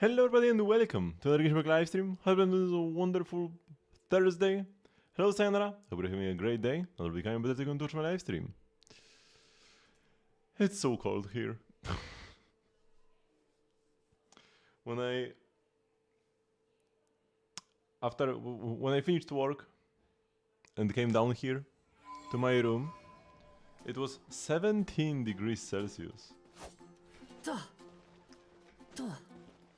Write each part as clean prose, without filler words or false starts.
Hello everybody and welcome to another Genshin Impact livestream. Hope you're having a wonderful Thursday. Hello Sayonara, hope you're having a great day. I'll be coming better to watch my livestream. It's so cold here. when I finished work and came down here to my room, it was 17 degrees Celsius.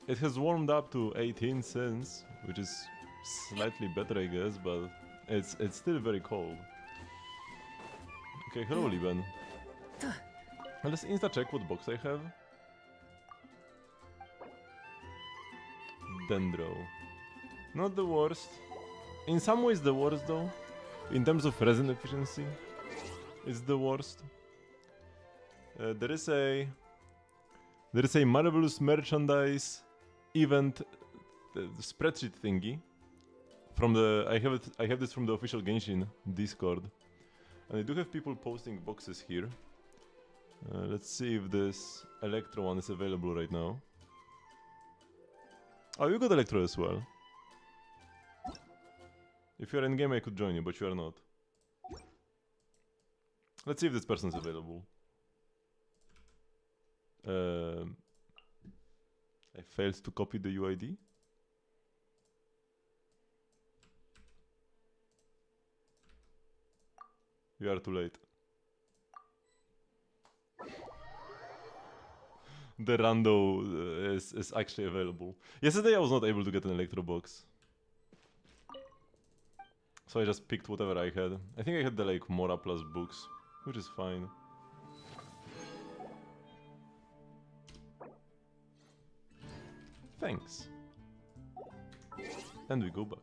It has warmed up to 18 since, which is slightly better I guess, but it's still very cold. Okay, hello Liben. Let's insta check what box I have. Dendro. Not the worst. In some ways the worst though. In terms of resin efficiency, it's the worst. There is a marvelous merchandise event spreadsheet thingy from the I have this from the official Genshin Discord, and I do have people posting boxes here. Let's see if this Electro one is available right now. Oh, you got Electro as well. If you're in game, I could join you, but you are not. Let's see if this person's available. I failed to copy the UID. You are too late. The rando is actually available. Yesterday I was not able to get an Electro box, so I just picked whatever I had. I think I had the like Mora plus books, which is fine. Thanks. And we go back.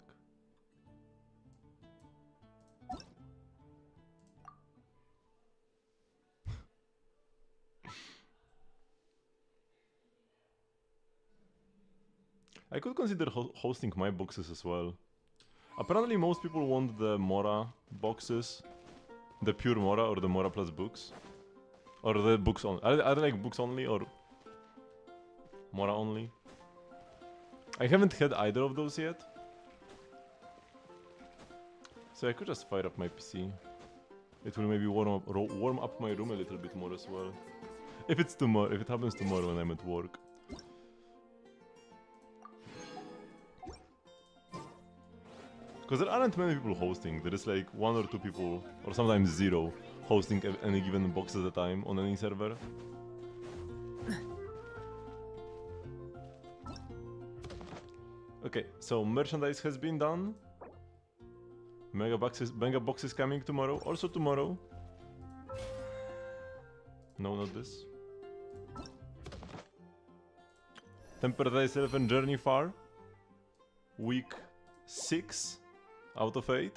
I could consider hosting my boxes as well. Apparently most people want the Mora boxes. The pure Mora or the Mora plus books. Or the books only. Are they like books only or Mora only? I haven't had either of those yet. So I could just fire up my PC. It will maybe warm up my room a little bit more as well. If it happens tomorrow when I'm at work. Because there aren't many people hosting. There is like 1 or 2 people, or sometimes 0, hosting any given box at a time on any server. Okay, so merchandise has been done. Mega box is coming tomorrow. Also tomorrow. No, not this. Temper thyself and journey far. Week 6 out of 8.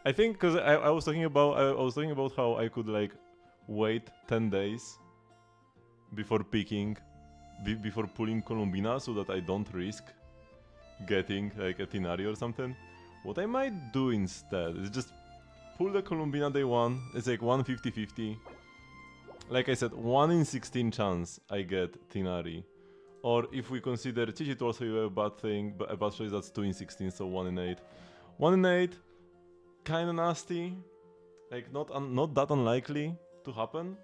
I think because I was talking about how I could like wait 10 days before picking. Before pulling Columbina, so that I don't risk getting like a Tinari or something. What I might do instead is just pull the Columbina day 1. It's like 150-50. Like I said, 1 in 16 chance I get Tinari. Or if we consider Chichi to also a bad thing, but a bad choice, that's 2 in 16, so 1 in 8. 1 in 8, kinda nasty. Like not that unlikely to happen.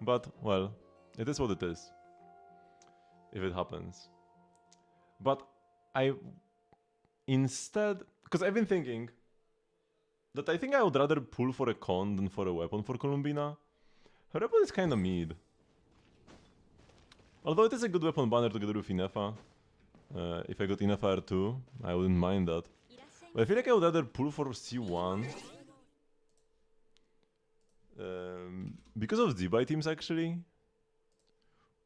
But well, it is what it is. If it happens. But I instead, because I've been thinking that I think I would rather pull for a con than for a weapon for Columbina. Her weapon is kinda mid. Although it is a good weapon banner together with Inefa. If I got Inefa R2, I wouldn't mind that. But I feel like I would rather pull for C1. Because of Z-Buy teams actually.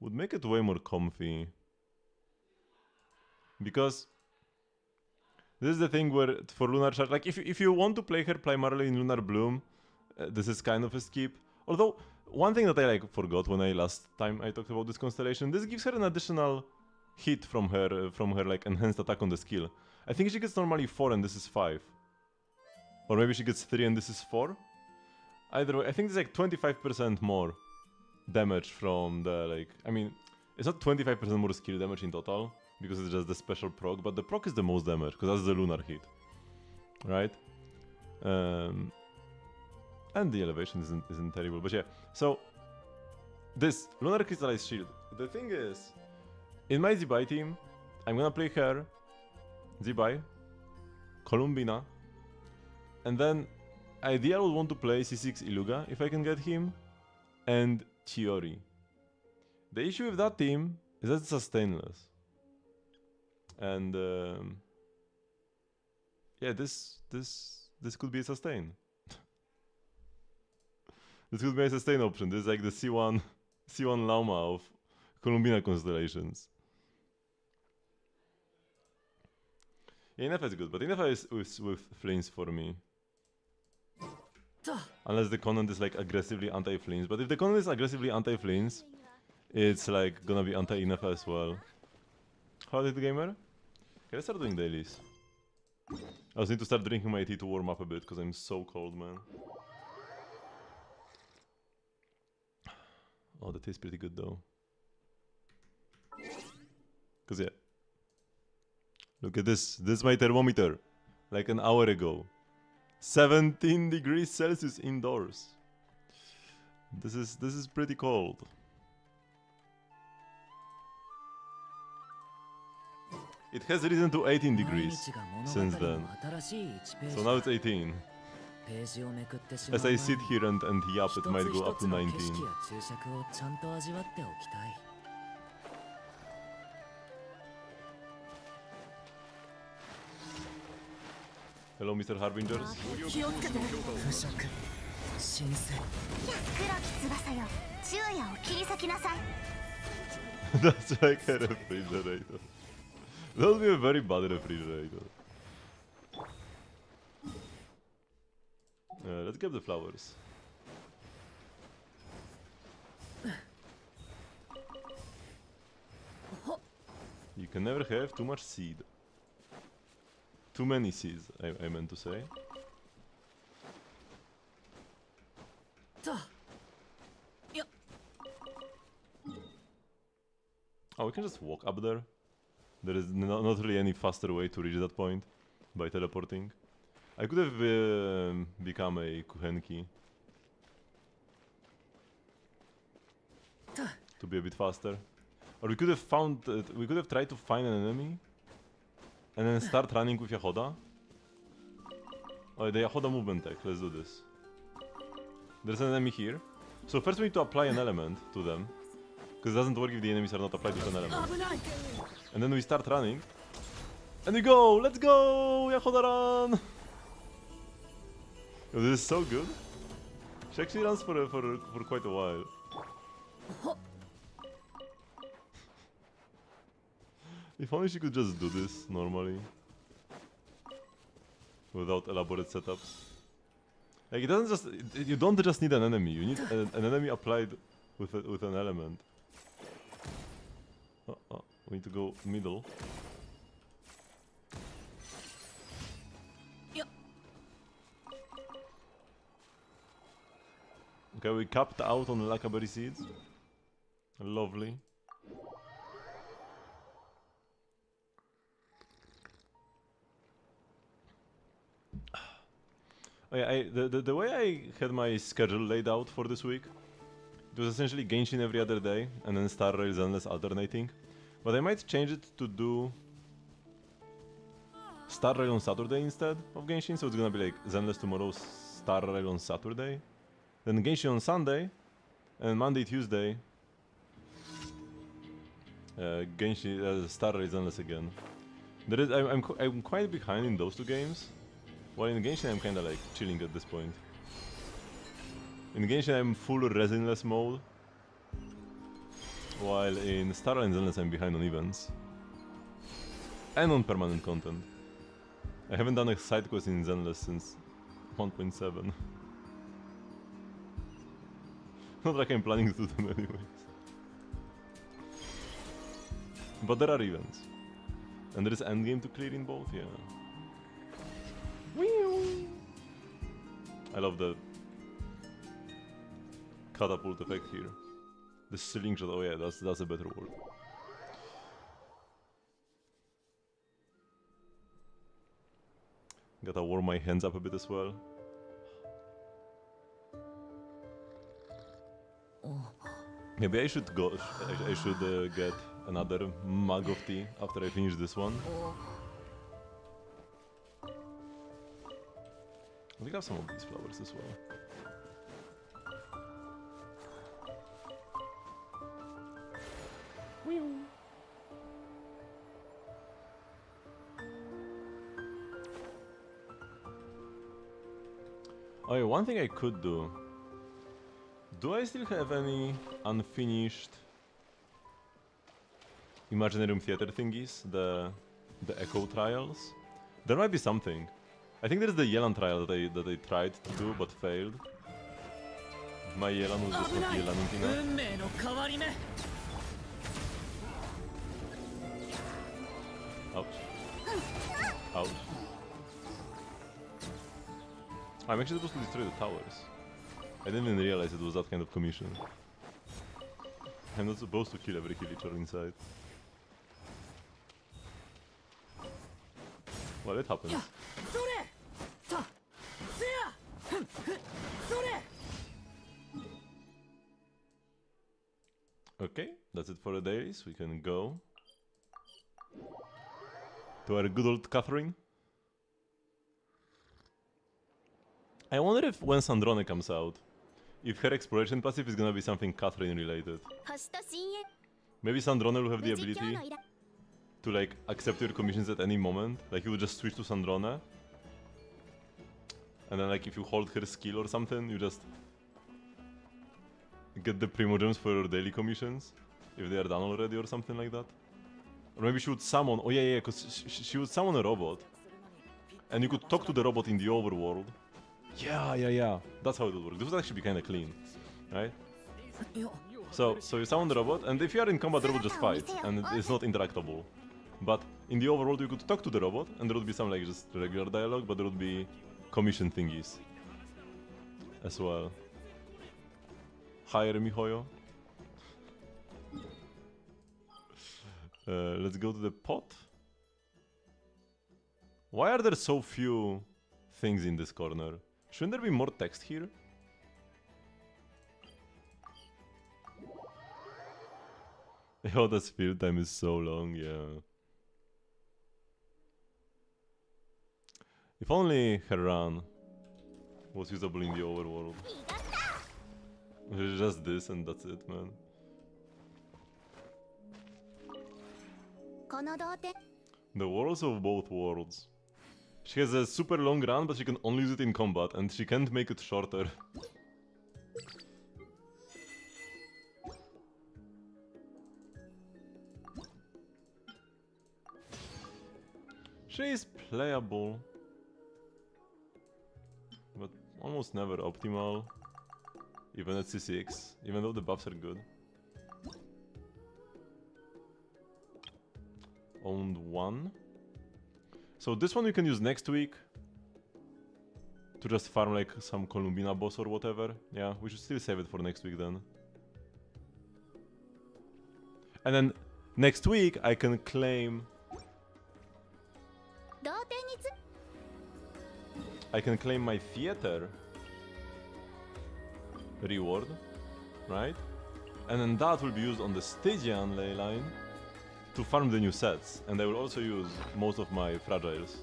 Would make it way more comfy. Because this is the thing where for Lunar Charge, like if you want to play her primarily in Lunar Bloom, this is kind of a skip. Although one thing that I like forgot when I last time I talked about this constellation, this gives her an additional hit from her like enhanced attack on the skill. I think she gets normally 4 and this is 5. Or maybe she gets 3 and this is 4. Either way, I think it's like 25% more damage from the, like, I mean, it's not 25% more skill damage in total, because it's just the special proc, but the proc is the most damage, because that's the lunar hit, right? And the elevation isn't terrible, but yeah, so this lunar crystallized shield. The thing is, in my Zibai team, I'm gonna play her, Zibai, Columbina, and then ideally I would want to play C6 Iluga if I can get him, and Chiori. The issue with that team is that it's sustainless. And yeah, this could be a sustain. This could be a sustain option. This is like the C1 Lauma of Columbina constellations. Yeah, Inefa is good, but Inefa is with flames for me. Unless the Conan is like aggressively anti-flames. But if the Conan is aggressively anti-flames, it's like gonna be anti-Inefa as well. How did the gamer? Okay, let's start doing dailies. I also need to start drinking my tea to warm up a bit, because I'm so cold, man. Oh, that tastes pretty good though. Cause yeah. Look at this. This is my thermometer. Like an hour ago. 17 degrees Celsius indoors. This is pretty cold. It has risen to 18 degrees since then. So now it's 18. As I sit here and yap, it might go up to 19. Hello, Mr. Harbingers. That's like a refrigerator. That would be a very bad refrigerator. Let's get the flowers. You can never have too much seed. Too many seeds, I meant to say. Oh, we can just walk up there. There is not really any faster way to reach that point by teleporting. I could have become a Kuhenki to be a bit faster, or we could have we could have tried to find an enemy and then start running with Yahoda. Oh, the Yahoda movement tech. Let's do this. There's an enemy here, so first we need to apply an element to them, because it doesn't work if the enemies are not applied with an element. And then we start running, and we go. Let's go, Yahoda run! Oh, this is so good. She actually runs for quite a while. If only she could just do this normally, without elaborate setups. Like, it doesn't just. You don't just need an enemy. You need an enemy applied with an element. Oh, we need to go middle. Okay, we capped out on the Lakaberry seeds. Lovely. Oh yeah, the way I had my schedule laid out for this week, it was essentially Genshin every other day, and then Star Rail Zenless alternating. But I might change it to do Star Rail on Saturday instead of Genshin, so it's gonna be like Zenless tomorrow, Star Rail on Saturday, then Genshin on Sunday, and Monday, Tuesday, Genshin Star Rail Zenless again. I'm quite behind in those two games. While in Genshin I'm kinda like chilling at this point. In Genshin I'm full Resinless mode, while in Star Rail Zenless I'm behind on events. And on permanent content. I haven't done a side quest in Zenless since 1.7. Not like I'm planning to do them anyways. But there are events. And there is endgame to clear in both, yeah. I love the catapult effect here. The ceiling shot. Oh yeah, that's a better word. Gotta warm my hands up a bit as well. Maybe I should go. I should get another mug of tea after I finish this one. I think I have some of these flowers as well. Oh yeah, one thing I could do. Do I still have any unfinished Imaginarium Theater thingies? The Echo trials? There might be something. I think there's the Yelan trial that I tried to do but failed. My Yelan was just not Yelaning enough. Ouch. Ouch. I'm actually supposed to destroy the towers. I didn't even realize it was that kind of commission. I'm not supposed to kill every villager inside. Well, it happens. Okay, that's it for the dailies. We can go to our good old Catherine. I wonder if when Sandrone comes out, if her exploration passive is gonna be something Catherine related. Maybe Sandrone will have the ability to like accept your commissions at any moment. Like you will just switch to Sandrone. And then like if you hold her skill or something, you just get the Primogems for your daily commissions. If they are done already or something like that. Or maybe she would summon, oh yeah, because she would summon a robot. And you could talk to the robot in the overworld. Yeah. That's how it would work. This would actually be kind of clean, right? So you summon the robot, and if you are in combat, the robot just fights, and it's not interactable. But in the overworld, you could talk to the robot, and there would be some like just regular dialogue, but there would be commission thingies as well. Hire Mihoyo. Let's go to the pot. Why are there so few things in this corner? Shouldn't there be more text here? Oh, the spirit time is so long, yeah. If only her run was usable in the overworld. It's just this and that's it, man. The worlds of both worlds. She has a super long run, but she can only use it in combat, and she can't make it shorter. She is playable, but almost never optimal, even at C6, even though the buffs are good. Owned one. So this one you can use next week to just farm like some Columbina boss or whatever. Yeah, we should still save it for next week then. And then next week I can claim... I can claim my theater reward, right? And then that will be used on the Stygian ley line to farm the new sets, and I will also use most of my fragiles.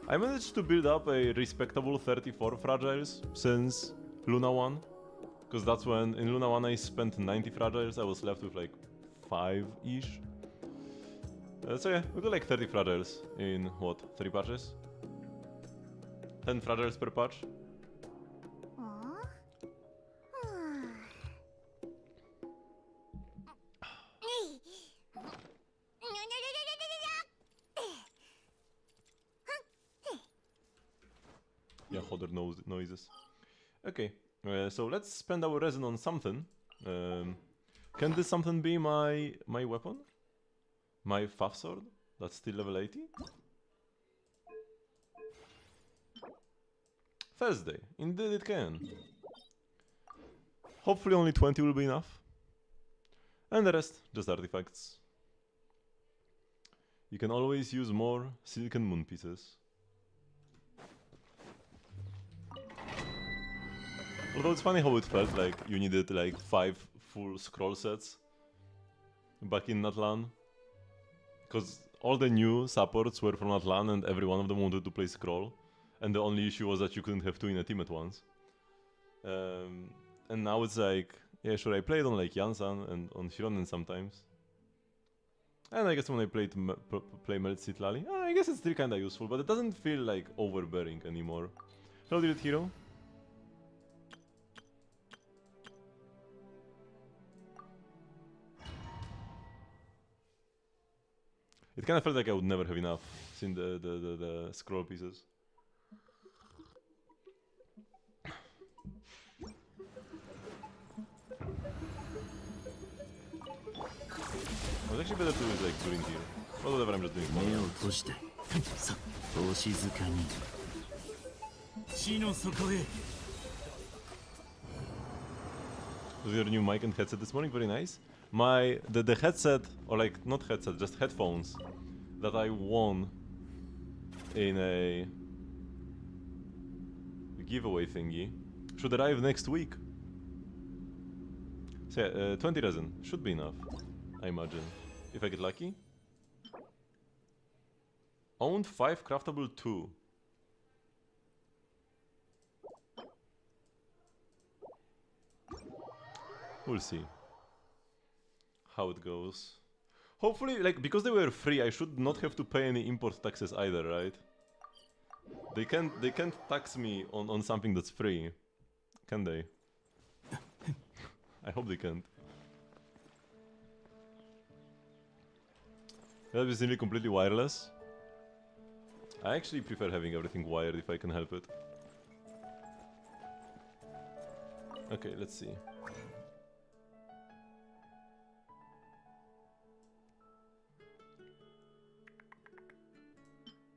I managed to build up a respectable 34 fragiles since Luna 1, because that's when in Luna 1 I spent 90 fragiles, I was left with like 5-ish. So yeah, we got like 30 fragiles in what, 3 patches? 10 fragiles per patch. Yeah, other noises. Okay, so let's spend our resin on something. Can this something be my weapon? My Faf sword? That's still level 80? Thursday. Indeed it can. Hopefully only 20 will be enough. And the rest, just artifacts. You can always use more Silken Moon pieces. Although it's funny how it felt like you needed like 5 full scroll sets back in Natlan. Because all the new supports were from Natlan and every one of them wanted to play scroll. And the only issue was that you couldn't have 2 in a team at once. And now it's like, yeah, sure, I played on like Yansan and on Shironen sometimes. And I guess when I play Melt Citlali, I guess it's still kinda useful, but it doesn't feel like overbearing anymore. Hello, dear hero. It kinda felt like I would never have enough, seeing the scroll pieces. It was actually better to do it like during here. Or whatever, I'm just doing it. Was your new mic and headset this morning very nice? The headset, or like not headset, just headphones that I won in a giveaway thingy should arrive next week. So yeah, 20 resin should be enough, I imagine, if I get lucky. Owned 5, craftable 2. We'll see how it goes. Hopefully, like, because they were free, I should not have to pay any import taxes either, right? They can't tax me on something that's free, can they? I hope they can't. That is nearly completely wireless. I actually prefer having everything wired if I can help it. Okay, let's see.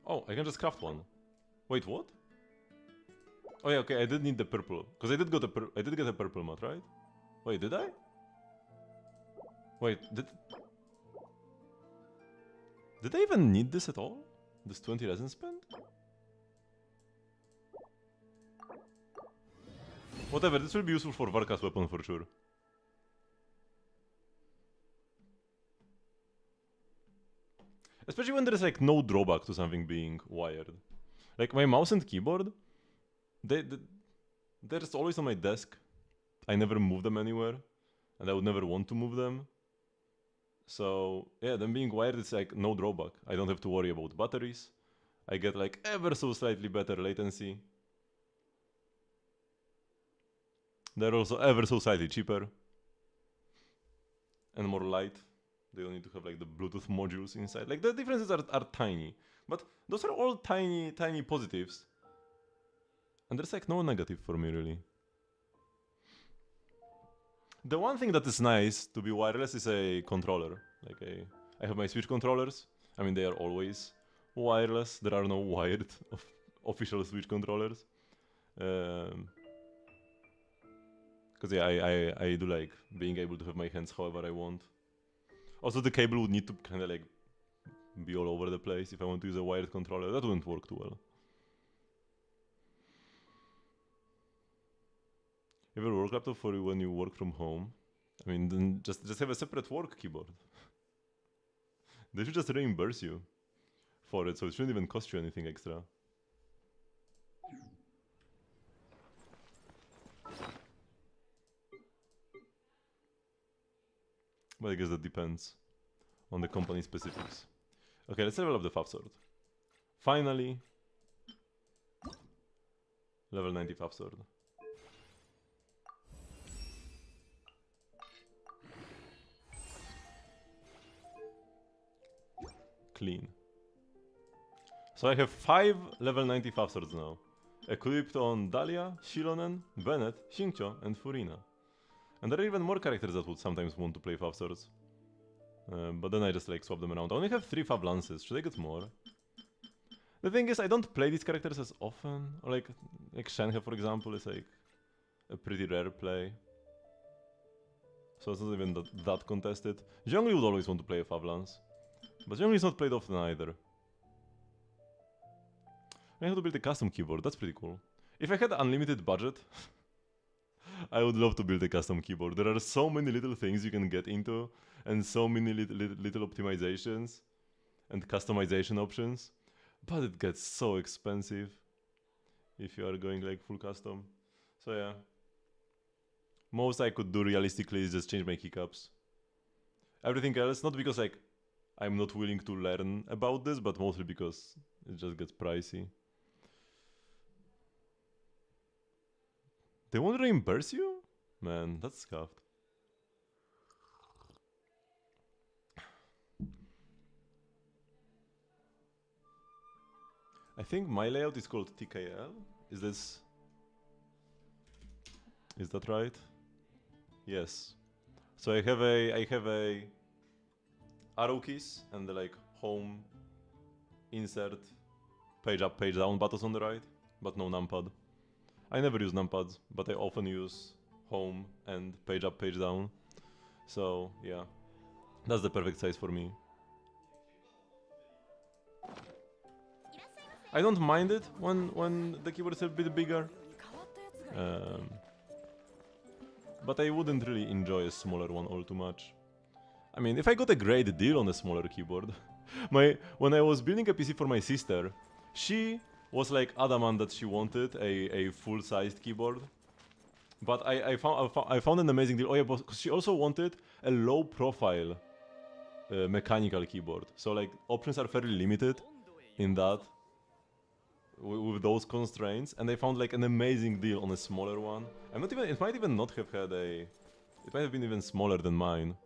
Oh, I can just craft one. Wait, what? Oh yeah, okay, I did need the purple. Because I did get a purple mat, right? Wait, did I? Wait, did I even need this at all? This 20 resin spend? Whatever, this will be useful for Varka's weapon for sure. Especially when there is like no drawback to something being wired. Like my mouse and keyboard, they're just always on my desk. I never move them anywhere, and I would never want to move them. So yeah, them being wired is like no drawback. I don't have to worry about batteries. I get like ever so slightly better latency. They're also ever so slightly cheaper. And more light. They don't need to have like the Bluetooth modules inside. Like the differences are tiny. But those are all tiny positives. And there's like no negative for me really. The one thing that is nice to be wireless is a controller. Like I have my Switch controllers. I mean, they are always wireless. There are no wired official Switch controllers. Because yeah, I do like being able to have my hands however I want. Also, the cable would need to kind of like be all over the place if I want to use a wired controller. That wouldn't work too well. You have a work laptop for when you work from home? I mean, then just have a separate work keyboard. They should just reimburse you for it, so it shouldn't even cost you anything extra. But I guess that depends on the company specifics. Okay, let's level up the Fav Sword. Finally, level 90 Fav Sword. Clean. So I have 5 level 90 Fav Swords now, equipped on Dahlia, Shilonen, Bennett, Xingqiu, and Furina. And there are even more characters that would sometimes want to play Fav Swords. But then I just like swap them around. I only have 3 Fav Lances, should I get more? The thing is, I don't play these characters as often. Or like Shenhe for example is like a pretty rare play. so it's not even that contested. Zhongli would always want to play a Favlans, but Zhongli is not played often either. I have to build a custom keyboard, that's pretty cool. If I had unlimited budget, I would love to build a custom keyboard. There are so many little things you can get into, and so many little optimizations and customization options, but it gets so expensive if you are going like full custom. So yeah, most I could do realistically is just change my keycaps. Everything else, not because like I'm not willing to learn about this, but mostly because it just gets pricey. They won't reimburse you? Man, that's scuffed. I think my layout is called TKL. Is that right? Yes. So I have a arrow keys and the like home, insert, page up, page down buttons on the right, but no numpad. I never use numpads, but I often use home and page up, page down. So yeah, that's the perfect size for me. I don't mind it when the keyboard is a bit bigger, but I wouldn't really enjoy a smaller one all too much. I mean, if I got a great deal on a smaller keyboard, when I was building a PC for my sister, she was like adamant that she wanted a full-sized keyboard, but I found an amazing deal. Oh yeah, because she also wanted a low-profile mechanical keyboard. So like options are fairly limited in that with those constraints, and I found like an amazing deal on a smaller one. It might even not have had it might have been even smaller than mine.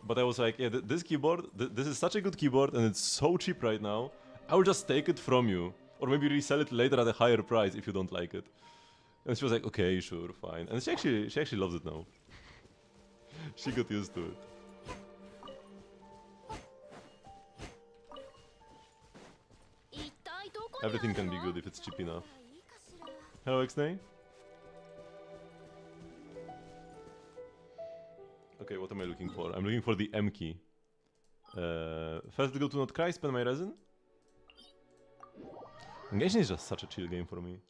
But I was like, yeah, this keyboard, this is such a good keyboard, and it's so cheap right now. I will just take it from you, or maybe resell it later at a higher price if you don't like it. And she was like, okay, sure, fine. And she actually loves it now. She got used to it. Everything can be good if it's cheap enough. Hello, Xnay. Okay, what am I looking for? I'm looking for the M key. First go to Not Cry, spend my resin. Genshin is just such a chill game for me.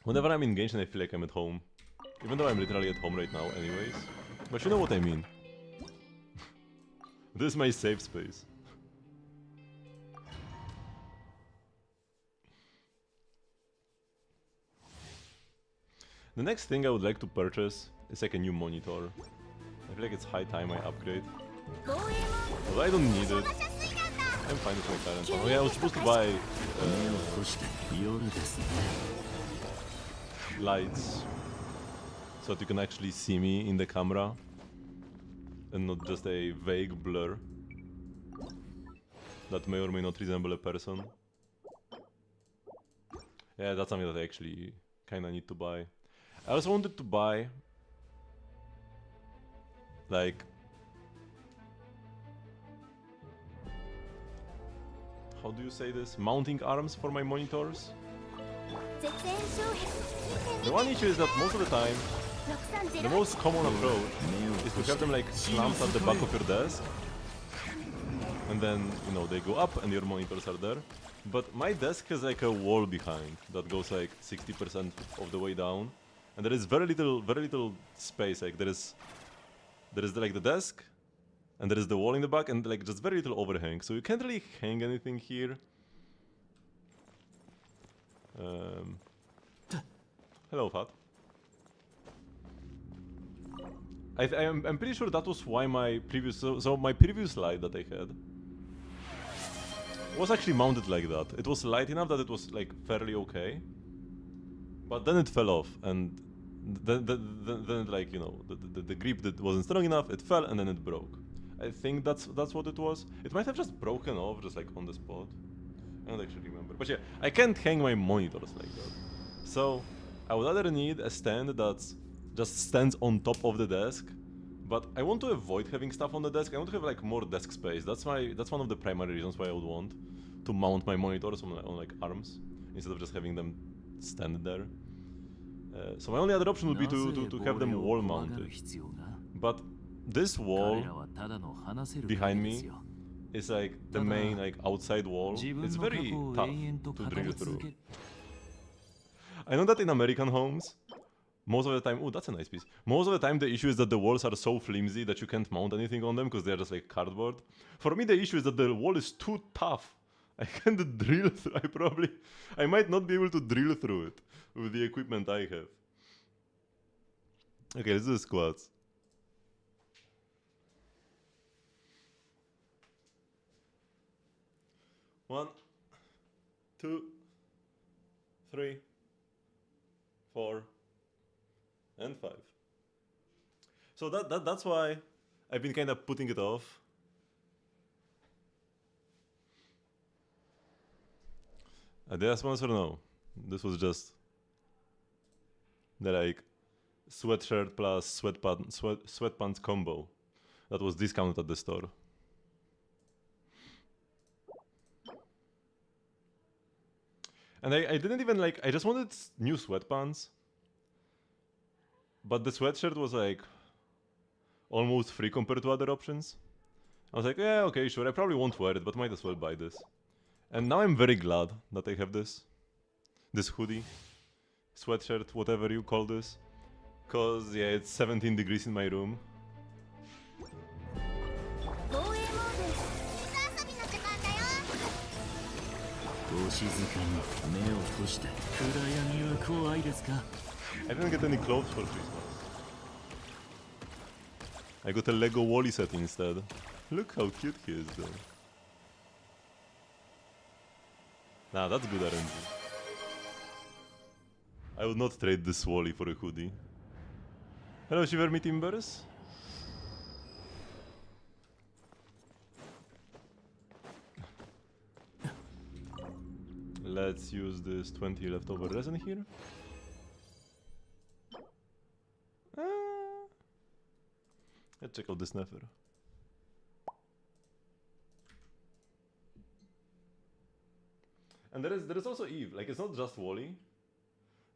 Whenever I'm in Genshin, I feel like I'm at home. Even though I'm literally at home right now anyways. But you know what I mean. This is my safe space. The next thing I would like to purchase is like a new monitor. I feel like it's high time I upgrade. Although I don't need it. I'm fine with my current one. Oh yeah, I was supposed to buy lights so that you can actually see me in the camera and not just a vague blur that may or may not resemble a person. Yeah, that's something that I actually kinda need to buy. I also wanted to buy like how do you say this? Mounting arms for my monitors. The one issue is that most of the time, the most common approach is to have them like clamped at the back of your desk, and then, you know, they go up and your monitors are there. But my desk has like a wall behind that goes like 60% of the way down, and there is very little space. Like there is like the desk, and there is the wall in the back, and like just very little overhang. So you can't really hang anything here. Hello, Fat. I'm pretty sure that was why my previous so my previous light that I had was actually mounted like that. It was light enough that it was like fairly okay, but then it fell off, and then like, you know, the grip that wasn't strong enough, it fell and then it broke. I think that's what it was. It might have just broken off just like on the spot. I don't actually remember. But yeah, I can't hang my monitors like that. So I would either need a stand that just stands on top of the desk, but I want to avoid having stuff on the desk. I want to have like more desk space. That's one of the primary reasons why I would want to mount my monitors on like arms instead of just having them stand there. So my only other option would be to have them wall mounted. But this wall behind me is like the main like outside wall. It's very tough to drill through. I know that in American homes, most of the time, oh, that's a nice piece. Most of the time, the issue is that the walls are so flimsy that you can't mount anything on them because they're just like cardboard. For me, the issue is that the wall is too tough. I can't drill through. I might not be able to drill through it with the equipment I have. Okay, let's do the squats. One, 2, 3, 4, and 5. So that's why I've been kind of putting it off. Did I sponsor? No. This was just the like sweatshirt plus sweatpants combo that was discounted at the store. And I didn't even like, I just wanted new sweatpants. But the sweatshirt was like almost free compared to other options. I was like, yeah, okay, sure, I probably won't wear it, but might as well buy this. And now I'm very glad that I have this hoodie, sweatshirt, whatever you call this. Cause yeah, it's 17 degrees in my room. I didn't get any clothes for Christmas. I got a Lego Wally set instead. Look how cute he is though. Nah, that's good RNG. I would not trade this Wally for a hoodie. Hello, Shiver Me Timbers. Let's use this 20 leftover resin here. Let's check out this Nefer. And there is also Eve. Like, it's not just Wally.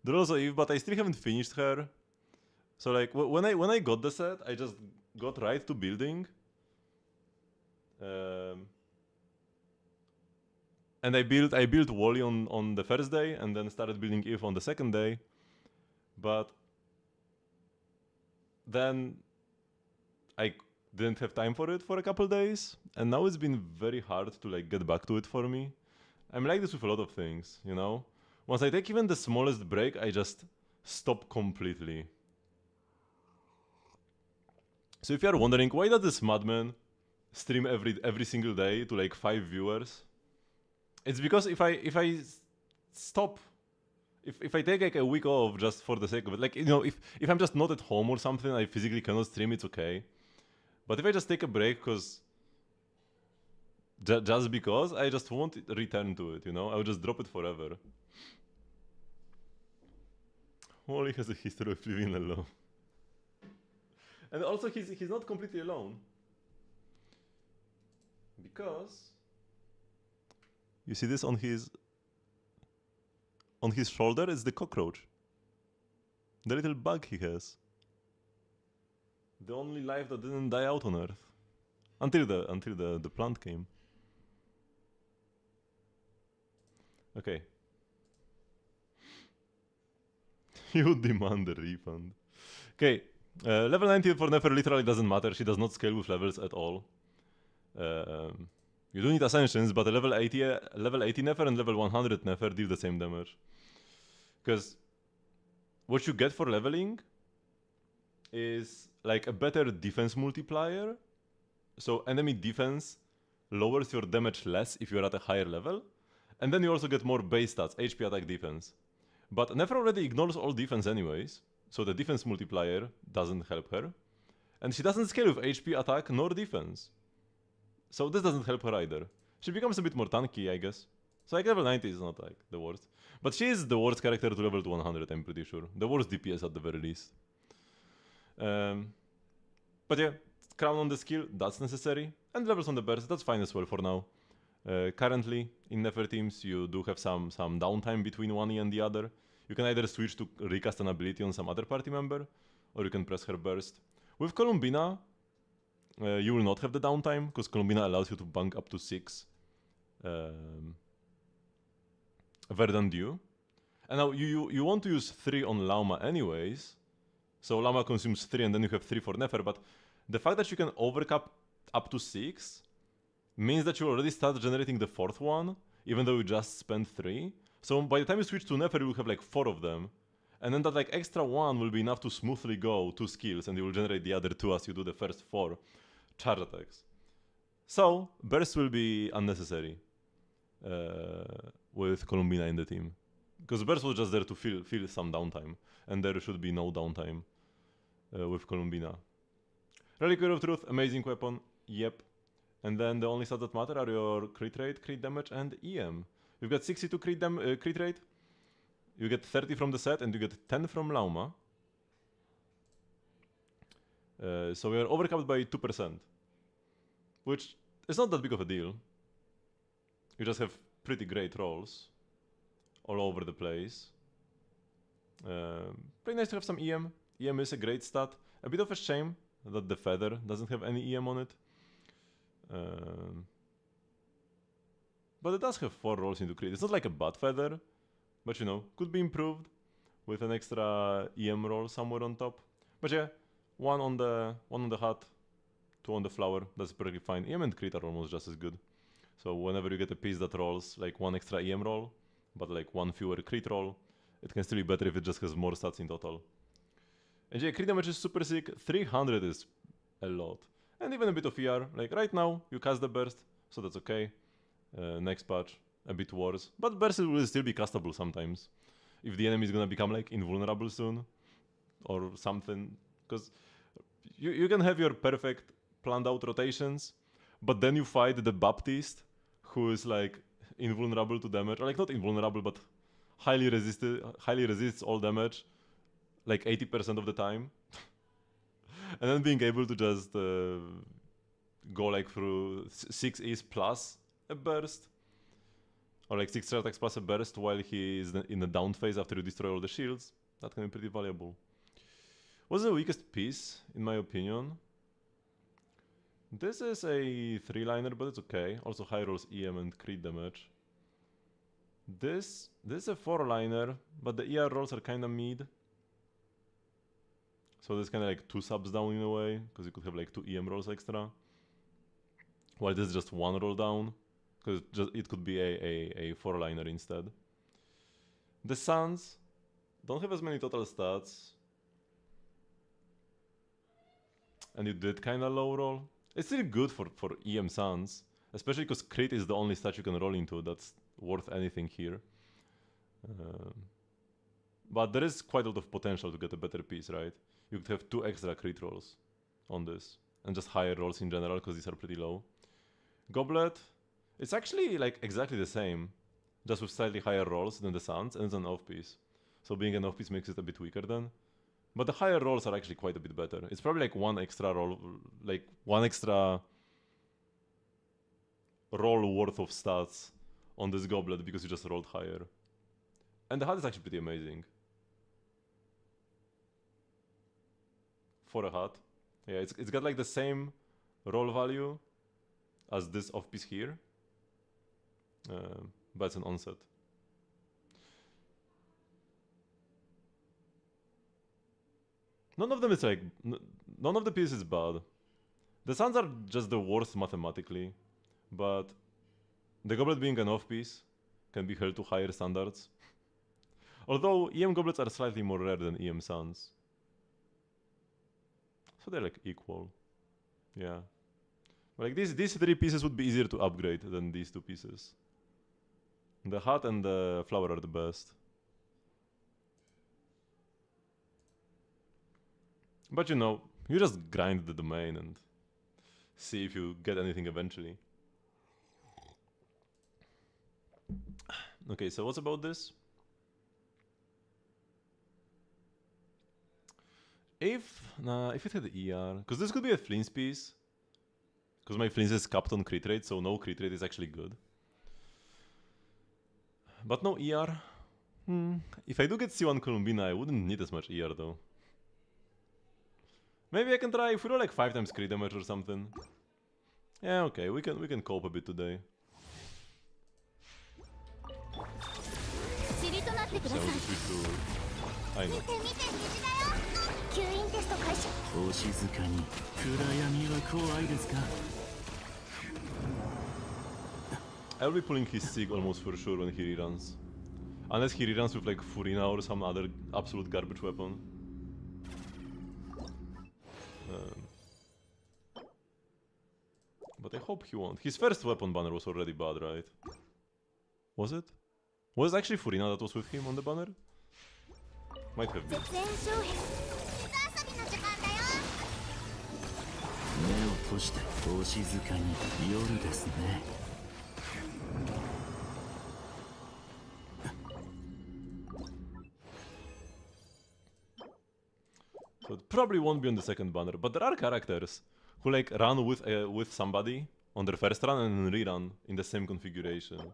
There's also Eve, but I still haven't finished her. So like when I got the set, I just got right to building. And I built Wally on the first day, and then started building Eve on the second day. But then I didn't have time for it for a couple days, and now it's been very hard to like get back to it for me. I'm like this with a lot of things, you know? Once I take even the smallest break, I just stop completely. So if you are wondering, why does this madman stream every single day to like 5 viewers? It's because if I stop, if I take like a week off just for the sake of it, like, you know, if I'm just not at home or something, I physically cannot stream, it's okay. But if I just take a break because just because, I just won't return to it, you know? I will just drop it forever. Wally has a history of living alone. And also he's not completely alone. Because you see this on his shoulder is the cockroach. The little bug he has. The only life that didn't die out on Earth. Until the plant came. Okay. You demand a refund. Okay. Level 90 for Nefer literally doesn't matter. She does not scale with levels at all. You do need Ascensions, but a level 80 Nefer and level 100 Nefer deal the same damage. Because what you get for leveling is like a better defense multiplier. So enemy defense lowers your damage less if you're at a higher level. And then you also get more base stats, HP, attack, defense. But Nefer already ignores all defense anyways, so the defense multiplier doesn't help her. And she doesn't scale with HP, attack, nor defense. So this doesn't help her either. She becomes a bit more tanky, I guess. So like level 90 is not like the worst. But she is the worst character to level to 100, I'm pretty sure. The worst DPS at the very least. But yeah, crown on the skill, that's necessary. And levels on the burst, that's fine as well for now. Currently, in Nefer teams, you do have some downtime between one and the other. you can either switch to recast an ability on some other party member, or you can press her burst. With Columbina, you will not have the downtime, because Columbina allows you to bank up to 6 Verdant Dew. And now you want to use 3 on Lauma anyways, so Lauma consumes 3 and then you have 3 for Nefer, but the fact that you can overcap up to 6 means that you already start generating the 4th one, even though you just spent 3. So by the time you switch to Nefer, you will have like 4 of them. And then that like extra 1 will be enough to smoothly go 2 skills, and you will generate the other 2 as you do the first 4 charge attacks. So, burst will be unnecessary with Columbina in the team. Because burst was just there to fill some downtime, and there should be no downtime with Columbina. Reliquary of Truth, amazing weapon, yep. And then the only stats that matter are your crit rate, crit damage, and EM. You've got 62 crit rate, you get 30 from the set, and you get 10 from Lauma. So we are overcapped by 2%, which is not that big of a deal. You just have pretty great rolls all over the place. Pretty nice to have some EM. EM is a great stat. A bit of a shame that the feather doesn't have any EM on it. But it does have 4 rolls into crit. It's not like a bad feather, but you know, could be improved with an extra EM roll somewhere on top. But yeah, one on the hat, 2 on the flower, that's perfectly fine. EM and crit are almost just as good. So whenever you get a piece that rolls like 1 extra EM roll, but like 1 fewer crit roll, it can still be better if it just has more stats in total. And yeah, crit damage is super sick. 300 is a lot. And even a bit of ER. Like right now, you cast the burst, so that's okay. Next patch, a bit worse. But burst will still be castable sometimes. If the enemy is gonna become like invulnerable soon, or something. Because you can have your perfect planned out rotations, but then you fight the Baptist, who is like invulnerable to damage, or like not invulnerable, but highly resists all damage, like 80% of the time. And then being able to just go like through 6 E's plus a burst, or like 6 attacks plus a burst while he is in the down phase after you destroy all the shields, that can be pretty valuable. What's the weakest piece, in my opinion? This is a 3-liner, but it's okay. Also high rolls EM and crit damage. This is a 4-liner, but the ER rolls are kinda mid. So there's kinda like 2 subs down in a way, because you could have like 2 EM rolls extra. While this is just 1 roll down, because it could be a 4-liner instead. The Suns don't have as many total stats. And you did kinda low roll. It's still good for EM Suns, especially because crit is the only stat you can roll into that's worth anything here. But there is quite a lot of potential to get a better piece, right? You could have 2 extra crit rolls on this, and just higher rolls in general, because these are pretty low. Goblet, it's actually like exactly the same, just with slightly higher rolls than the Suns, and it's an off-piece. So being an off-piece makes it a bit weaker then. But the higher rolls are actually quite a bit better. It's probably like 1 extra roll, like 1 extra roll worth of stats on this goblet because you just rolled higher. And the hat is actually pretty amazing. For a hat. Yeah, it's got like the same roll value as this off-piece here. But it's an onset. None of them is like... None of the pieces is bad. The Suns are just the worst mathematically. But the goblet being an off-piece can be held to higher standards. Although EM goblets are slightly more rare than EM Suns. So they're like equal. Yeah. But like these 3 pieces would be easier to upgrade than these 2 pieces. The hat and the flower are the best. But you know, you just grind the domain and see if you get anything eventually. Okay, so what's about this? If it had ER, because this could be a Flin's piece. Because my Flin's is capped on crit rate, so no crit rate is actually good. But no ER. If I do get C1 Columbina, I wouldn't need as much ER though. Maybe I can try if we roll like 5 times crit damage or something. Yeah, okay, we can cope a bit today. 塵となってください。 So I want to switch to... I know. 見て見て虹だよ。吸引テスト開始。お静かに暗闇は怖いですか I'll be pulling his Sig almost for sure when he reruns. Unless he reruns with like Furina or some other absolute garbage weapon. But I hope he won't. His first weapon banner was already bad, right? Was it? Was it actually Furina that was with him on the banner? Might have been. 絶縁障壁。水遊びの時間だよ。目を閉じてお静かに夜ですね So it probably won't be on the second banner, but there are characters who like run with somebody on their first run and then rerun in the same configuration.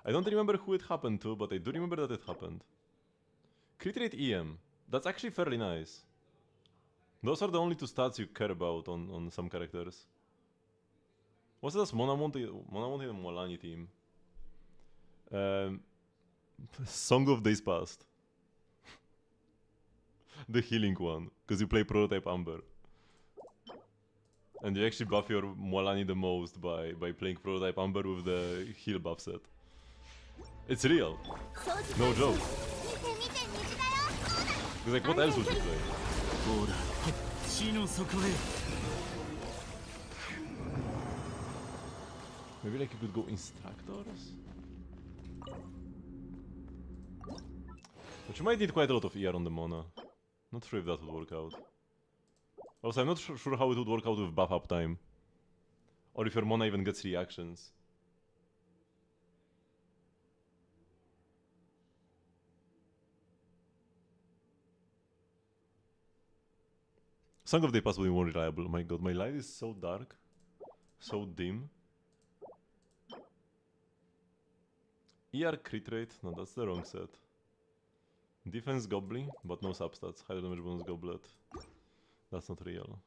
I don't remember who it happened to, but I do remember that it happened. Crit rate EM. That's actually fairly nice. Those are the only two stats you care about on some characters. What's this Monamonte and Molani team? Song of Days Past. The healing one, because you play Prototype Amber. And you actually buff your Molani the most by playing Prototype Amber with the heal buff set. It's real. No joke. Because like, what else would you play? ほら死の底へ Maybe like you could go Instructors? But you might need quite a lot of ER on the Mona. Not sure if that would work out. Also, I'm not sure how it would work out with buff uptime. Or if your Mona even gets reactions. Song of the Past will be more reliable. Oh my god, my light is so dark. So dim. ER crit rate? No, that's the wrong set. Defense Goblin, but no substats. Higher damage bonus Goblet. That's not real.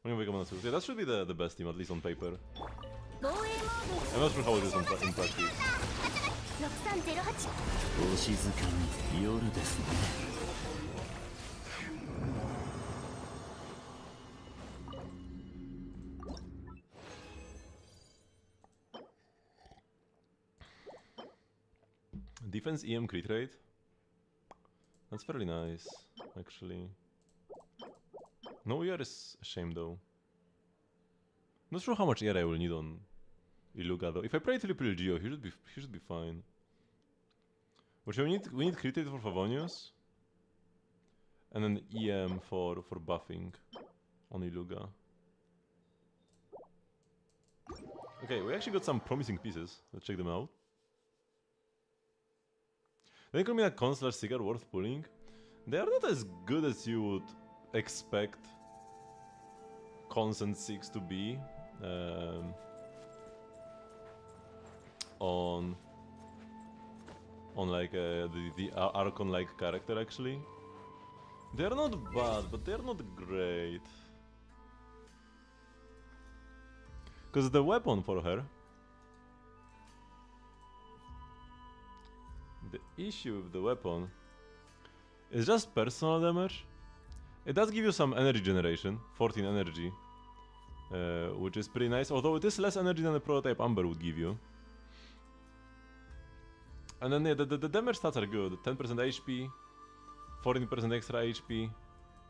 Yeah, that should be the best team, at least on paper. I'm not sure how it is in practice. 6308。お静かに夜ですね Defense EM crit rate? That's fairly nice, actually. No ER is a shame though. Not sure how much ER I will need on Iluga though. If I play triple Geo, he should be fine. But we need crit rate for Favonius. And then EM for buffing on Iluga. Okay, we actually got some promising pieces. Let's check them out. Then could be a Con / Cigar worth pulling. They are not as good as you would expect Cons and Six to be on like the Archon like character actually. They're not bad, but they're not great. Because the weapon for her, the issue with the weapon is just personal damage. It does give you some energy generation, 14 energy, which is pretty nice, although it is less energy than the Prototype Amber would give you. And then yeah, the damage stats are good, 10% HP, 14% extra HP,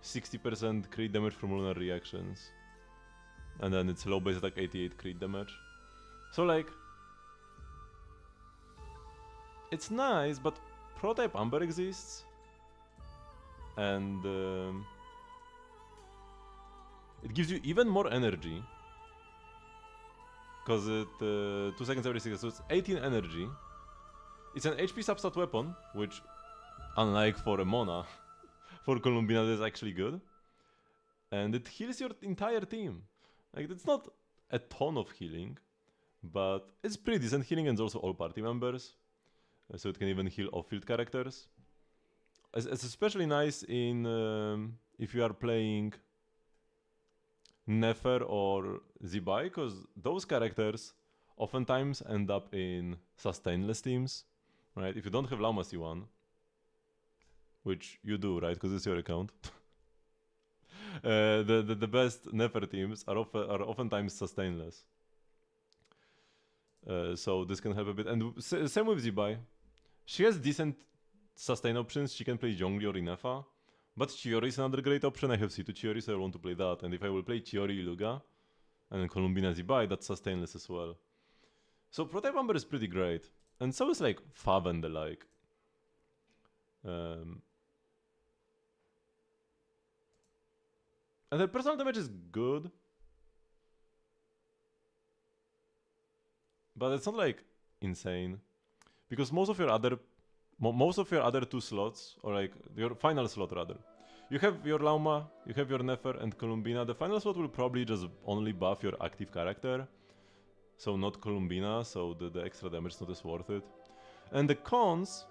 60% crit damage from lunar reactions. And then it's low base attack 88 crit damage. So like, it's nice, but Prototype Amber exists, and it gives you even more energy, because it 2 seconds every 6, so it's 18 energy. It's an HP substat weapon, which, unlike for a Mona, for Columbina is actually good, and it heals your entire team. Like, it's not a ton of healing, but it's pretty decent healing, and it's also all party members. so it can even heal off-field characters. It's especially nice in if you are playing Nefer or Zibai, because those characters oftentimes end up in sustainless teams, right? If you don't have Lauma C1, which you do, right? Because it's your account. The best Nefer teams are oftentimes sustainless. So this can help a bit. And same with Zibai. She has decent sustain options. She can play Zhongli or Inefa. But Chiori is another great option. I have C2 Chiori, so I want to play that. And if I will play Chiori Iluga and then Columbina Zibai, that's sustainless as well. So Prototype Amber is pretty great. And so is like Fav and the like. And the personal damage is good. But it's not like insane. Because most of your other two slots, or like your final slot rather, you have your Lauma, you have your Nefer and Columbina. The final slot will probably just only buff your active character. So not Columbina, so the extra damage is not as worth it. And the cons,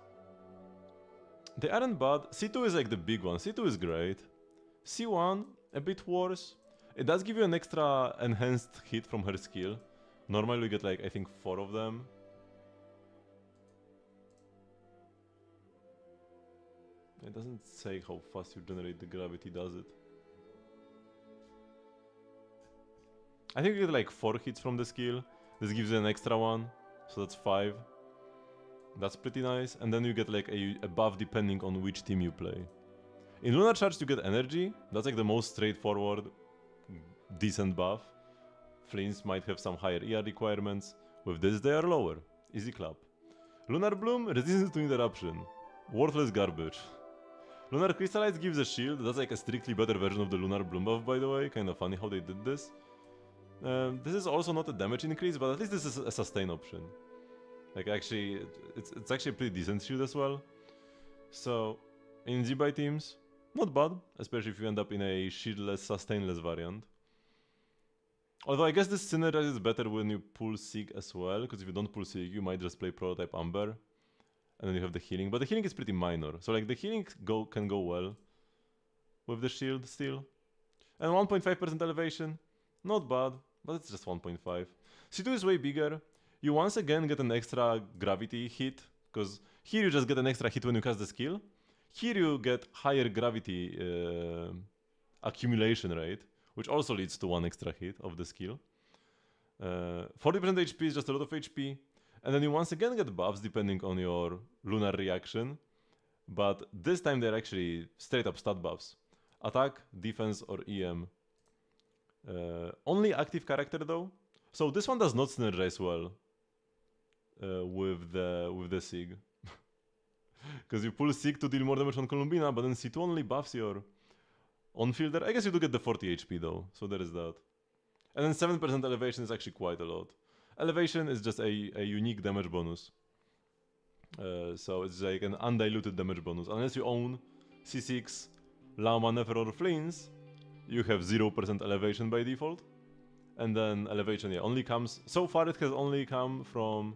they aren't bad. C2 is like the big one. C2 is great. C1, a bit worse. It does give you an extra enhanced hit from her skill. Normally you get like, I think 4 of them. It doesn't say how fast you generate the gravity, does it? I think you get like 4 hits from the skill. This gives you an extra one, so that's 5. That's pretty nice. And then you get like a buff depending on which team you play. In Lunar Charge you get energy. That's like the most straightforward, decent buff. Flames might have some higher ER requirements. With this they are lower. Easy clap. Lunar Bloom, resistance to interruption. Worthless garbage. Lunar Crystallize gives a shield. That's like a strictly better version of the Lunar Bloom buff, by the way. Kind of funny how they did this. This is also not a damage increase, but at least this is a sustain option. Like actually, it's actually a pretty decent shield as well. So, in Zibai teams, not bad. Especially if you end up in a shieldless, sustainless variant. Although I guess this synergizes better when you pull Sig as well, because if you don't pull Sig, you might just play Prototype Amber. And then you have the healing, but the healing is pretty minor. So like the healing can go well with the shield still. And 1.5% elevation, not bad, but it's just 1.5. C2 is way bigger. You once again get an extra gravity hit, because here you just get an extra hit when you cast the skill. Here you get higher gravity accumulation rate, which also leads to 1 extra hit of the skill. 40% HP is just a lot of HP. And then you once again get buffs depending on your lunar reaction. But this time they're actually straight up stat buffs. Attack, defense, or EM. Only active character though. So this one does not synergize well with the Sig. Because you pull Sig to deal more damage on Columbina, but then C2 only buffs your on-fielder. I guess you do get the 40 HP though, so there is that. And then 7% elevation is actually quite a lot. Elevation is just a unique damage bonus. So it's like an undiluted damage bonus. Unless you own C6, Lauma, Nefer, or Fleens, you have 0% elevation by default. And then elevation, yeah, only comes... So far it has only come from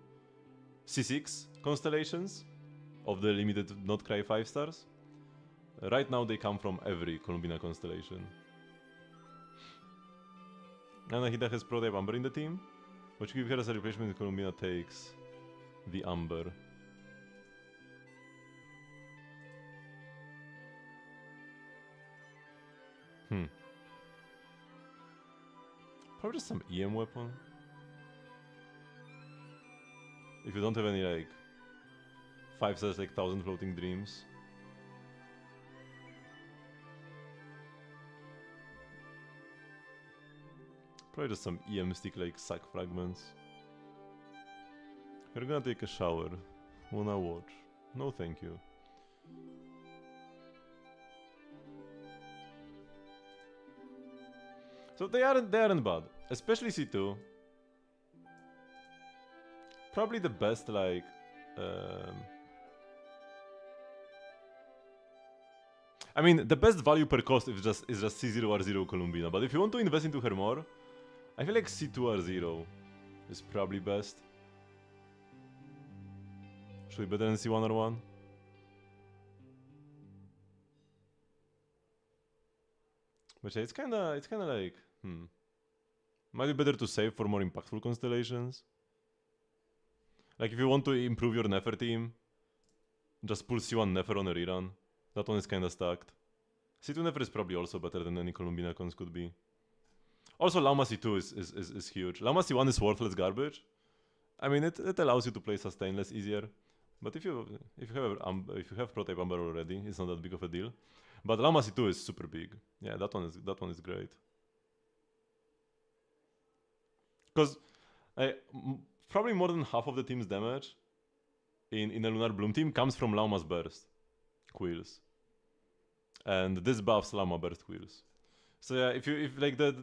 C6 constellations of the limited Not Cry 5 stars. Right now they come from every Columbina constellation. Anahida has Prototype Amber in the team, which give her as a replacement if Columbina takes the Amber. Probably just some EM weapon. If you don't have any like 5 stars like 1000 floating dreams. Probably just some EM stick like sack fragments. You're gonna take a shower. Wanna watch? No thank you. So they aren't bad. Especially C2. Probably the best like I mean the best value per cost is just C0R0 Columbina, but if you want to invest into her more, I feel like C2R0 is probably best. Should be better than C1 or 1. But yeah, it's kinda like, might be better to save for more impactful constellations. Like if you want to improve your Nefer team, just pull C1 Nefer on a rerun. That one is kinda stacked. C2 Nefer is probably also better than any Columbina cons could be. Also, Lauma C2 is huge. Lauma C1 is worthless garbage. I mean, it allows you to play Sustainless easier. But if you have Prototype Amber already, it's not that big of a deal. But Lauma C2 is super big. Yeah, that one is great. Because probably more than half of the team's damage in a Lunar Bloom team comes from Lauma's burst quills. And this buffs Lauma burst quills. So yeah, if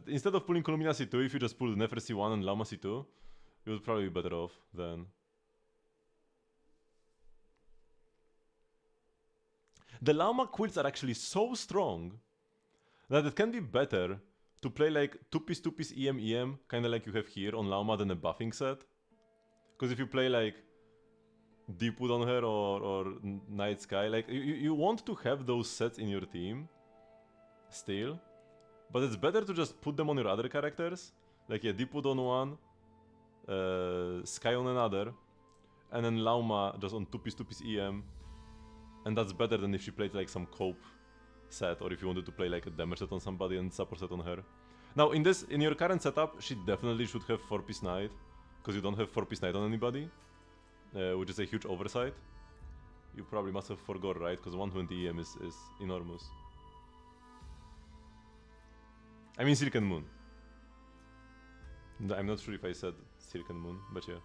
instead of pulling Columbina C2, if you just pull Nefer C1 and Lauma C2, you would probably be better off then. The Lauma quills are actually so strong that it can be better to play like 2-piece EM, kinda like you have here on Lauma, than a buffing set. Because if you play like Deepwood on her or Night Sky, like you want to have those sets in your team still, but it's better to just put them on your other characters. Like yeah, Deepwood on one, Sky on another, and then Lauma just on 2-piece EM. And that's better than if she played like some cope set, or if you wanted to play like a damage set on somebody and support set on her. Now in your current setup, she definitely should have 4-piece Knight, because you don't have 4-piece Knight on anybody, which is a huge oversight. You probably must have forgot, right? Because 120 EM is enormous. I mean Silken Moon. I'm not sure if I said Silken Moon, but yeah.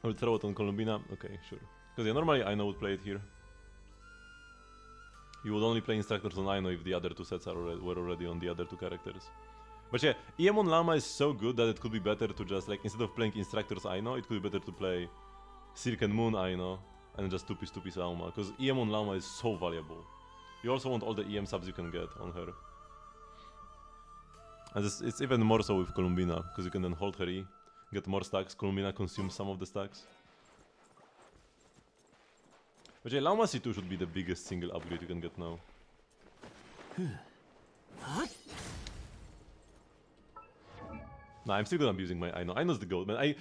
I will throw it on Columbina. Okay, sure. Because yeah, normally Aino would play it here. You would only play Instructors on Aino if the other two sets were already on the other two characters. But yeah, EM on Lama is so good that it could be better to just like, instead of playing Instructors Aino, it could be better to play Silken Moon Aino and just 2-piece Lama. Because EM on Lama is so valuable. You also want all the EM subs you can get on her. And it's even more so with Columbina, because you can then hold her E, get more stacks. Columbina consumes some of the stacks. But yeah, Lauma C2 should be the biggest single upgrade you can get now. Nah, I'm still gonna be using my Aino. Aino's the goat, man.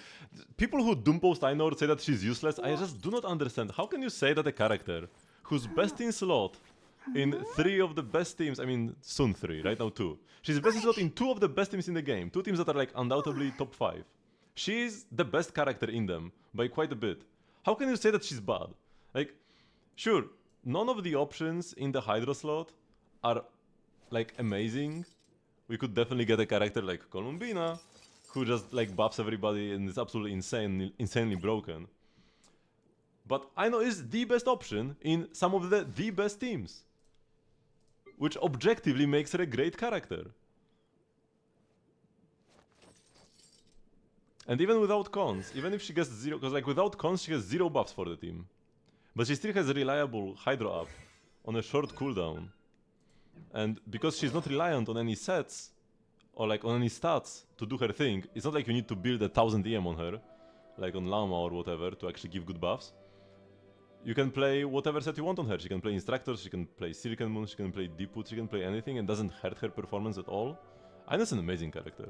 People who doom post Aino or say that she's useless, I just do not understand. How can you say that a character who's best in slot in 3 of the best teams, I mean, soon 3, right now 2. She's best in slot in 2 of the best teams in the game. 2 teams that are like undoubtedly top 5. She's the best character in them by quite a bit. How can you say that she's bad? Like, sure, none of the options in the Hydro slot are like amazing. We could definitely get a character like Columbina, who just like buffs everybody and is absolutely insanely broken. But Aino is the best option in some of the best teams, which objectively makes her a great character. And even without cons, even if she gets 0, because like without cons she has 0 buffs for the team. But she still has a reliable Hydro up on a short cooldown. And because she's not reliant on any sets, or like on any stats to do her thing, it's not like you need to build 1000 EM on her, like on Lama or whatever, to actually give good buffs. You can play whatever set you want on her. She can play Instructors, she can play Silken Moon, she can play Deepwood, she can play anything and doesn't hurt her performance at all. Aino's an amazing character.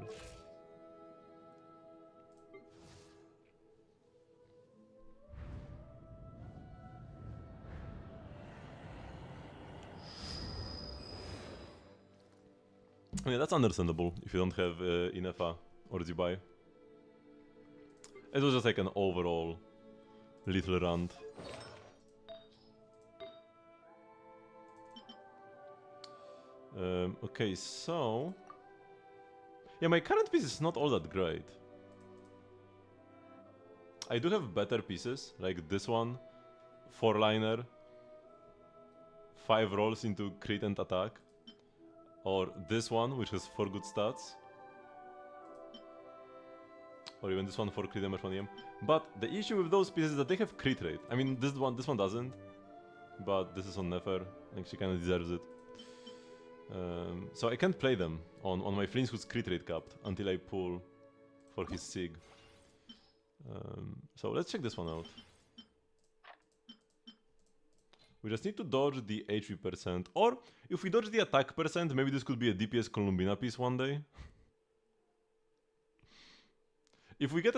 Yeah, that's understandable if you don't have Inefa or Zibai. It was just like an overall little rant. Okay, so... Yeah, my current piece is not all that great. I do have better pieces, like this one, 4-liner, 5 rolls into crit and attack. Or this one, which has 4 good stats. Or even this one for crit damage 1 EM. But the issue with those pieces is that they have crit rate. I mean, this one doesn't. But this is on Nefer, like she kinda deserves it. So I can't play them on my Flinch who's crit rate capped until I pull for his Sig. So let's check this one out. We just need to dodge the HP percent, or if we dodge the attack percent, maybe this could be a DPS Columbina piece one day. If we get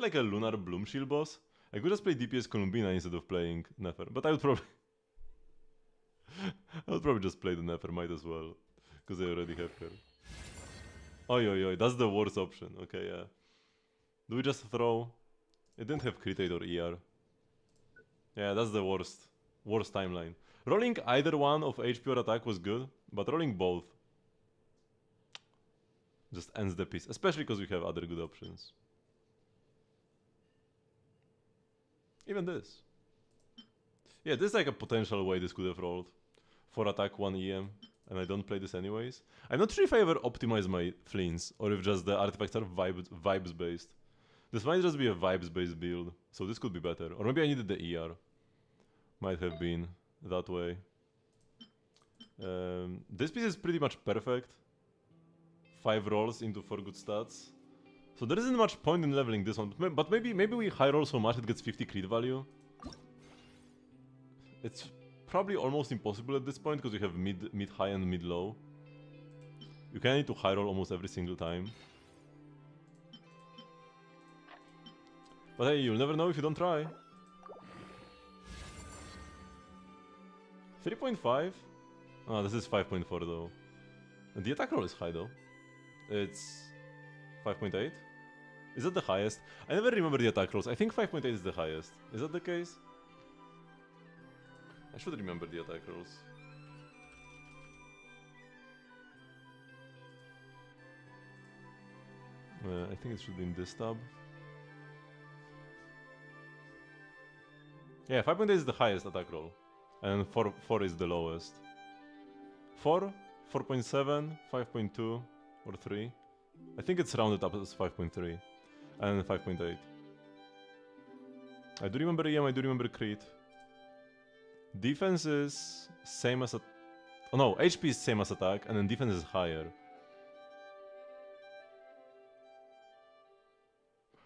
like a Lunar Bloom Shield boss, I could just play DPS Columbina instead of playing Nefer, but I would probably just play the Nefer, might as well, because I already have her. Oi oi oi, that's the worst option. Okay, yeah. Do we just throw? It didn't have crit rate or ER. Yeah, that's the worst timeline. Rolling either one of HP or attack was good, but rolling both just ends the piece, especially because we have other good options. Even this. Yeah, this is like a potential way this could have rolled. 4 attack, 1 EM, and I don't play this anyways. I'm not sure if I ever optimize my fleens, or if just the artifacts are vibes based. This might just be a vibes based build, so this could be better. Or maybe I needed the ER. Might have been that way. This piece is pretty much perfect. 5 rolls into 4 good stats. So there isn't much point in leveling this one, but maybe we high roll so much it gets 50 crit value. It's probably almost impossible at this point because you have mid high and mid low. You kinda need to high roll almost every single time. But hey, you'll never know if you don't try. 3.5? Oh, this is 5.4 though. And the attack roll is high though. It's 5.8? Is that the highest? I never remember the attack rolls. I think 5.8 is the highest. Is that the case? I should remember the attack rolls. I think it should be in this tab. Yeah, 5.8 is the highest attack roll. And 4 is the lowest. 4, 4.7, 5.2, or 3. I think it's rounded up as 5.3. And 5.8. I do remember EM, I do remember crit. Defense is same as... Oh no, HP is same as attack, and then defense is higher.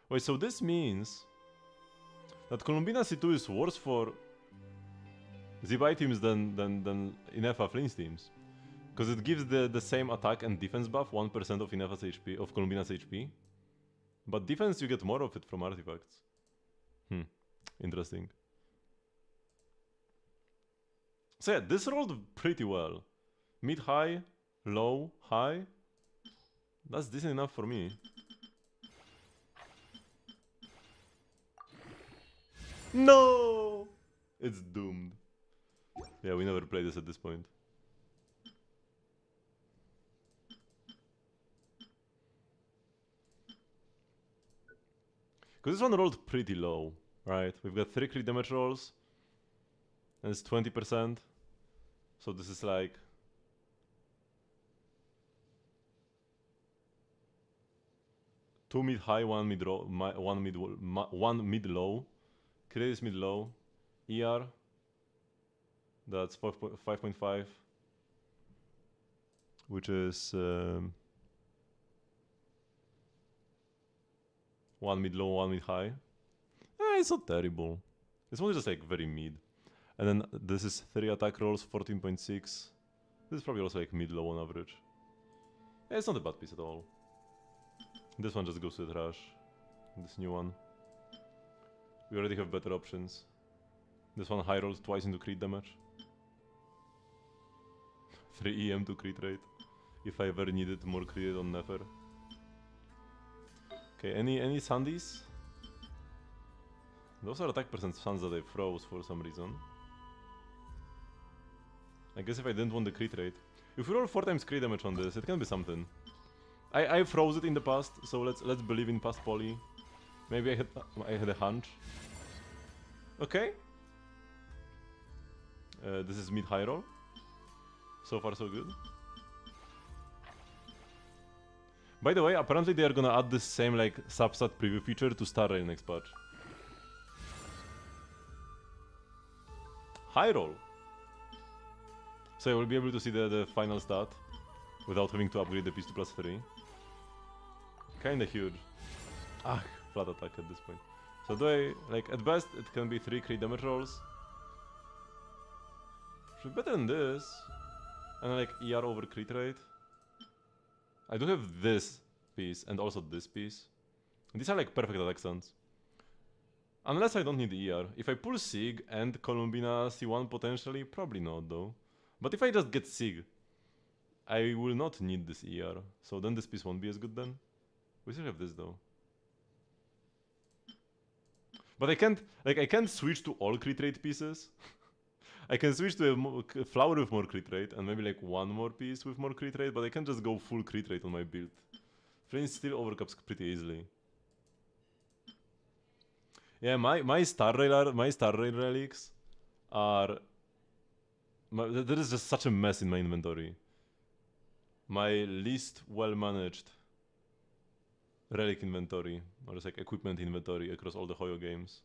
Wait, so this means that Columbina C2 is worse for ZBI teams than Inefa Flames teams. Because it gives the same attack and defense buff, 1% of Inefa's HP, of Columbina's HP. But defense, you get more of it from artifacts. Interesting. So yeah, this rolled pretty well. Mid high, low, high. That's decent enough for me. No! It's doomed. Yeah, we never played this at this point. Because this one rolled pretty low, right? We've got 3 crit damage rolls. And it's 20%. So this is like... Two mid high, one mid low. Crit is mid low. ER. That's 5.5. Which is... 1 mid low, 1 mid high. It's not terrible. This one is just like very mid. And then this is 3 attack rolls, 14.6. This is probably also like mid low on average. It's not a bad piece at all. This one just goes to the trash. This new one. We already have better options. This one high rolls twice into crit damage. 3 EM to crit rate. If I ever needed more crit rate on Nefer. Okay, any Sandies? Those are attack percent Sands that I froze for some reason. I guess if I didn't want the crit rate. If we roll 4 times crit damage on this, it can be something. I froze it in the past, so let's believe in past poly. Maybe I had a hunch. Okay. This is mid high roll. So far so good. By the way, apparently they are gonna add this same like substat preview feature to Star Rail next patch. High roll. So I will be able to see the final stat without having to upgrade the piece to +3. Kinda huge. Flat attack at this point. So do I, like, at best it can be 3 crit damage rolls. Should be better than this. And like ER over crit rate. I do have this piece and also this piece. These are like perfect attack stunts. Unless I don't need ER. If I pull Sig and Columbina C1 potentially, probably not though. But if I just get Sig, I will not need this ER. So then this piece won't be as good then. We still have this though. But I can't switch to all crit rate pieces. I can switch to a flower with more crit rate and maybe like one more piece with more crit rate, but I can't just go full crit rate on my build. Flame still overcaps pretty easily. Yeah, my Star Rail relics are... there is just such a mess in my inventory. My least well managed relic inventory, or just like equipment inventory across all the Hoyo games.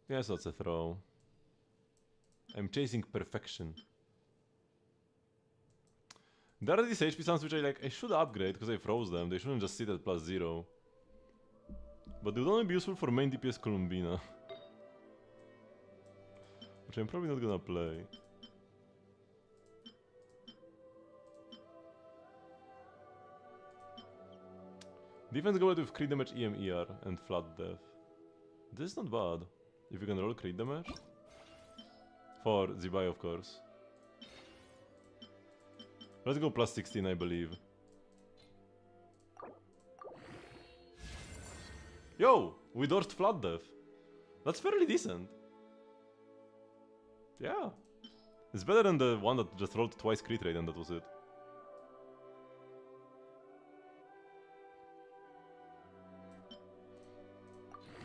Yes, that's a throw. I'm chasing perfection. There are these HP sounds which I should upgrade because I froze them. They shouldn't just sit at +0. But they would only be useful for main DPS Columbina. Which I'm probably not gonna play. Defense go with crit damage, EM, ER, and flat death. This is not bad. If you can roll crit damage. For Zibai, of course. Let's go +16, I believe. Yo! We dodged flat death. That's fairly decent. Yeah. It's better than the one that just rolled twice crit rate and that was it.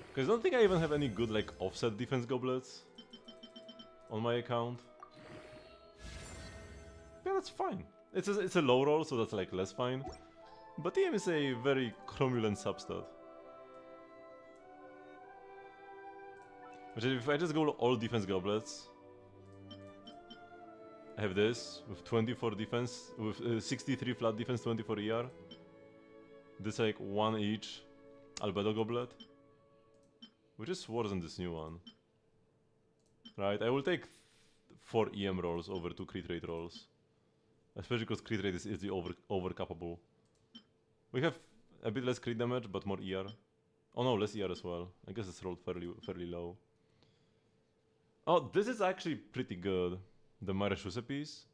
Because I don't think I even have any good like offset defense goblets on my account. Yeah, that's fine. It's a low roll, so that's like less fine. But TM is a very cromulent substat. Which if I just go all defense goblets, I have this with 24 defense, with 63 flat defense, 24 ER. This like one each albedo goblet, which is worse than this new one. Right, I will take 4 EM rolls over 2 crit rate rolls. Especially because crit rate is easily overcapable. We have a bit less crit damage, but more ER. Oh no, less ER as well. I guess it's rolled fairly low. Oh, this is actually pretty good. The Mareshuse piece.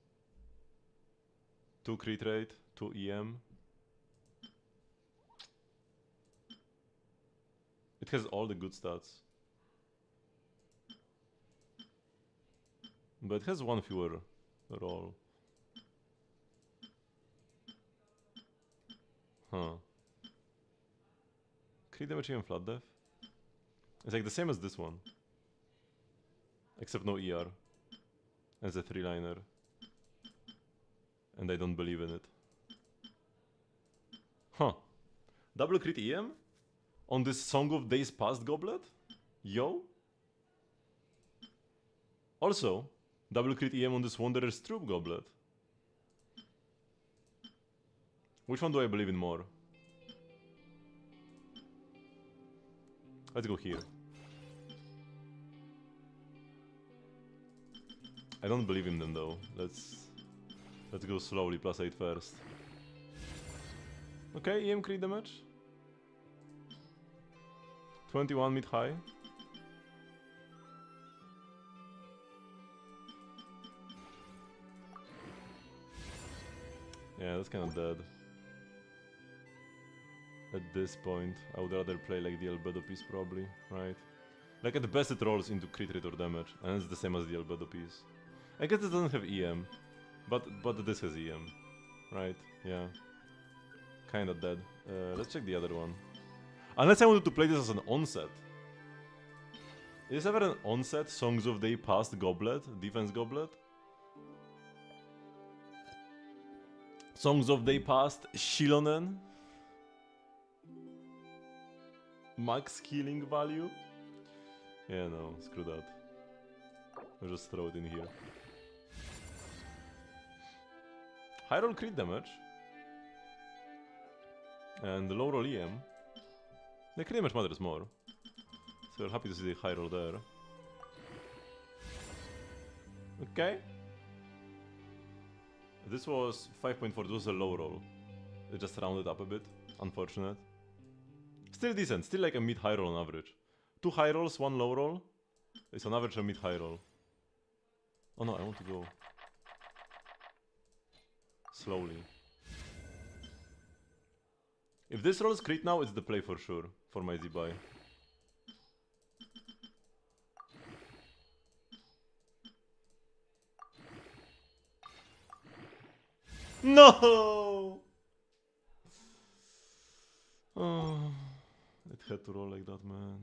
2 crit rate, 2 EM. It has all the good stats. But it has one fewer roll. Huh. Crit damage and flat death? It's like the same as this one. Except no ER. And it's a 3-liner. And I don't believe in it. Huh. Double crit EM? On this Song of Days Past goblet? Yo? Also, double crit EM on this Wanderer's Troop goblet. Which one do I believe in more? Let's go here. I don't believe in them though. Let's go slowly, +8 first. Okay, EM crit damage. 21 mid-high. Yeah, that's kind of dead. At this point, I would rather play like the albedo piece probably, right? Like at the best it rolls into crit rate or damage, and it's the same as the albedo piece. I guess it doesn't have EM, but this has EM, right? Yeah. Kinda dead. Let's check the other one. Unless I wanted to play this as an onset. Is ever an onset Songs of Day Past goblet? Defense goblet? Songs of Day Past Shilonen? Max healing value? Yeah, no, screw that. I'll just throw it in here. high roll crit damage and the low roll EM. The crit damage matters more. So we're happy to see the high roll there. Okay. This was 5.4, this was a low roll. It just rounded up a bit. Unfortunate. Still decent, still like a mid-high roll on average. 2 high rolls, 1 low roll. It's on average a mid-high roll. Oh no, I want to go slowly. If this rolls crit now, it's the play for sure for my Z-buy. No! Oh, it had to roll like that, man.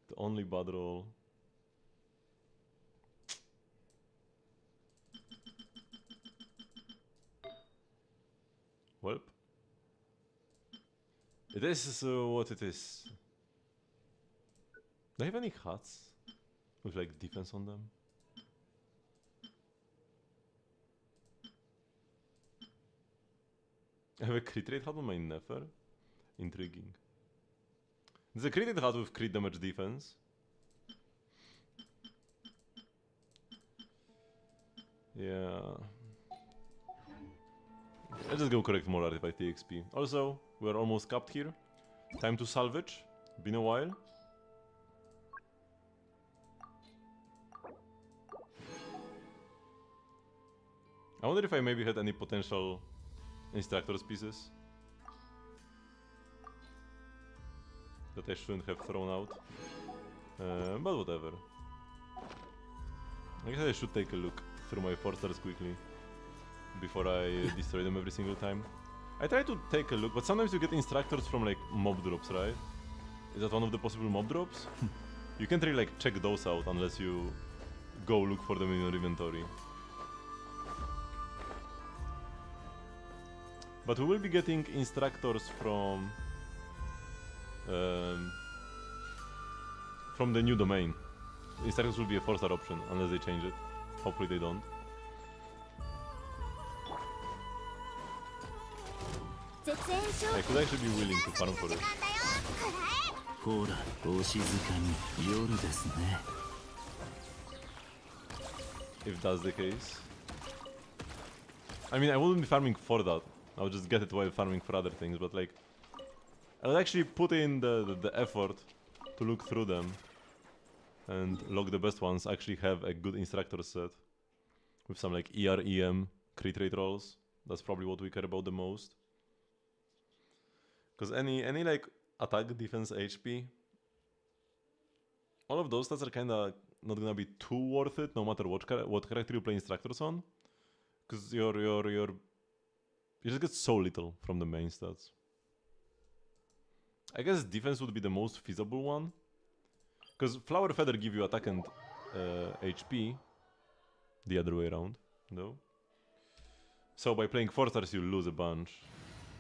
The only bad roll. Welp. It is what it is. Do I have any hats with like defense on them? I have a crit rate hat on my Nefer? Intriguing. There's a crit rate hat with crit damage defense. Yeah. Let's just go correct more artifact EXP. Also, we're almost capped here. Time to salvage. Been a while. I wonder if I maybe had any potential instructor's pieces that I shouldn't have thrown out. But whatever. I guess I should take a look through my 4 stars quickly before I destroy them every single time. I try to take a look, but sometimes you get instructors from like mob drops, right? Is that one of the possible mob drops? You can't really like check those out unless you go look for them in your inventory. But we will be getting instructors from the new domain. Instructors will be a 4-star option unless they change it. Hopefully they don't. I could actually be willing to farm for it. If that's the case. I mean, I wouldn't be farming for that. I would just get it while farming for other things, but like... I would actually put in the effort to look through them and log the best ones, actually have a good instructor set with some like ER, EM, crit rate rolls. That's probably what we care about the most. Because any like attack, defense, HP, all of those stats are kinda not gonna be too worth it no matter what character you play instructors on. Because you just get so little from the main stats. I guess defense would be the most feasible one. Because Flower Feather give you attack and HP. The other way around, though. So by playing 4 stars you lose a bunch.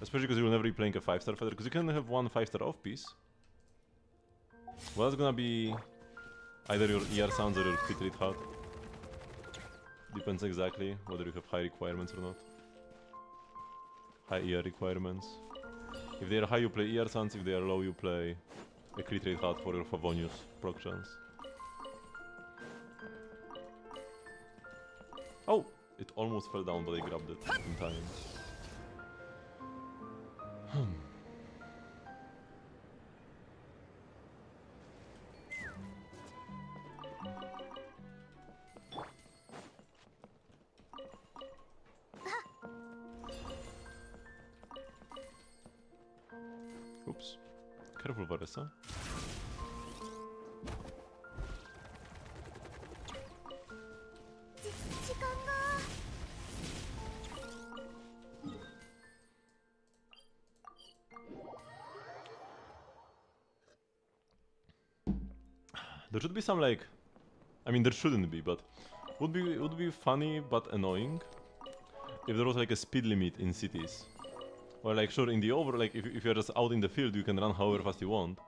Especially because you'll never be playing a 5-star Feather. Because you can have one 5-star off piece. Well, that's gonna be either your ER sounds or your crit rate hat. Depends exactly whether you have high requirements or not. High ER requirements. If they are high, you play ER sounds. If they are low, you play a crit rate hat for your Favonius proc chance. Oh! It almost fell down, but I grabbed it in time. Oops. Careful, Varessa. There should be some like... I mean, there shouldn't be, but... Would be funny but annoying if there was like a speed limit in cities. Or like, sure, in the like, if you're just out in the field, you can run however fast you want.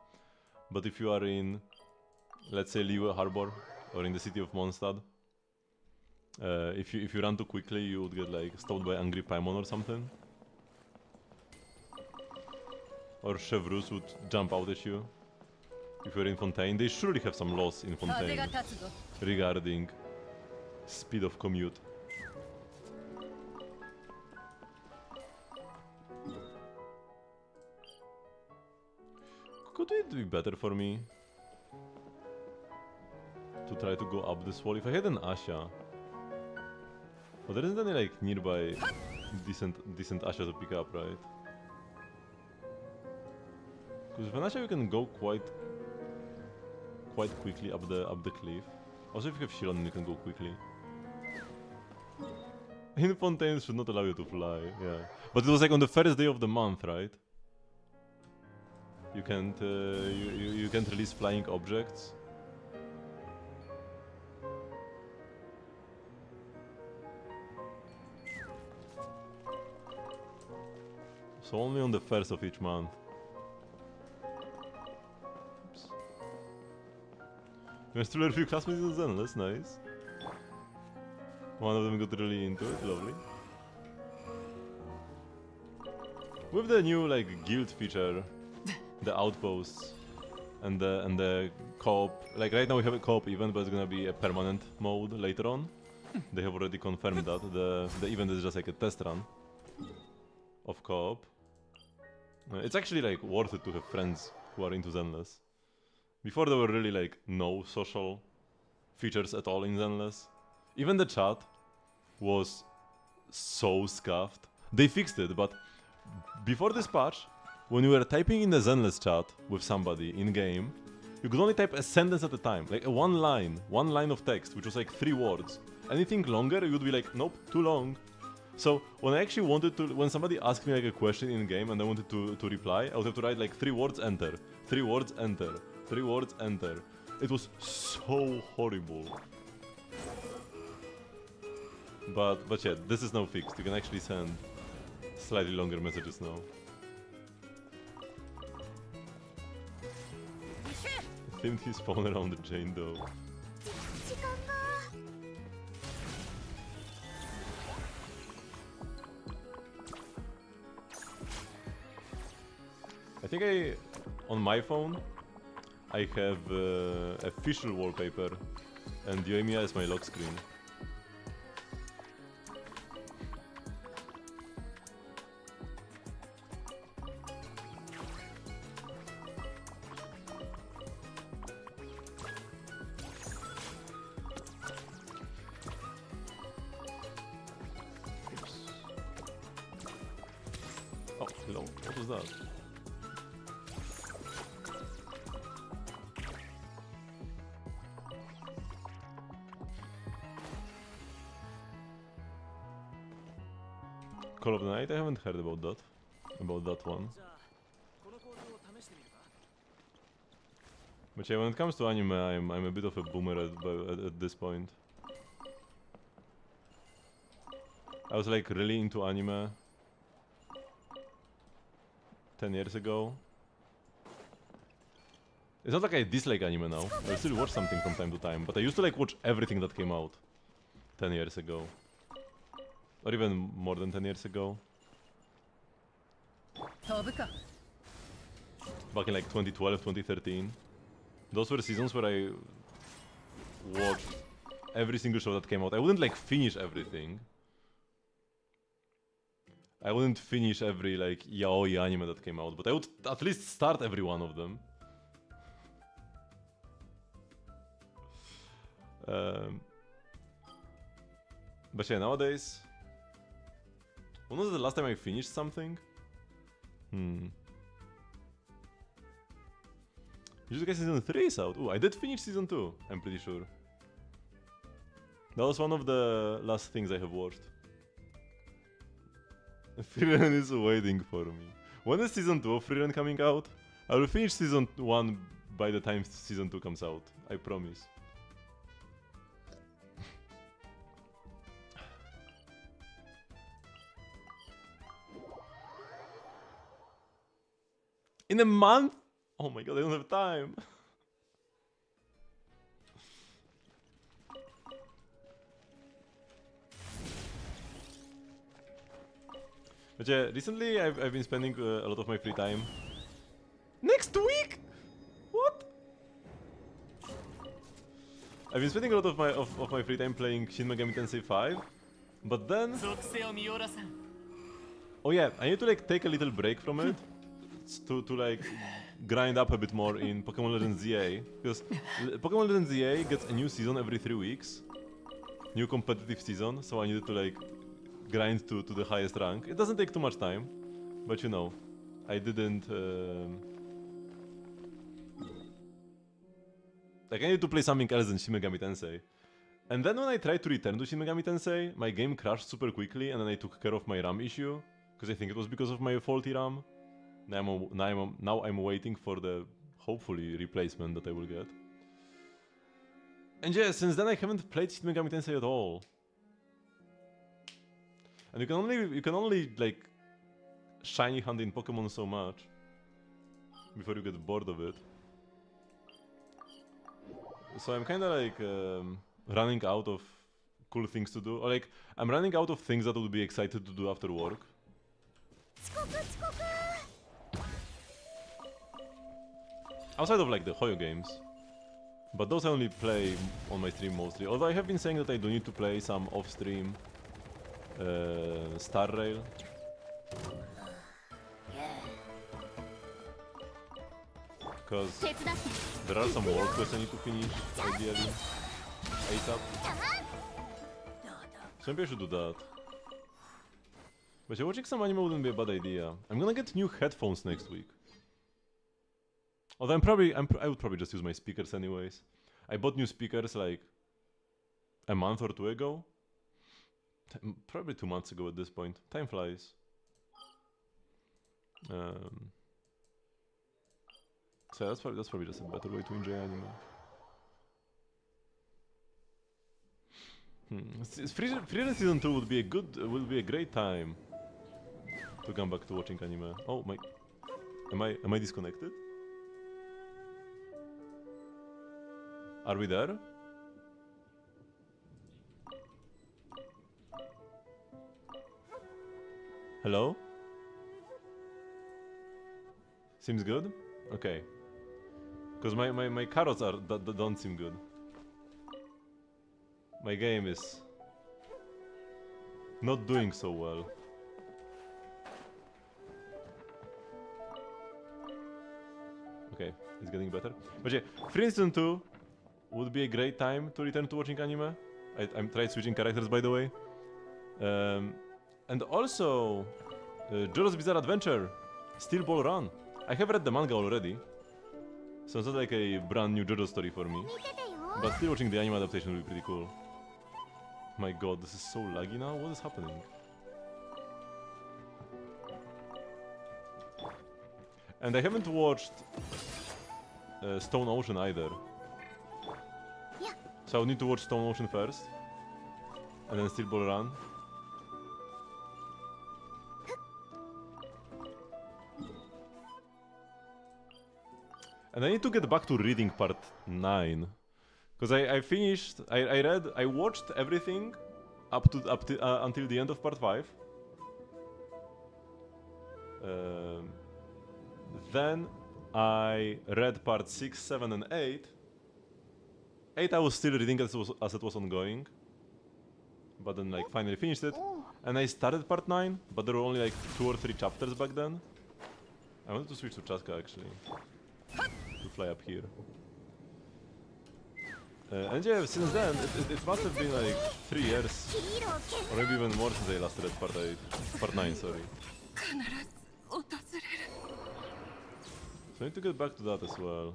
But if you are in, let's say, Liyue Harbor, or in the city of Mondstadt, If you run too quickly, you would get like stopped by angry Paimon or something. Or Chevrus would jump out at you. If you're in Fontaine, they surely have some laws in Fontaine regarding speed of commute. Could it be better for me to try to go up this wall if I had an Asha? But there isn't any like nearby decent Asha to pick up, right? Because with an Asha you can go quite quickly up the cliff. Also, if you have Shiron, you can go quickly. In Fontaine should not allow you to fly, yeah. But it was like on the first day of the month, right? You can't you can't release flying objects. So only on the first of each month. Oops. You still a few classmates in Zenless, nice. One of them got really into it, lovely. With the new like guild feature, the outposts and the co-op, like right now we have a co-op event, but it's gonna be a permanent mode later on. They have already confirmed that the event is just like a test run of co-op. It's actually like worth it to have friends who are into Zenless. Before there were really like no social features at all in Zenless. Even the chat was so scuffed. They fixed it, but before this patch, when you were typing in the Zenless chat with somebody in game, you could only type a sentence at a time, like a one line of text, which was like 3 words. Anything longer, you would be like, nope, too long. So when I actually wanted to, when somebody asked me like a question in game and I wanted to reply, I would have to write like 3 words, enter, 3 words, enter, 3 words, enter. It was so horrible. But yeah, this is now fixed. You can actually send slightly longer messages now. I think he spawned around the Jane though. I think on my phone, I have official wallpaper and Yoimiya is my lock screen. Oh, hello. What was that? Call of the Night? I haven't heard about that. About that one. But yeah, when it comes to anime, I'm a bit of a boomer at this point. I was like really into anime 10 years ago. It's not like I dislike anime now. I still watch something from time to time, but I used to like watch everything that came out 10 years ago. Or even more than 10 years ago. Back in like 2012, 2013. Those were seasons where I watched every single show that came out. I wouldn't like finish everything. I wouldn't finish every like yaoi anime that came out, but I would at least start every one of them. But yeah, nowadays... When was the last time I finished something? Jujutsu Season 3 is out. Ooh, I did finish Season 2, I'm pretty sure. That was one of the last things I have watched. Freerun is waiting for me. When is Season 2 of Freerun coming out? I will finish Season 1 by the time Season 2 comes out. I promise. In a month? Oh my god, I don't have time. But yeah, recently I've been spending a lot of my free time. Next week? What? I've been spending a lot of my free time playing Shin Megami Tensei 5, but then... Oh yeah, I need to like take a little break from it to like grind up a bit more in Pokemon Legends ZA, because Pokemon Legends ZA gets a new season every 3 weeks, new competitive season, so I needed to like grind to the highest rank. It doesn't take too much time, but you know, I didn't... Like, I need to play something else than Shin Megami Tensei. And then when I tried to return to Shin Megami Tensei, my game crashed super quickly, and then I took care of my RAM issue, because I think it was because of my faulty RAM. Now I'm waiting for the, hopefully, replacement that I will get. And yeah, since then I haven't played Shin Megami Tensei at all. And you can only like shiny hunt in Pokemon so much before you get bored of it. So I'm kinda like running out of cool things to do. Or like, I'm running out of things that I would be excited to do after work. Outside of like the Hoyo games. But those I only play on my stream mostly. Although I have been saying that I do need to play some off-stream Star Rail. Because there are some work quests I need to finish, ideally, ASAP. So maybe I should do that. But yeah, watching some anime wouldn't be a bad idea. I'm gonna get new headphones next week. Although I would probably just use my speakers anyways. I bought new speakers like a month or two ago. Probably 2 months ago at this point. Time flies. So that's probably just a better way to enjoy anime. Freedom Season 2 would be a great time to come back to watching anime. Oh my, am I disconnected? Are we there? Hello? Seems good? Okay. Because my carrots don't seem good. My game is not doing so well. Okay, it's getting better. But yeah, Free Season 2 would be a great time to return to watching anime. I'm tried switching characters, by the way. And also, JoJo's Bizarre Adventure, Steel Ball Run. I have read the manga already, so it's not like a brand new JoJo story for me. But still watching the anime adaptation will be pretty cool. My god, this is so laggy now, what is happening? And I haven't watched Stone Ocean either. So I would need to watch Stone Ocean first, and then Steel Ball Run. And I need to get back to reading part 9. Because I watched everything until the end of part 5. Then I read part 6, 7 and 8. 8 I was still reading as it was ongoing. But then like finally finished it. And I started part 9, but there were only like 2 or 3 chapters back then. I wanted to switch to Chaska actually. To fly up here. And yeah, since then, it must have been like 3 years, or maybe even more since I last read part 9, sorry. So I need to get back to that as well.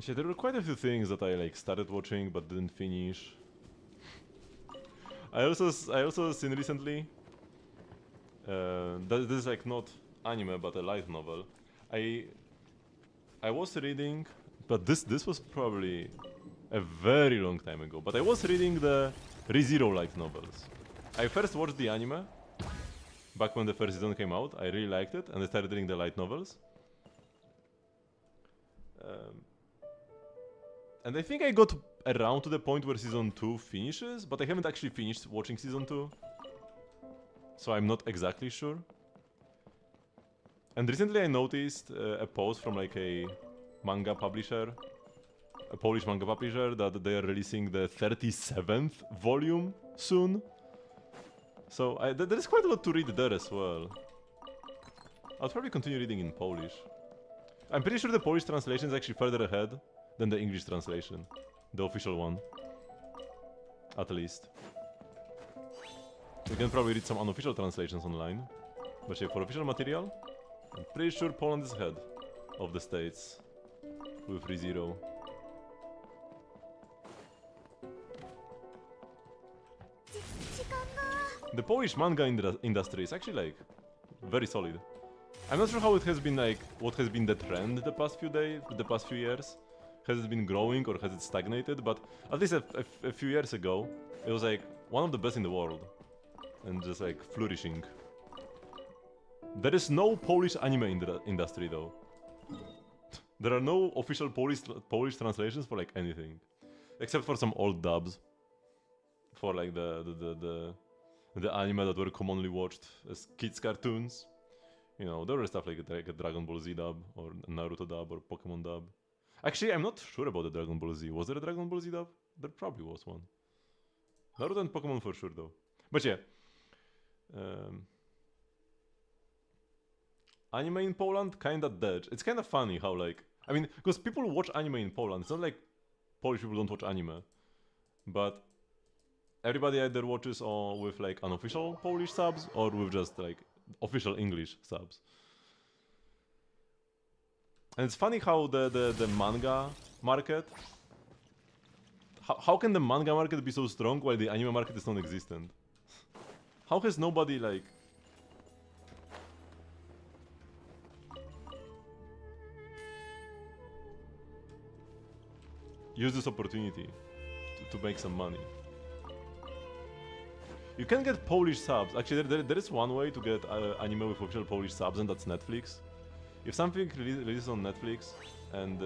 Yeah, there were quite a few things that I like started watching but didn't finish. I also seen recently. This is like not anime but a light novel. I was reading, but this was probably a very long time ago. But I was reading the ReZero light novels. I first watched the anime, back when the first season came out. I really liked it, and I started reading the light novels. And I think I got around to the point where season 2 finishes, but I haven't actually finished watching season 2. So I'm not exactly sure. And recently I noticed a post from like a manga publisher, a Polish manga publisher, that they are releasing the 37th volume soon. So there is quite a lot to read there as well. I'll probably continue reading in Polish. I'm pretty sure the Polish translation is actually further ahead than the English translation. The official one. At least. You can probably read some unofficial translations online. But yeah, for official material, I'm pretty sure Poland is ahead of the States with ReZero. The Polish manga industry is actually like very solid. I'm not sure how it has been like, what has been the trend the past few years. Has it been growing or has it stagnated? But at least a few years ago, it was like one of the best in the world. And just like flourishing. There is no Polish anime industry though. There are no official Polish translations for like anything. Except for some old dubs. For like the anime that were commonly watched as kids cartoons. You know, there were stuff like a Dragon Ball Z dub, or Naruto dub, or Pokemon dub. Actually, I'm not sure about the Dragon Ball Z. Was there a Dragon Ball Z dub? There probably was one. Naruto and Pokemon for sure though. But yeah. Anime in Poland, kinda dead. It's kinda funny how like... I mean, because people watch anime in Poland. It's not like Polish people don't watch anime. But everybody either watches with like unofficial Polish subs or with just like official English subs. And it's funny how the manga market... How can the manga market be so strong while the anime market is non-existent? How has nobody like... used this opportunity to make some money? You can get Polish subs. Actually, there is one way to get anime with official Polish subs, and that's Netflix. If something releases on Netflix and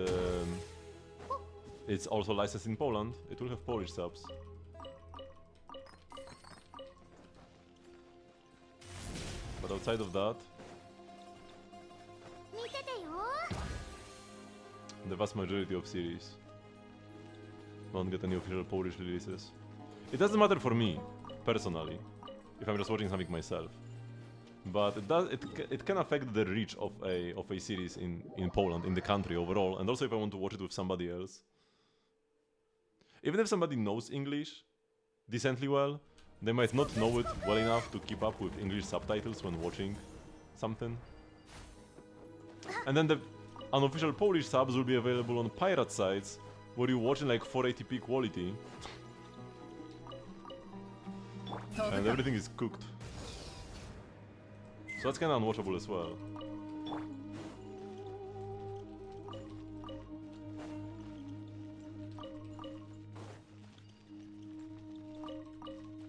it's also licensed in Poland, it will have Polish subs. But outside of that, the vast majority of series don't get any official Polish releases. It doesn't matter for me, personally, if I'm just watching something myself. But it can affect the reach of a series in Poland, in the country overall, and also if I want to watch it with somebody else. Even if somebody knows English decently well, they might not know it well enough to keep up with English subtitles when watching something. And then the unofficial Polish subs will be available on pirate sites, where you watch in like 480p quality. And everything is cooked. So that's kinda unwatchable as well.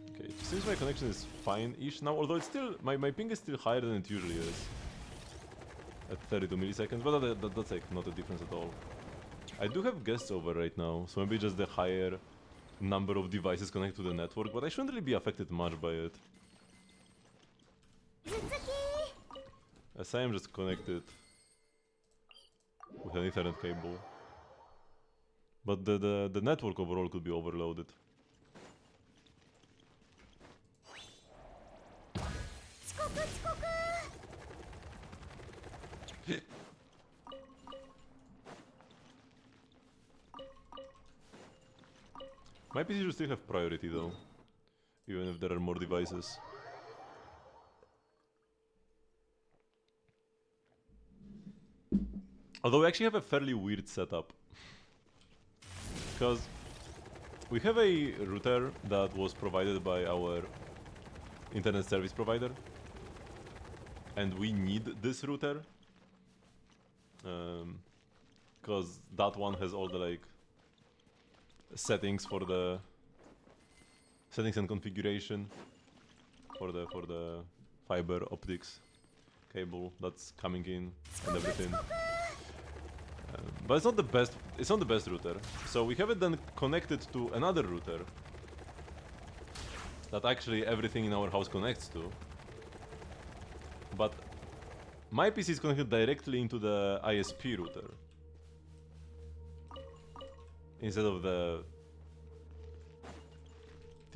Okay, it seems my connection is fine-ish now, although it's still... My ping is still higher than it usually is. At 32 milliseconds, but that's like not a difference at all. I do have guests over right now, so maybe just the higher number of devices connected to the network, but I shouldn't really be affected much by it. As I am just connected with an Ethernet cable. But the network overall could be overloaded. My PC should still have priority though, even if there are more devices. Although we actually have a fairly weird setup. Because we have a router that was provided by our internet service provider. And we need this router. Because that one has all the like settings for the settings and configuration for the fiber optics cable that's coming in and everything. But it's not the best. It's not the best router. So we have it then connected to another router that actually everything in our house connects to. But my PC is connected directly into the ISP router instead of the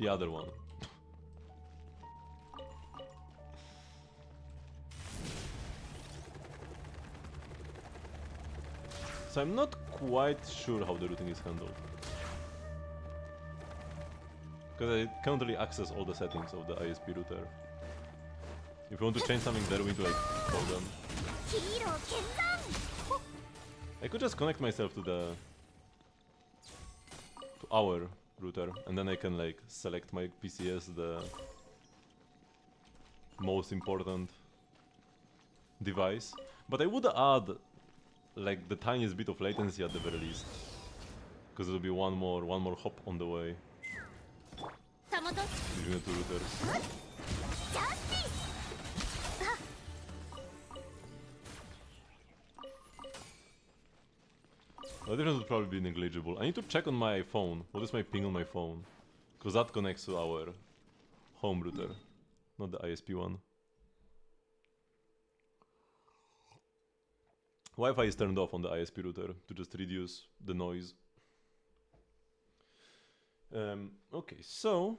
other one. So I'm not quite sure how the routing is handled. Because I can't really access all the settings of the ISP router. If you want to change something there, we need to like call them. I could just connect myself to our router, and then I can like select my PC as the most important device. But I would add like the tiniest bit of latency at the very least, because it will be one more hop on the way between the two routers. The difference would probably be negligible. I need to check on my phone. What is my ping on my phone? Because that connects to our home router, not the ISP one. Wi-Fi is turned off on the ISP router to just reduce the noise. Okay, so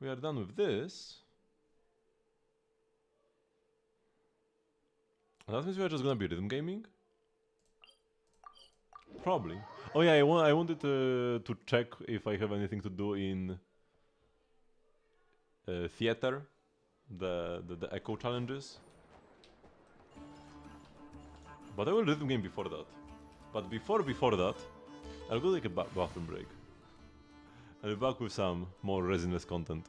we are done with this. That means we are just gonna be rhythm gaming? Probably. Oh yeah, I wanted to check if I have anything to do in theater, the echo challenges. But I will rhythm game before that. But before that, I'll go take a bathroom break. I'll be back with some more Resinless content.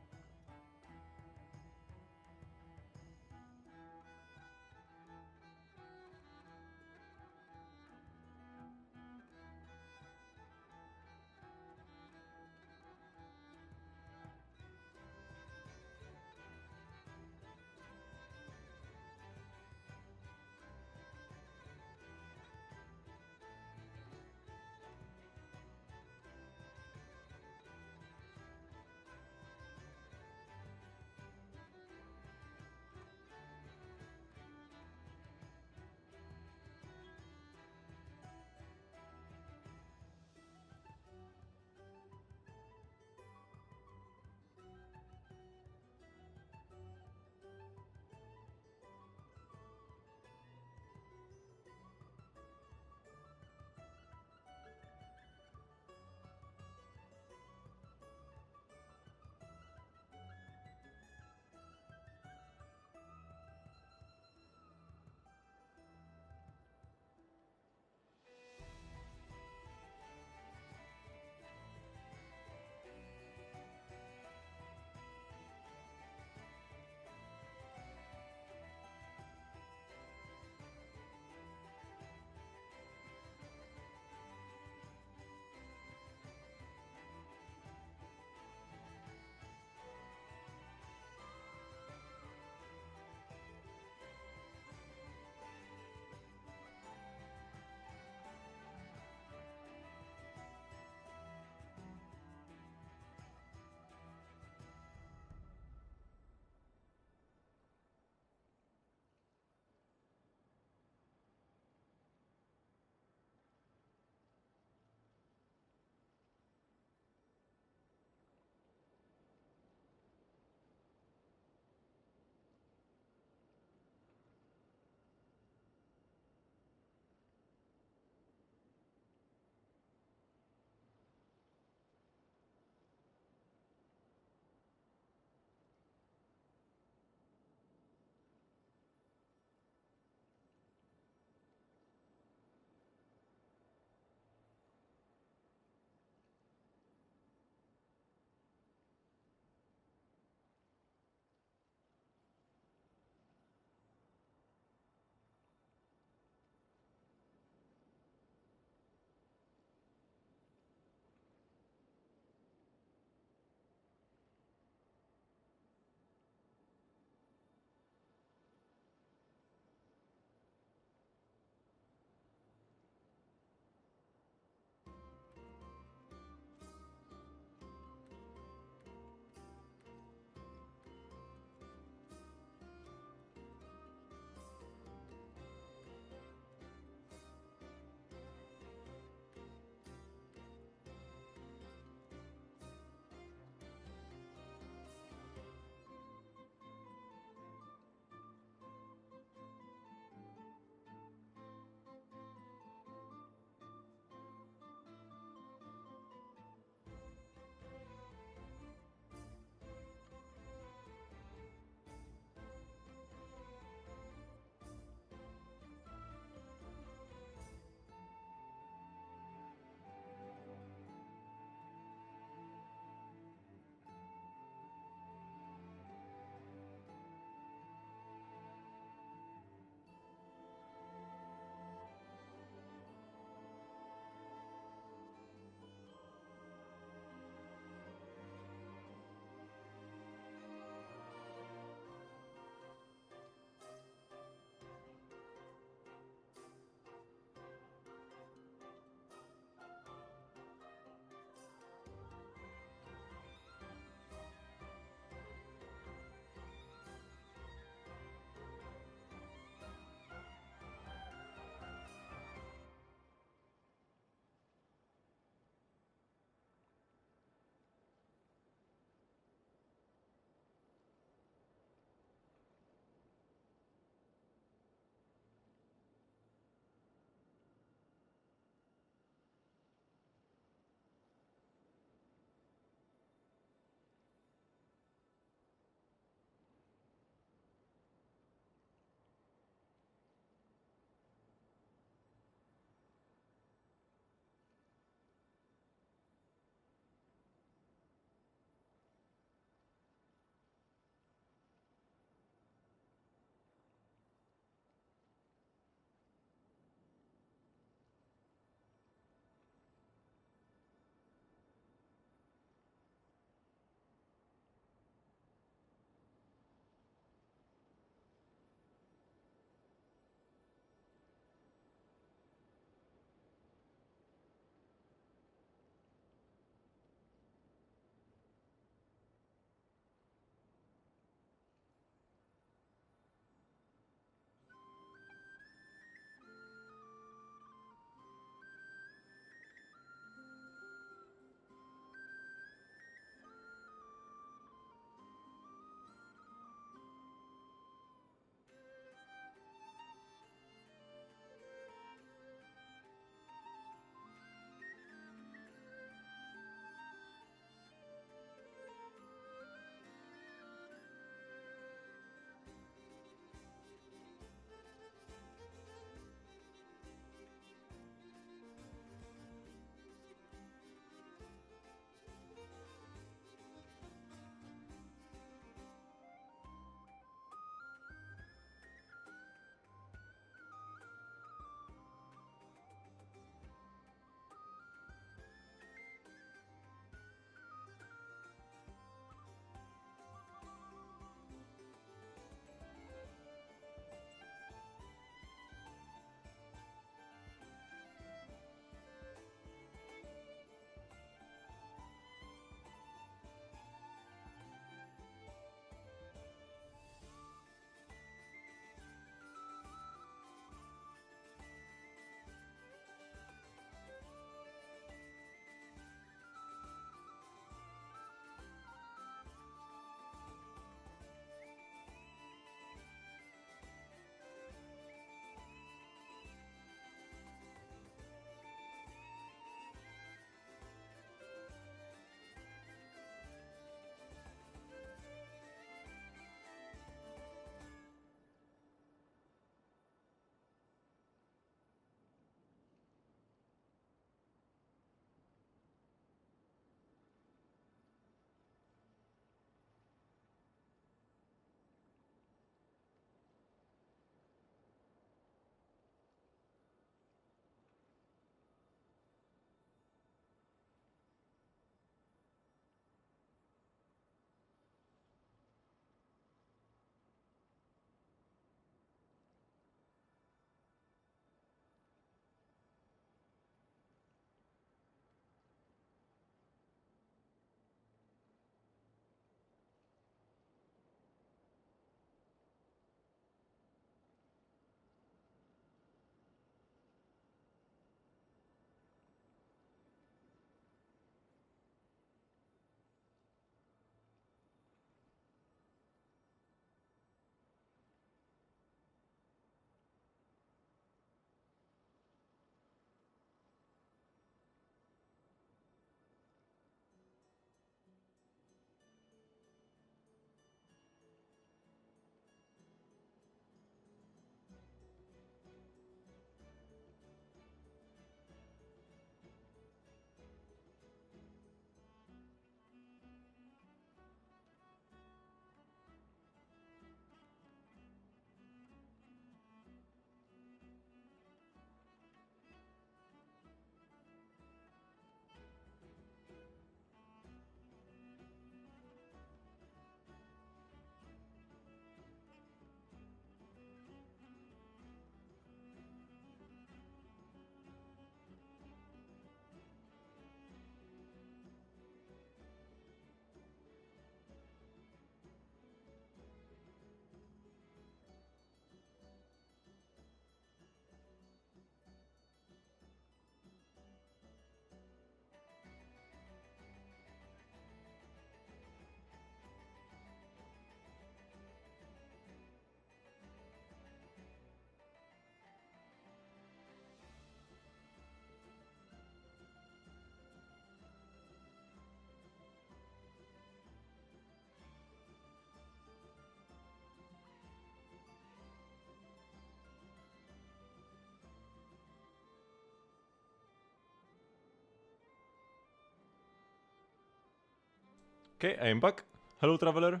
Okay, I am back. Hello, traveler.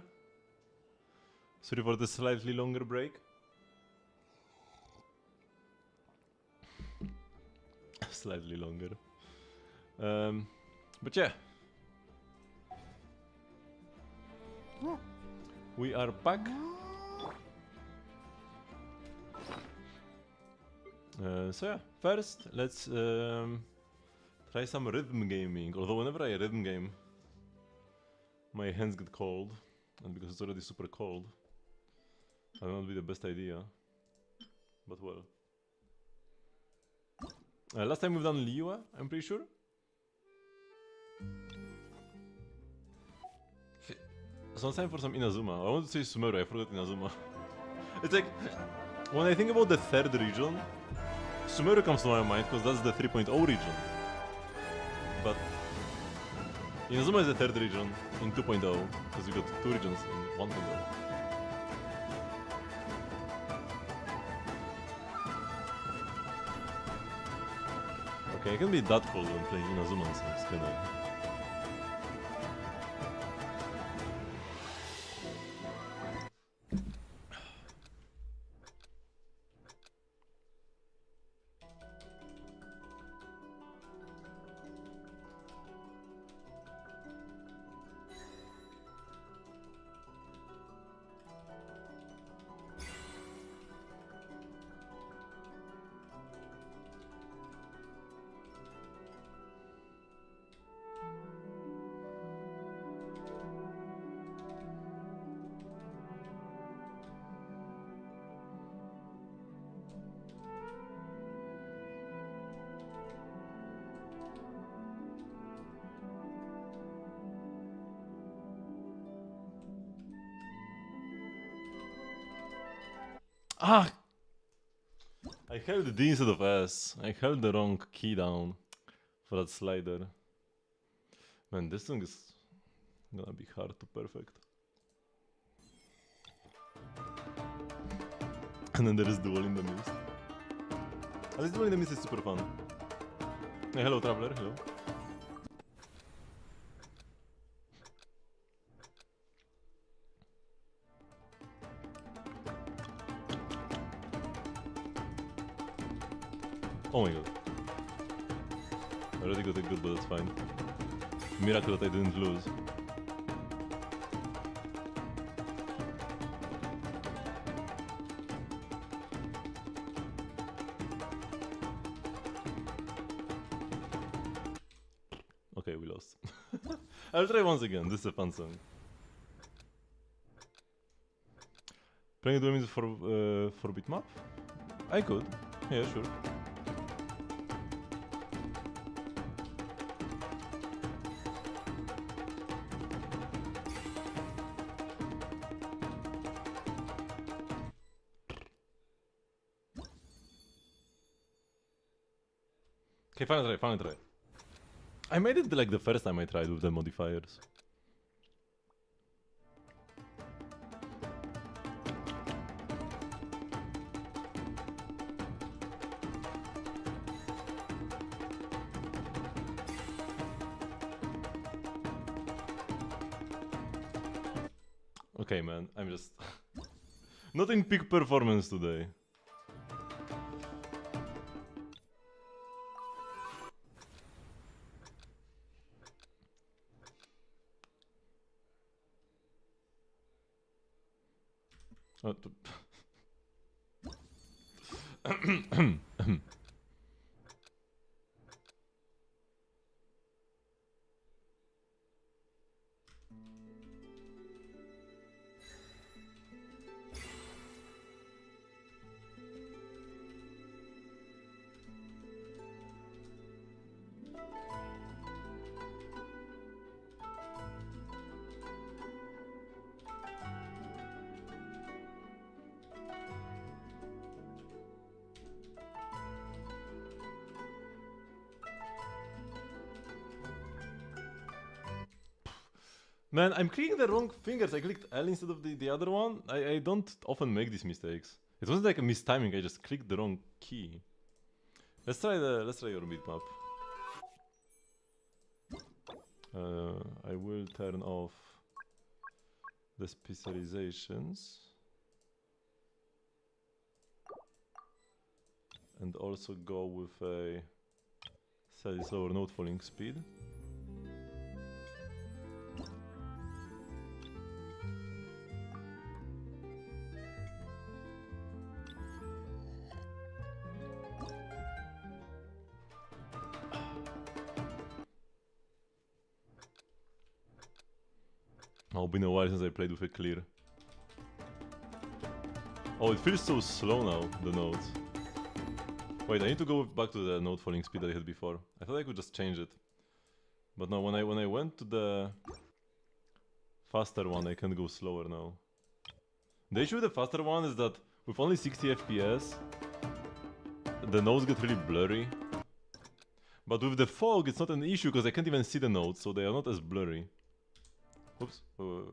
Sorry for the slightly longer break. Slightly longer. But yeah. We are back. So yeah, first let's try some rhythm gaming. Although whenever I rhythm game, my hands get cold, and because it's already super cold, that will not be the best idea. But well. Last time we've done Liyue, I'm pretty sure. So it's time for some Inazuma. I want to say Sumeru, I forgot Inazuma. It's like, when I think about the third region, Sumeru comes to my mind because that's the 3.0 region. But Inazuma is the third region in 2.0 because we got two regions in 1.0. Okay, I can be that cold when playing Inazuma, so it's kind of... Ah! I held D instead of S. I held the wrong key down for that slider. Man, this thing is gonna be hard to perfect. And then there is Duel in the Mist. At least Duel in the Mist is super fun. Hey, hello traveler, hello. Oh my god. I already got it good, but that's fine. Miracle that I didn't lose. Okay, we lost. I'll try once again, this is a fun song. Playing the for bitmap? I could. Yeah, sure. Okay, final try. I made it like the first time I tried with the modifiers. Okay, man, I'm just not in peak performance today. Man, I'm clicking the wrong fingers. I clicked L instead of the other one. I don't often make these mistakes. It wasn't like a mistiming, I just clicked the wrong key. Let's try your bitmap. I will turn off the specializations. And also go with a slightly slower note falling speed. Oh, been a while since I played with a clear. Oh, it feels so slow now, the notes. Wait, I need to go back to the note falling speed that I had before. I thought I could just change it. But no, when I went to the faster one, I can go slower now. The issue with the faster one is that with only 60 FPS, the notes get really blurry. But with the fog, it's not an issue because I can't even see the notes, so they are not as blurry. Oops. Oh, yeah.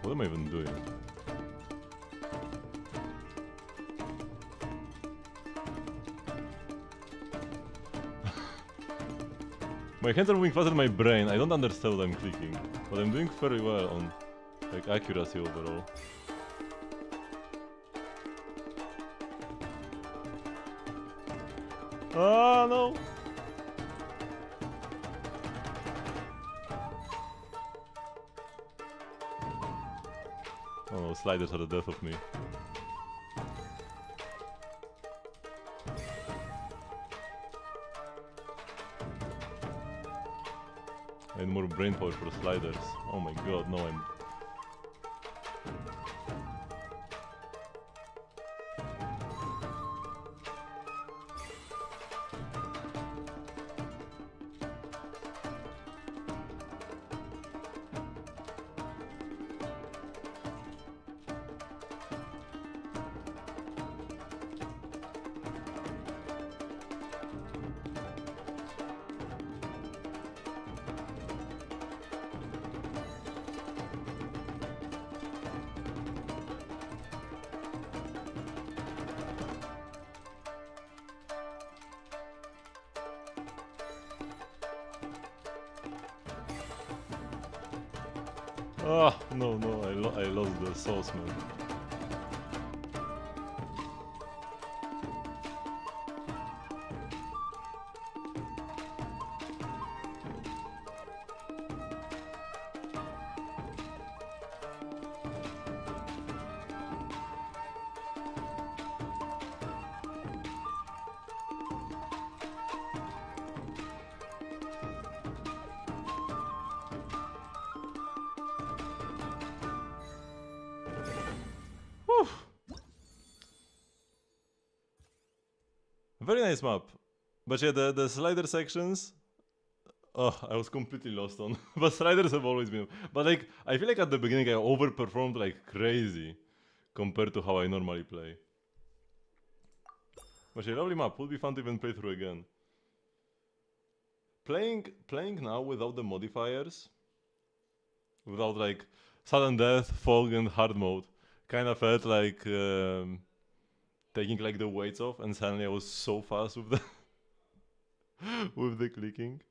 What am I even doing? My hands are moving faster than my brain. I don't understand what I'm clicking, but I'm doing very well on like accuracy overall. Ah, no! Oh no, sliders are the death of me. I need more brain power for sliders. Oh my god, no, I'm... Ah, no, no, I lost the sauce, man. Very nice map. But yeah, the slider sections... Oh, I was completely lost on. But sliders have always been... But like, I feel like at the beginning I overperformed like crazy compared to how I normally play. But yeah, lovely map. Would be fun to even play through again. Playing now without the modifiers, without like sudden death, fog and hard mode, kind of felt like taking like the weights off, and suddenly I was so fast with the with the clicking.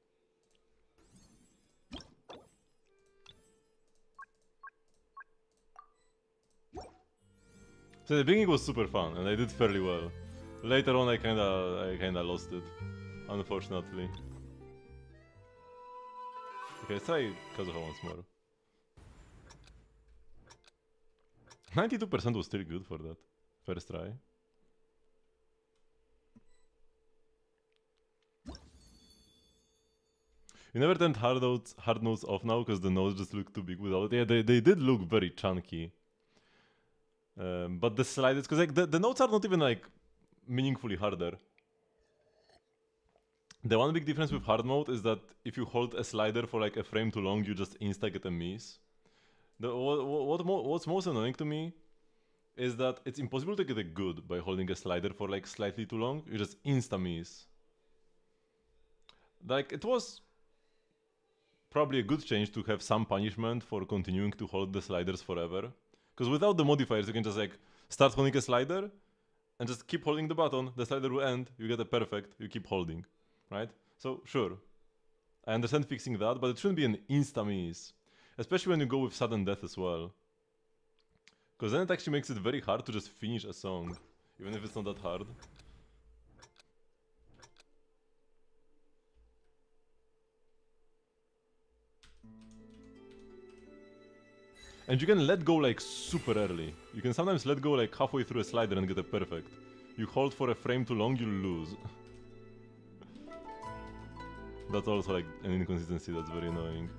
So the beginning was super fun, and I did fairly well. Later on, I kinda lost it, unfortunately. Okay, let's try Kazuha once more. 92% was still good for that first try. You never turned hard notes off now because the notes just look too big without it. Yeah, they did look very chunky. But the sliders, because like the notes are not even like meaningfully harder. The one big difference with hard mode is that if you hold a slider for like a frame too long, you just insta get a miss. What's most annoying to me is that it's impossible to get a good by holding a slider for like slightly too long. You just insta miss. Like, it was probably a good change to have some punishment for continuing to hold the sliders forever. Because without the modifiers, you can just like start holding a slider and just keep holding the button. The slider will end, you get a perfect, you keep holding, right? So sure, I understand fixing that, but it shouldn't be an insta miss, especially when you go with sudden death as well. Because then it actually makes it very hard to just finish a song, even if it's not that hard. And you can let go like super early. You can sometimes let go like halfway through a slider and get a perfect. You hold for a frame too long, you lose. That's also like an inconsistency that's very annoying.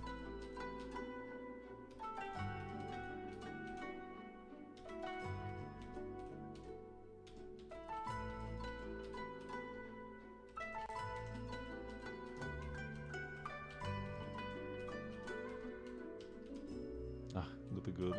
Ah, good.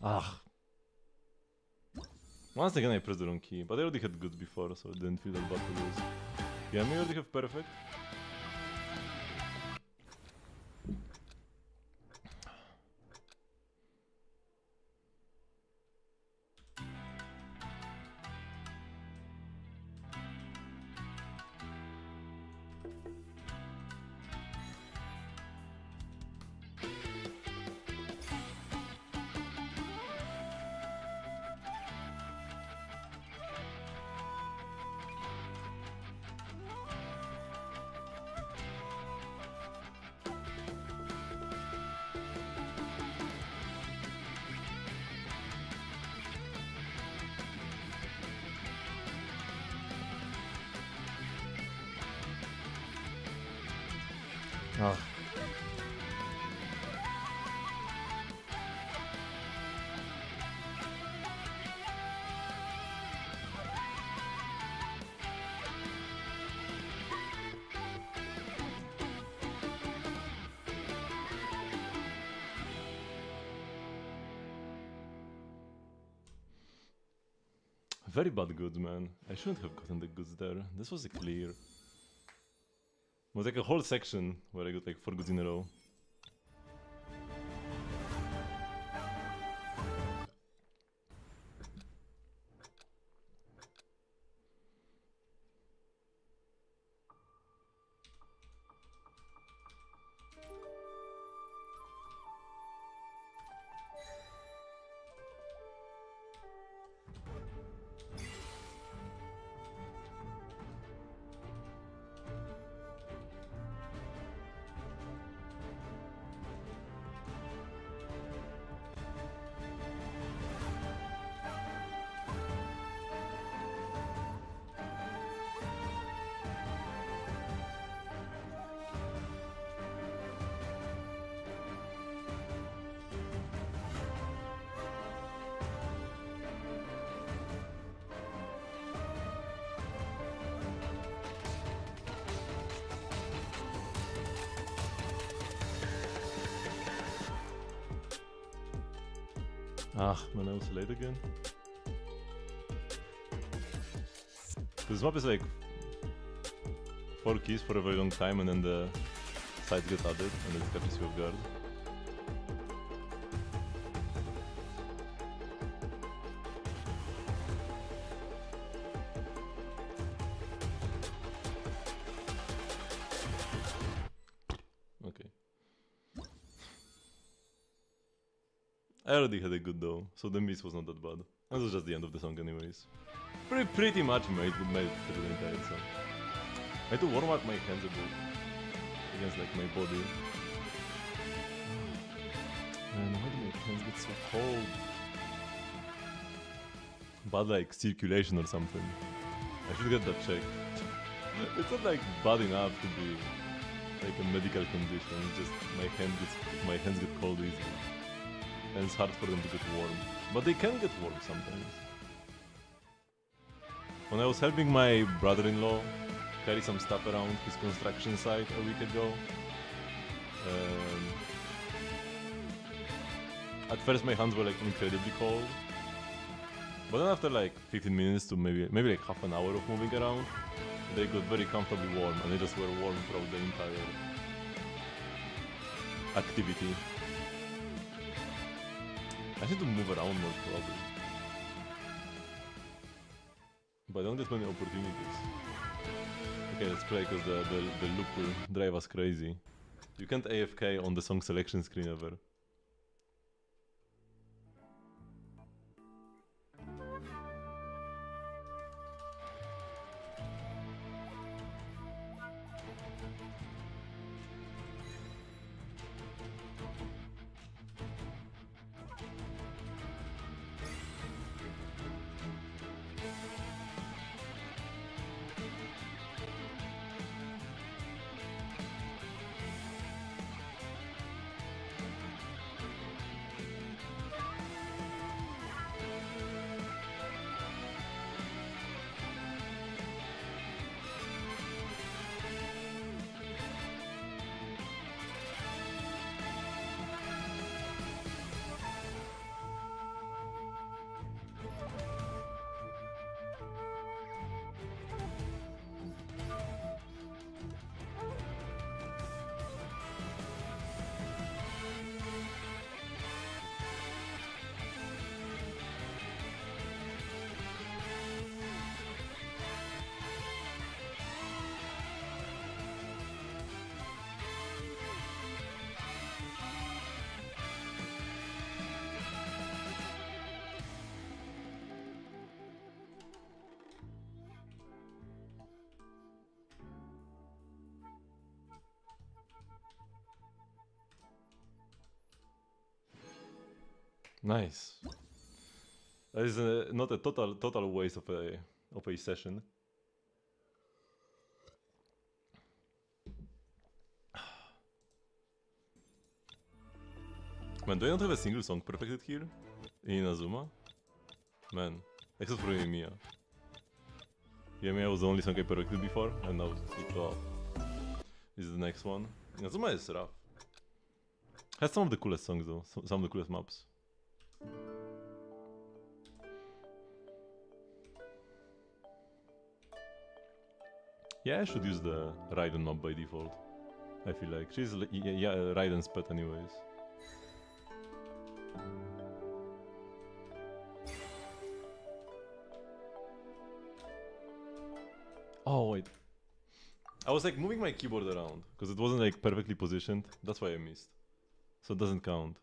Ah. Once again I pressed the wrong key, but I already had good before, so it didn't feel that bad to lose. Yeah, I already have perfect. Ah. Very bad goods, man. I shouldn't have gotten the goods there. This was a clear. It was like a whole section where I got like 4 goods in a row. Ah, man, I was late again. This map is like 4 keys for a very long time and then the sides get added and it catches you off guard. Okay. I already had a good though, so the miss was not that bad. That was just the end of the song anyways. Pretty much made through the entire song. I had to warm up my hands a bit against like my body. hands get so cold. Bad like circulation or something. I should get that checked. It's not like bad enough to be like a medical condition. It's just my hands get cold easily, and it's hard for them to get warm. But they can get warm sometimes. When I was helping my brother-in-law carry some stuff around his construction site a week ago, at first my hands were like incredibly cold, but then after like 15 minutes to maybe like half an hour of moving around, they got very comfortably warm, and they just were warm throughout the entire activity. I need to move around more probably, but I don't get many opportunities. Okay, let's play because the loop will drive us crazy. You can't AFK on the song selection screen ever. Nice. That is not a total waste of a session. Man, do I not have a single song perfected here in Inazuma? Man, except for Yemiya. Yemiya was the only song I perfected before, and now it's off. This is the next one. Inazuma is rough. Has some of the coolest songs though, some of the coolest maps. Yeah, I should use the Raiden map by default. I feel like she's Raiden's pet anyways. Oh wait, I was like moving my keyboard around because it wasn't like perfectly positioned. That's why I missed. So it doesn't count.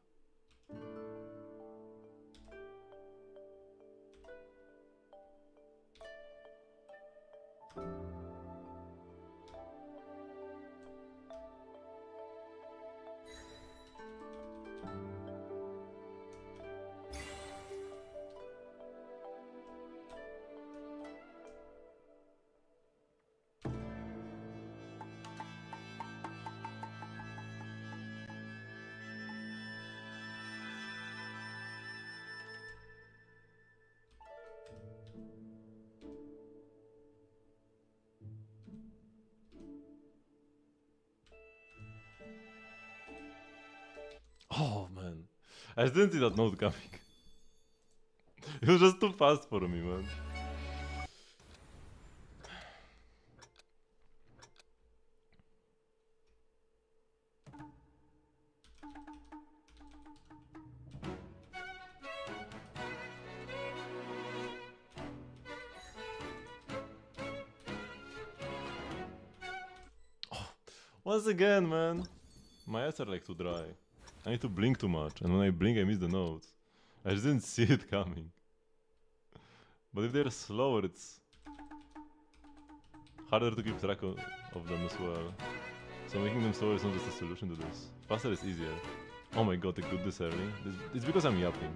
Oh man, I just didn't see that note coming. It was just too fast for me, man. Oh, once again, man. My eyes are like too dry. I need to blink too much, and when I blink I miss the notes. I just didn't see it coming. But if they're slower, it's harder to keep track of them as well. So making them slower is not just a solution to this. Faster is easier. Oh my god, I could this early. It's because I'm yapping.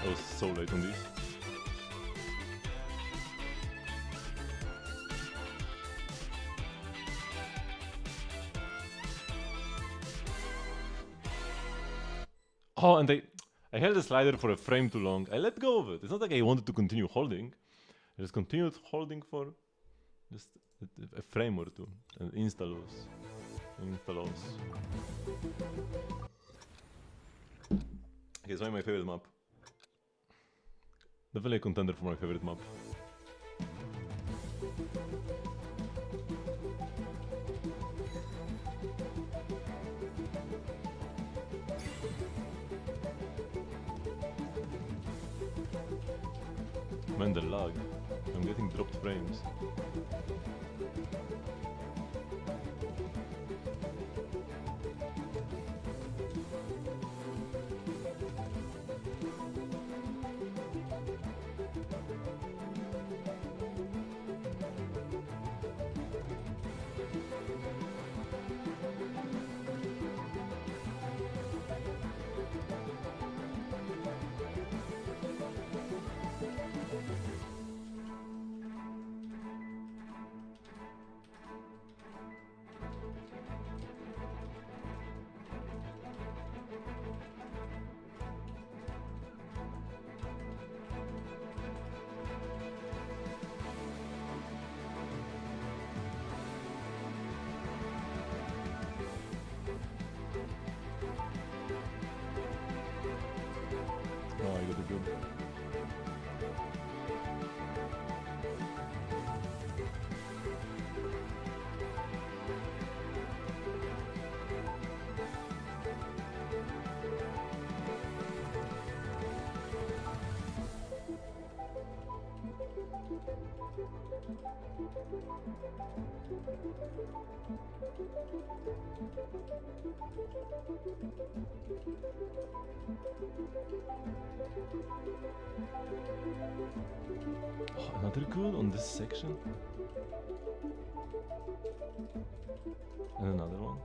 I was so late on this. Oh, and I held the slider for a frame too long. I let go of it. It's not like I wanted to continue holding. I just continued holding for just a frame or two. And insta-lose. Insta-lose. Okay, so my favorite map. Definitely a contender for my favorite map. Man, the lag. I'm getting dropped frames. Oh, I got it good. Oh, another good on this section. And another one.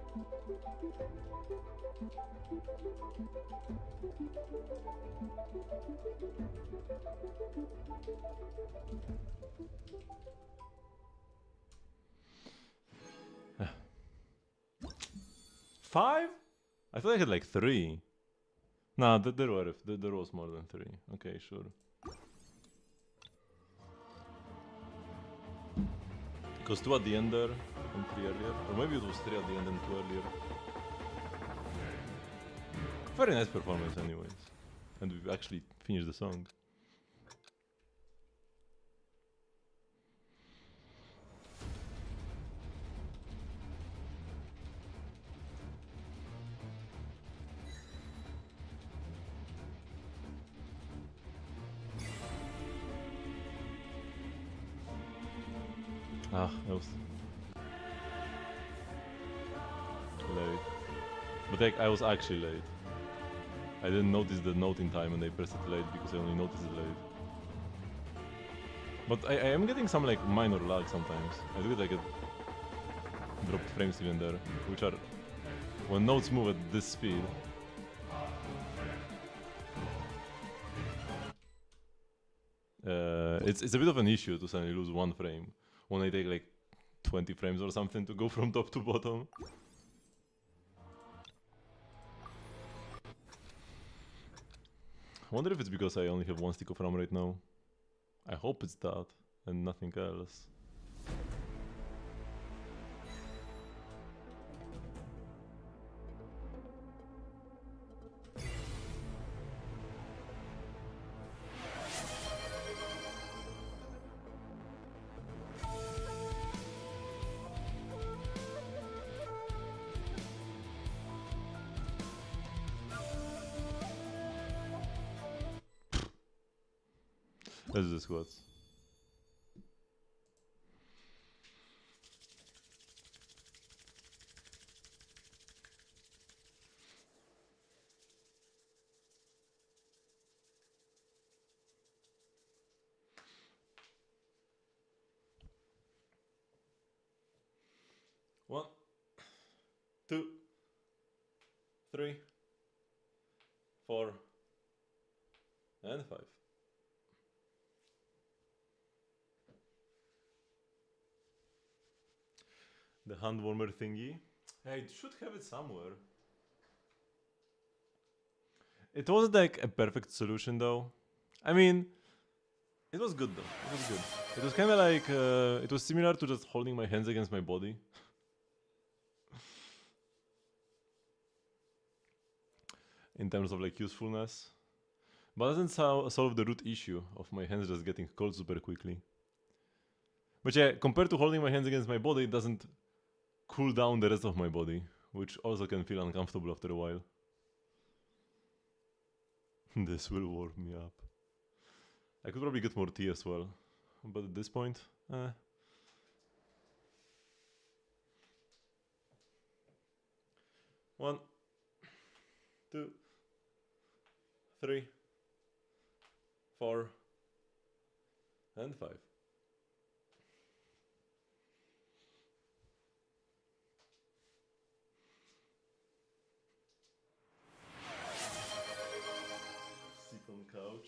Five? I thought I had like 3. Nah, there was more than 3. Okay, sure. Because 2 at the end there, and 3 earlier. Or maybe it was 3 at the end and 2 earlier. Very nice performance anyways. And we've actually finished the song. Ah, I was late. But like, I was actually late. I didn't notice the note in time and I pressed it late because I only noticed it late. But I am getting some like minor lag sometimes. I do get like a dropped frames even there, which are when notes move at this speed. It's a bit of an issue to suddenly lose 1 frame when I take like 20 frames or something to go from top to bottom. I wonder if it's because I only have 1 stick of RAM right now. I hope it's that and nothing else. Let's do the squats. One, two, three, four, and five. The hand warmer thingy. I should have it somewhere. It wasn't like a perfect solution though. I mean, it was good though. It was good. It was kind of like, it was similar to just holding my hands against my body. In terms of like usefulness. But doesn't solve the root issue of my hands just getting cold super quickly. But yeah, compared to holding my hands against my body, it doesn't cool down the rest of my body, which also can feel uncomfortable after a while. This will warm me up. I could probably get more tea as well, but at this point, One, two, three, four, and five. Sit on couch.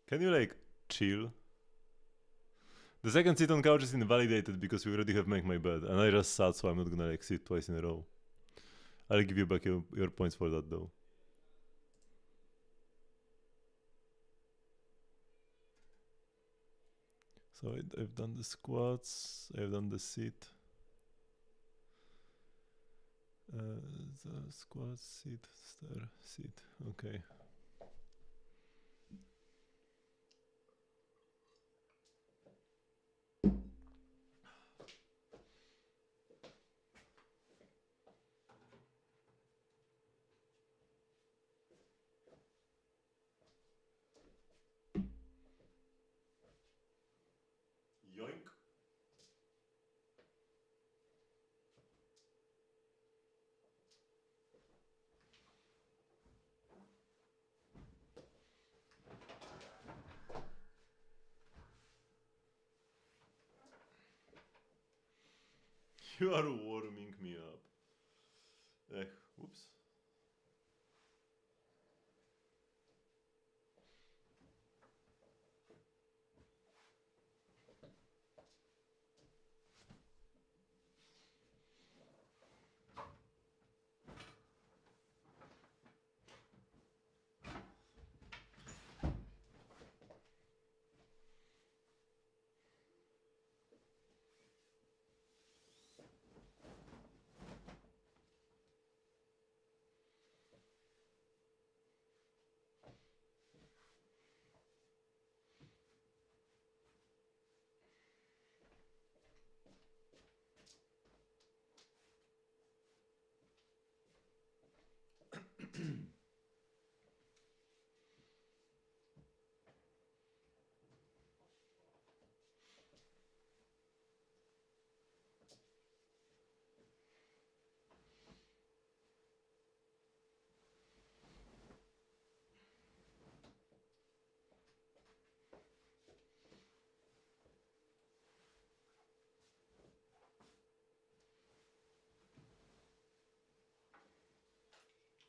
Can you like chill? The second sit on couch is invalidated because we already have make my bed, and I just sat, so I'm not gonna like sit twice in a row. I'll give you back your points for that though. So I've done the squats, I've done the sit. The squat, sit, stir, sit. Okay. Yoink. You are warming me up. Whoops.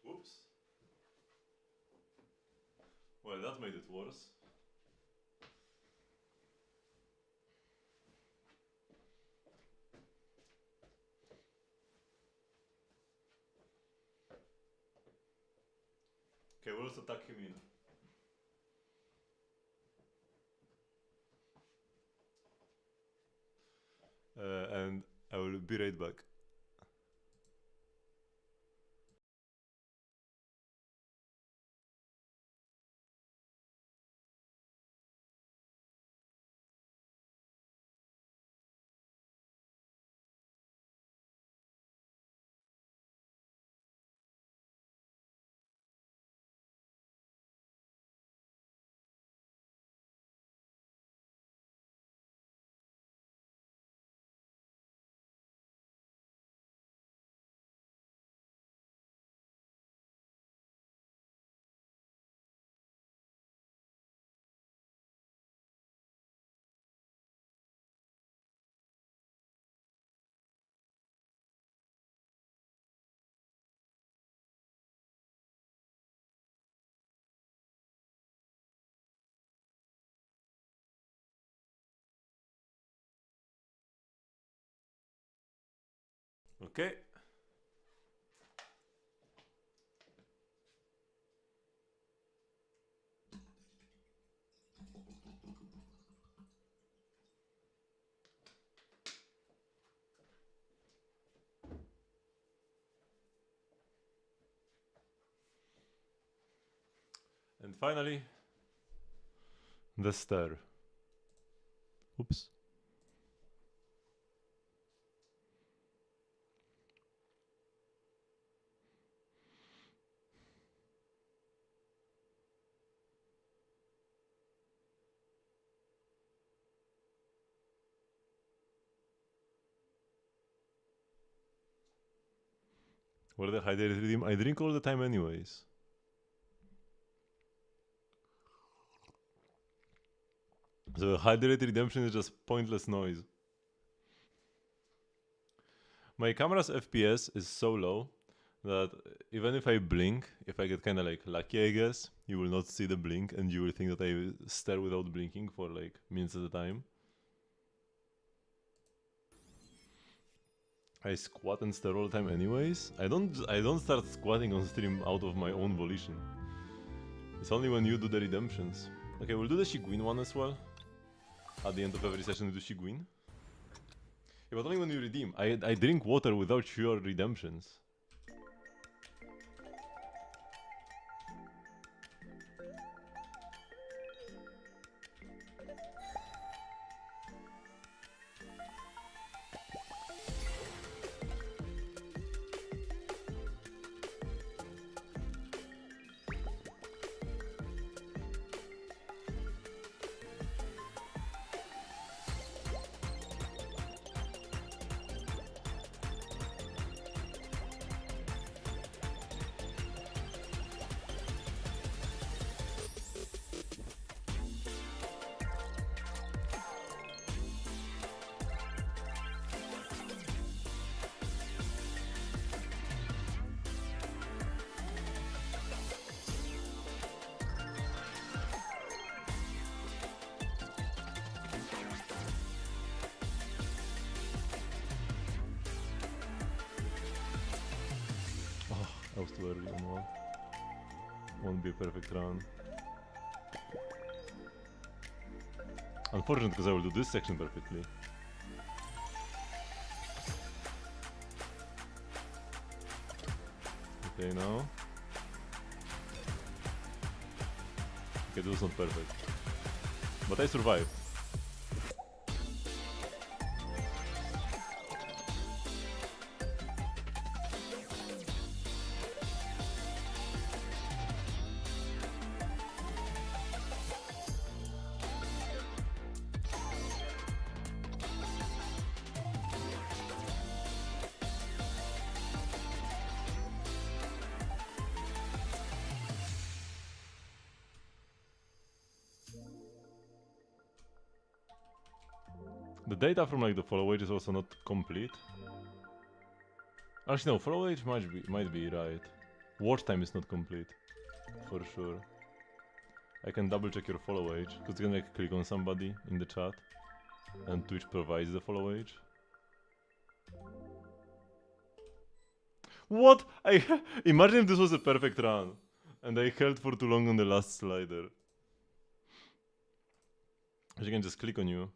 Whoops. Well, that made it worse. Okay, we'll also tuck him in. And I will be right back. Okay. And finally, the star. Oops. What the hydrated redeem? I drink all the time anyways. So hydrated redemption is just pointless noise. My camera's FPS is so low that even if I blink, if I get kind of like lucky, I guess, you will not see the blink and you will think that I stare without blinking for like minutes at a time. I squat and stare all the time anyways. I don't start squatting on stream out of my own volition. It's only when you do the redemptions. Okay, we'll do the Shiguin one as well. At the end of every session we do Shiguin. Yeah, but only when you redeem. I drink water without your redemptions. I was too early on one. Won't be a perfect run. Unfortunate because I will do this section perfectly. Okay, now. Okay, this was not perfect. But I survived. The data from like the follow age is also not complete. Actually no, follow age might be right. Watch time is not complete. For sure. I can double check your follow age, because you can like click on somebody in the chat and Twitch provides the follow age. What? Imagine if this was a perfect run. And I held for too long on the last slider. You can just click on you.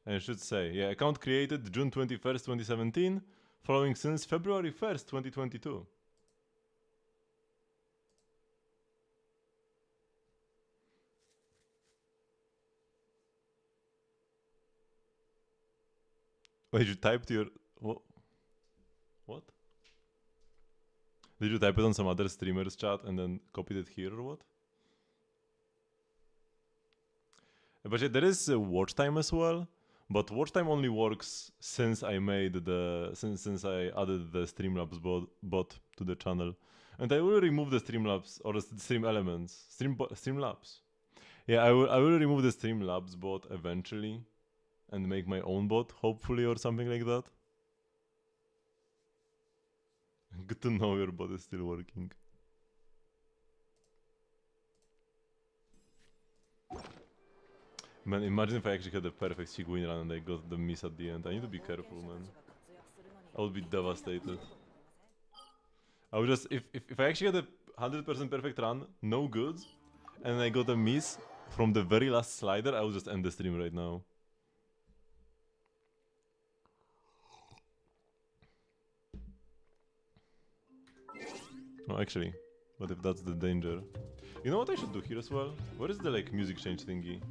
And it should say, yeah, account created June 21st, 2017, following since February 1st, 2022. Wait, you typed your... What? Did you type it on some other streamer's chat and then copied it here or what? But yeah, there is watch time as well. But watch time only works since I made the since I added the Streamlabs bot to the channel, and I will remove the Streamlabs or the Stream Elements Streamlabs. Yeah, I will remove the Streamlabs bot eventually, and make my own bot hopefully or something like that. Good to know your bot is still working. Man, imagine if I actually had the perfect Sigwin run and I got the miss at the end. I need to be careful, man. I would be devastated. I would just, if I actually had a 100% perfect run, no goods, and I got a miss from the very last slider, I would just end the stream right now. No, actually, what if that's the danger? You know what I should do here as well? Where is the like music change thingy?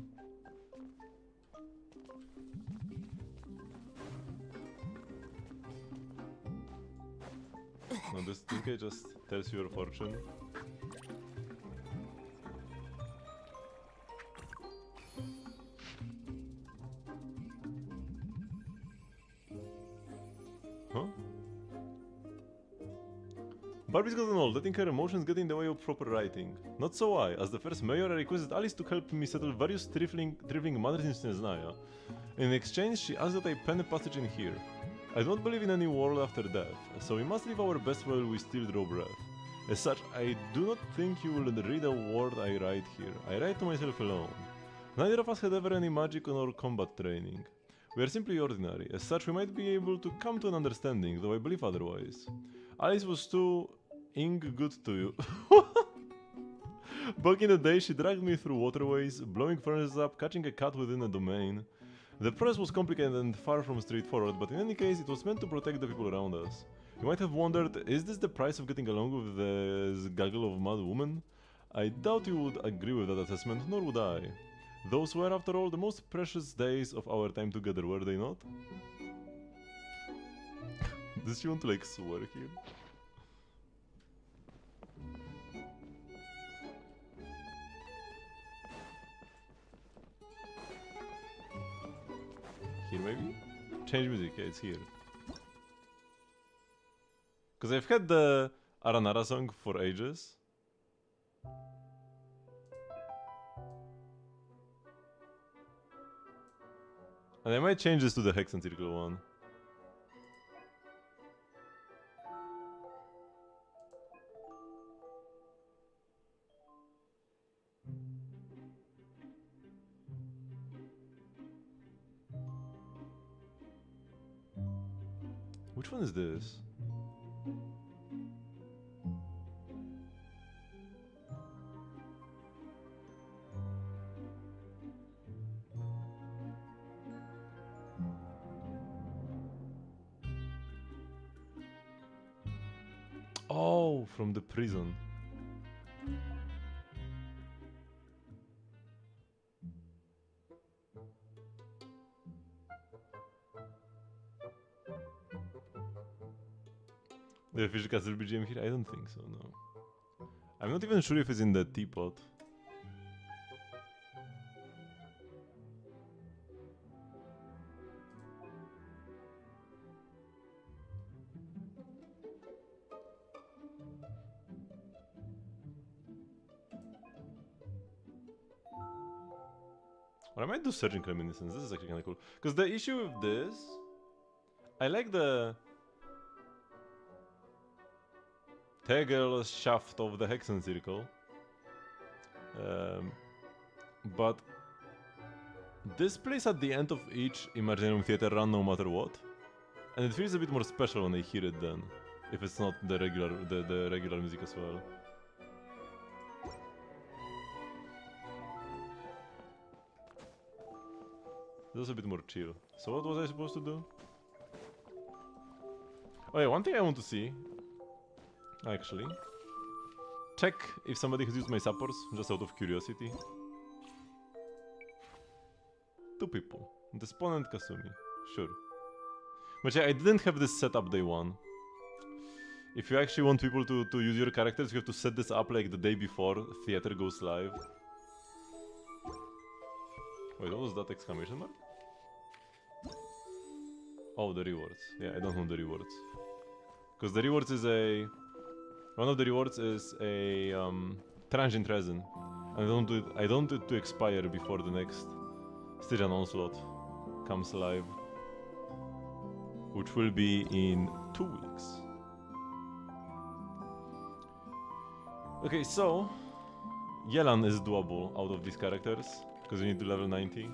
No, this thingy just tells you your fortune. Huh? Barbie's gotten old, letting her emotions get in the way of proper writing. Not so I. As the first mayor, I requested Alice to help me settle various trifling matters in Snezhnaya. In exchange, she asked that I pen a passage in here. I don't believe in any world after death, so we must live our best while we still draw breath. As such, I do not think you will read a word I write here. I write to myself alone. Neither of us had ever any magic or combat training. We are simply ordinary. As such, we might be able to come to an understanding, though I believe otherwise. Alice was too good to you. Back in the day, she dragged me through waterways, blowing furnaces up, catching a cat within a domain. The process was complicated and far from straightforward, but in any case, it was meant to protect the people around us. You might have wondered, is this the price of getting along with this gaggle of mad women? I doubt you would agree with that assessment, nor would I. Those were, after all, the most precious days of our time together, were they not? Does she want to, like, swear here? Here maybe? Change music, yeah, it's here. Because I've had the Aranara song for ages. And I might change this to the Hex and Circle one. Which one is this? Oh, from the prison. The official Castle BGM here? I don't think so, no. I'm not even sure if it's in the teapot. Or I might do Surging Reminiscence, this is actually kinda cool. Because the issue with this... I like the... Tegel shaft of the Hexen Circle. But... This plays at the end of each Imaginarium Theater run no matter what. And it feels a bit more special when I hear it then. If it's not the regular music as well. That's a bit more chill. So what was I supposed to do? Oh yeah, one thing I want to see, actually. Check if somebody has used my supports, just out of curiosity. 2 people. Despawn and Kasumi. Sure. But yeah, I didn't have this set up day one. If you actually want people to use your characters, you have to set this up like the day before theater goes live. Wait, what was that exclamation mark? Oh, the rewards. Yeah, I don't know the rewards. Because the rewards is a... One of the rewards is a transient resin. And I don't do it to expire before the next Stygian Onslaught comes live. Which will be in 2 weeks. Okay, so... Yelan is doable out of these characters. Because you need to level 90.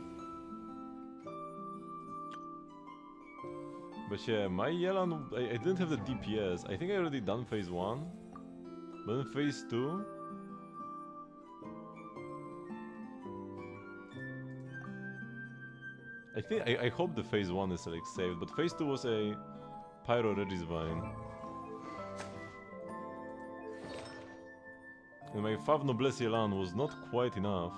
But yeah, my Yelan, I didn't have the DPS. I think I already done phase 1. But in phase 2... I hope the phase 1 is like saved, but phase 2 was a Pyro Regis Vine. And my Fav Noblesse Yelan was not quite enough.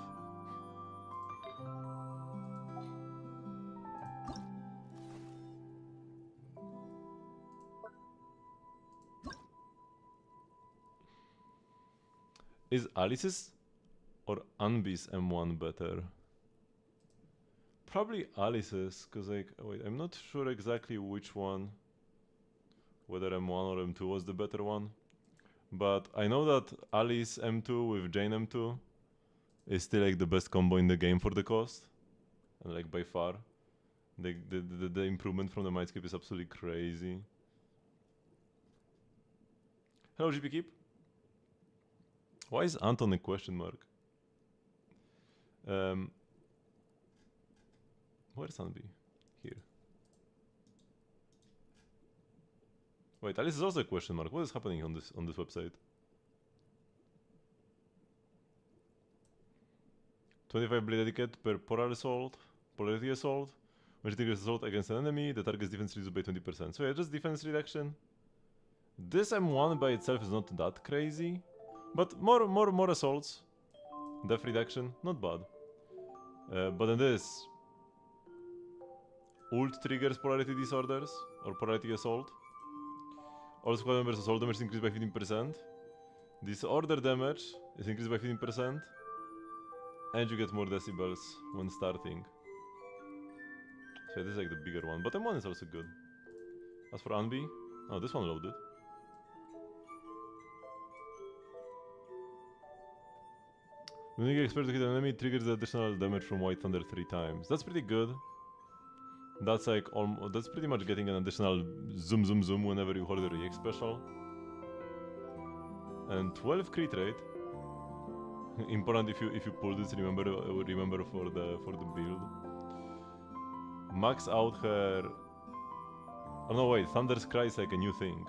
Is Alice's or Anbi's M1 better? Probably Alice's, cause like, wait, I'm not sure exactly which one, whether M1 or M2 was the better one. But I know that Alice M2 with Jane M2 is still like the best combo in the game for the cost. And like by far. The improvement from the Mindscape is absolutely crazy. Hello GP Keep. Why is Anton a question mark? Where's Anbi? Here. Wait, Alice is also a question mark. What is happening on this website? 25 blade etiquette per polarity assault. When you take assault against an enemy, the target's defense reduced by 20%. So yeah, just defense reduction. This M1 by itself is not that crazy. But more assaults. Def reduction, not bad. But then this ult triggers polarity disorders or polarity assault. All squad members' assault damage is increased by 15%. Disorder damage is increased by 15%. And you get more decibels when starting. So this is like the bigger one, but M1 is also good. As for Anbi, oh, this one loaded. When you get expert to hit an enemy, it triggers the additional damage from White Thunder 3 times. That's pretty good. That's like that's pretty much getting an additional zoom whenever you hold a react special. And 12 crit rate. Important if you pull this, remember for the build. Max out her. Oh no, wait, Thunder's Cry is like a new thing.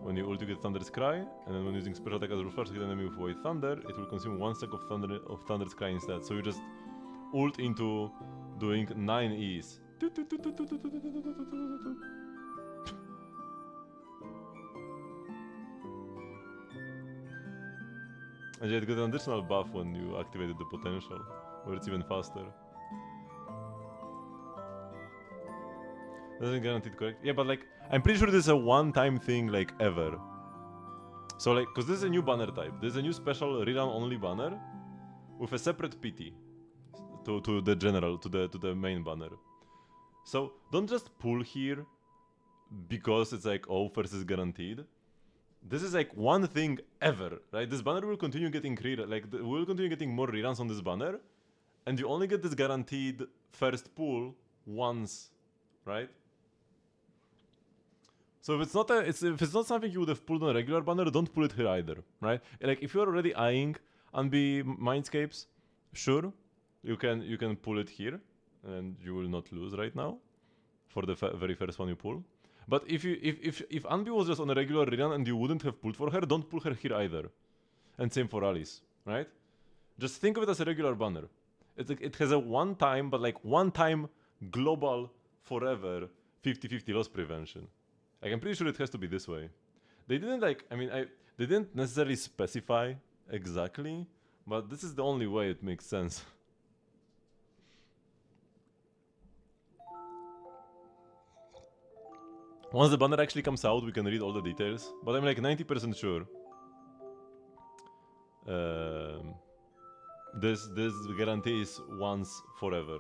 When you ult, you get Thunder's Cry, and then when using special attack as a reflex to hit an enemy with White Thunder, it will consume 1 stack of Thunder's Cry instead. So you just ult into doing 9 E's. And you get an additional buff when you activated the potential, where it's even faster. Doesn't guaranteed correct. Yeah, but like, I'm pretty sure this is a one-time thing, like, ever. So like, cause this is a new banner type. This is a new special rerun only banner with a separate PT to the general, to the main banner. So don't just pull here because it's like, oh, first is guaranteed. This is like one thing ever, right? This banner will continue getting we'll continue getting more reruns on this banner, and you only get this guaranteed first pull once, right? So if it's not something you would have pulled on a regular banner, don't pull it here either, right? Like if you're already eyeing Unbe Mindscapes, sure, you can pull it here, and you will not lose right now for the very first one you pull. But if Unbe was just on a regular rerun and you wouldn't have pulled for her, don't pull her here either. And same for Alice, right? Just think of it as a regular banner. It's like it has a one time global, forever, 50-50 loss prevention. Like, I'm pretty sure it has to be this way. They didn't like, they didn't necessarily specify exactly, but this is the only way it makes sense. Once the banner actually comes out, we can read all the details, but I'm like 90% sure this guarantee is once forever.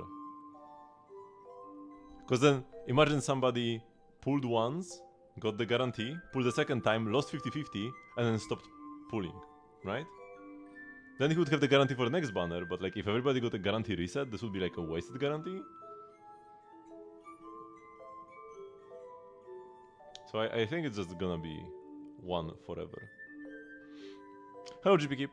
Because then, imagine somebody pulled once, got the guarantee, pulled the second time, lost 50-50, and then stopped pulling, right? Then he would have the guarantee for the next banner, but like if everybody got a guarantee reset, this would be like a wasted guarantee. So I think it's just gonna be one forever. Hello, GP Keep.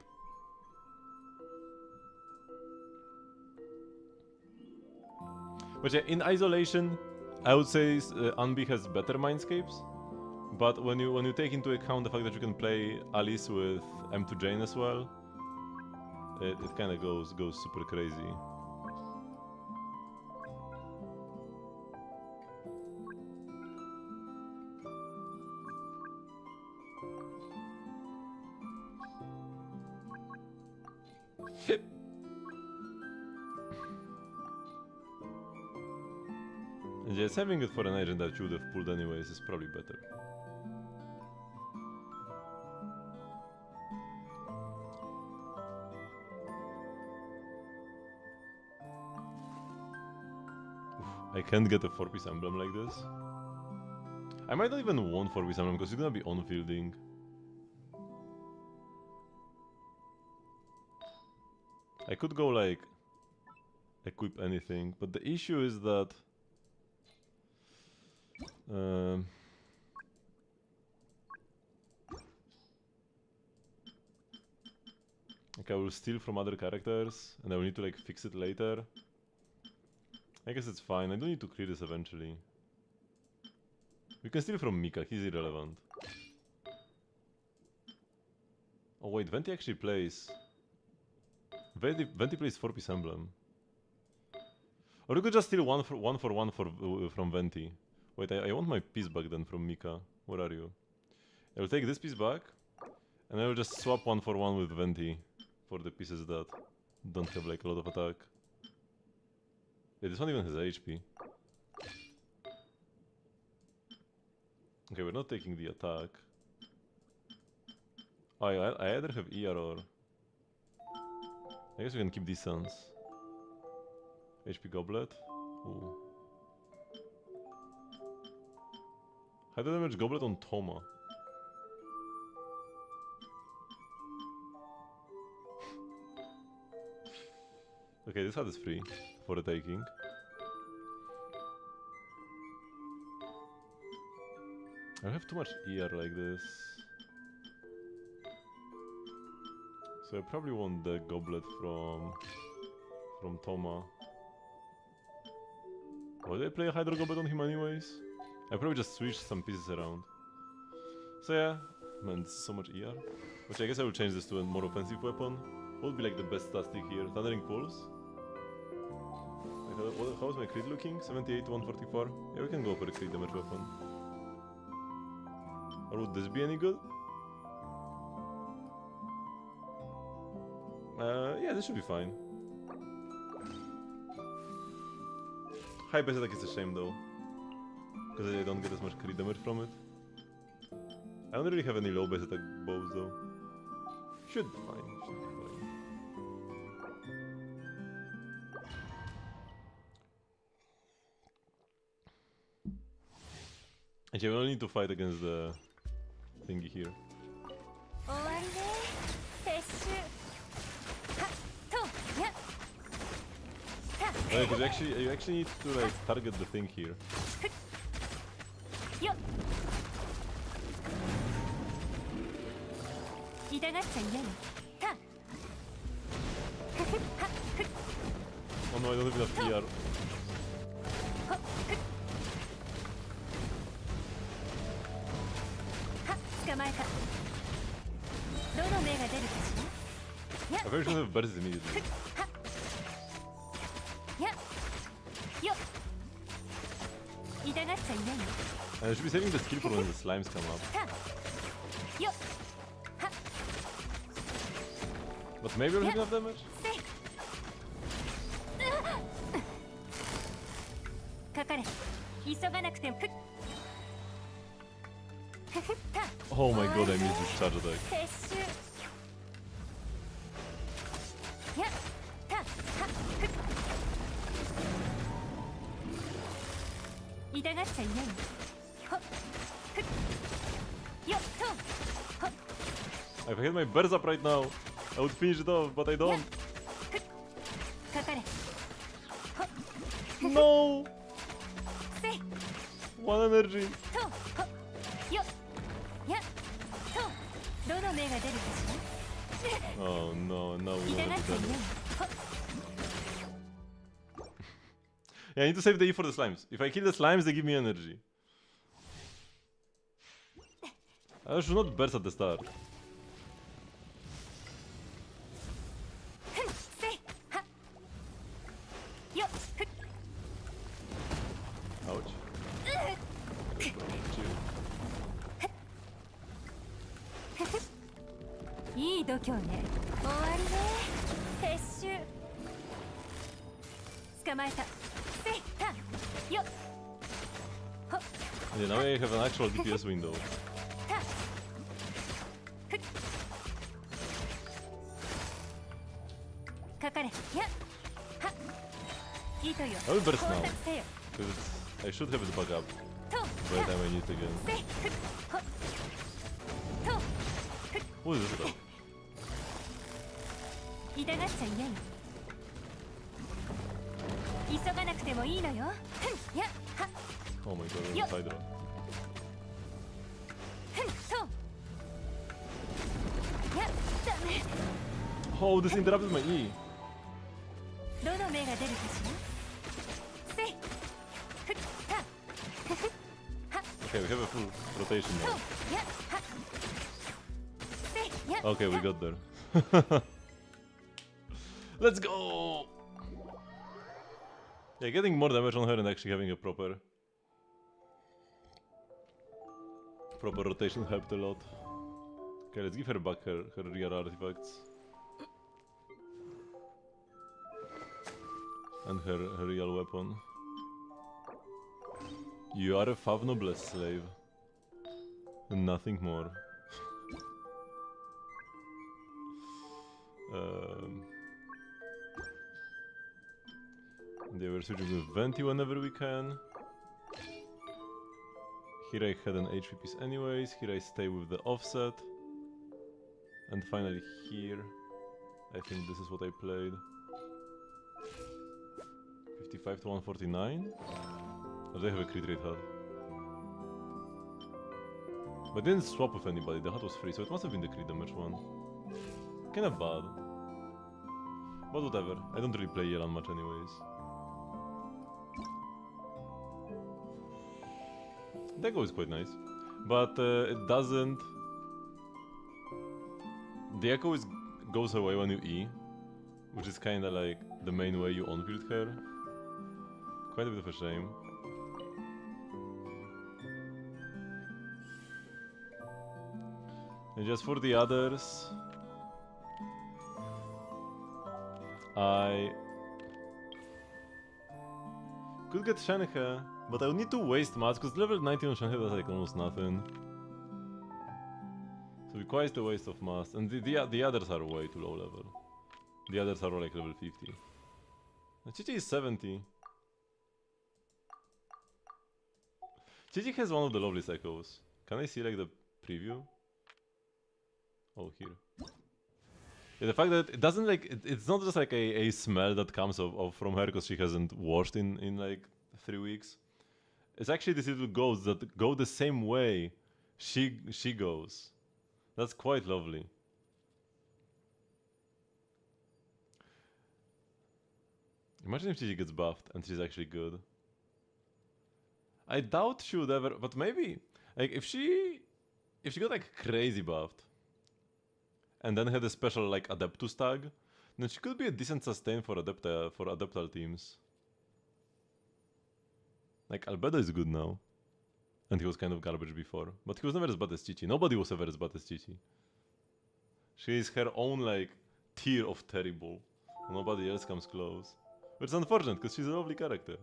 But yeah, in isolation, I would say Unbi has better mindscapes. But when you take into account the fact that you can play Alice with M2 Jane as well, it kind of goes super crazy. And yes, having it for an agent that you would have pulled anyways is probably better. I can't get a 4-piece emblem like this. I might not even want 4-piece emblem because it's gonna be on-fielding. I could go like equip anything, but the issue is that like I will steal from other characters and I will need to like fix it later. I guess it's fine, I don't need to clear this eventually. We can steal from Mika, he's irrelevant. Oh wait, Venti actually plays... Venti plays 4-piece emblem. Or we could just steal one from Venti. Wait, I want my piece back then from Mika. Where are you? I will take this piece back, and I will just swap 1 for 1 with Venti for the pieces that don't have like a lot of attack. Yeah, this one even has HP. Okay, we're not taking the attack. Oh, I either have ER or... I guess we can keep these sons. HP Goblet. Ooh. High damage Goblet on Toma. Okay, this hat is free for the taking. I have too much ER like this. So I probably want the Goblet from Toma. Why did I play a Hydro Goblet on him anyways? I probably just switched some pieces around. So yeah, man, this is so much ER. Which I guess I will change this to a more offensive weapon. What would be like the best statistic here? Thundering Pulse? Like, how's my crit looking? 78 to 144? Yeah, we can go for a crit damage weapon. Or would this be any good? Yeah, this should be fine. High base attack is a shame though, because I don't get as much crit damage from it. I don't really have any low base attack bows though. Should be fine, should be fine. Actually, we only need to fight against the thingy here. Because you actually need to like target the thing here. Oh no, I don't have enough ER. I very should have burst immediately. I should be saving the skill for when the slimes come up. But maybe we'll hit enough damage? Oh my god, I missed this charge attack. If I had my birds up right now, I would finish it off, but I don't. No! One energy. Oh no, no, we don't have to do that. Yeah, I need to save the E for the slimes. If I kill the slimes, they give me energy. I should not burst at the start. Ouch. Chill. いい度胸ね。終わりね。撤収。捕まえた。せいた。よっ。ほっ。 Yeah, now I have an actual DPS window. た。ふっ。かかれ。や。は。いいとよ。 I will burst 光 now. 沢せよ。 Because I should have it back up と。 by the time I need it again. せい。ふっ。ほっ。と。ふっ。 What is this attack? 痛がっちゃいない。急がなくてもいいのよ。ふん、や、は。 Oh my god, there's a Hydra. ふん、そう。や、ダメ。 Oh, this interrupted my E. どの目が出るかしら。せい。ふっ、た。ふふ。は。 Okay, we have a full rotation そう now. や、は。せい、や。 Okay, we は got there. Let's go! Yeah, getting more damage on her and actually having a proper rotation helped a lot. Okay, let's give her back her real artifacts. And her real weapon. You are a Fav Noblesse slave. And nothing more. They were switching with Venti whenever we can. Here I had an HP piece anyways, here I stay with the offset. And finally here, I think this is what I played. 55 to 149? Or they have a crit rate HUD? But I didn't swap with anybody, the HUD was free, so it must have been the crit damage one. Kinda bad. But whatever, I don't really play Yelan much anyways. Deco is quite nice, but it doesn't... The echo goes away when you E, which is kinda like the main way you on-field her. Quite a bit of a shame. And just for the others... I could get Shenhe, but I would need to waste much because level 90 on Shenhe does like almost nothing. So it requires the waste of mass, and the others are way too low level. The others are all like level 50. And Chichi is 70. Chichi has one of the loveliest echoes. Can I see like the preview? Oh, here. Yeah, the fact that it doesn't like it's not just like a smell that comes of from her because she hasn't washed in like 3 weeks. It's actually these little ghosts that go the same way she goes. That's quite lovely. Imagine if she gets buffed and she's actually good. I doubt she would ever, but maybe like if she got like crazy buffed. And then had a special like Adeptus tag, then she could be a decent sustain for Adeptal teams. Like Albedo is good now. And he was kind of garbage before. But he was never as bad as Chichi. Nobody was ever as bad as Chichi. She is her own, like, tier of terrible. Nobody else comes close. Which is unfortunate, because she's a lovely character.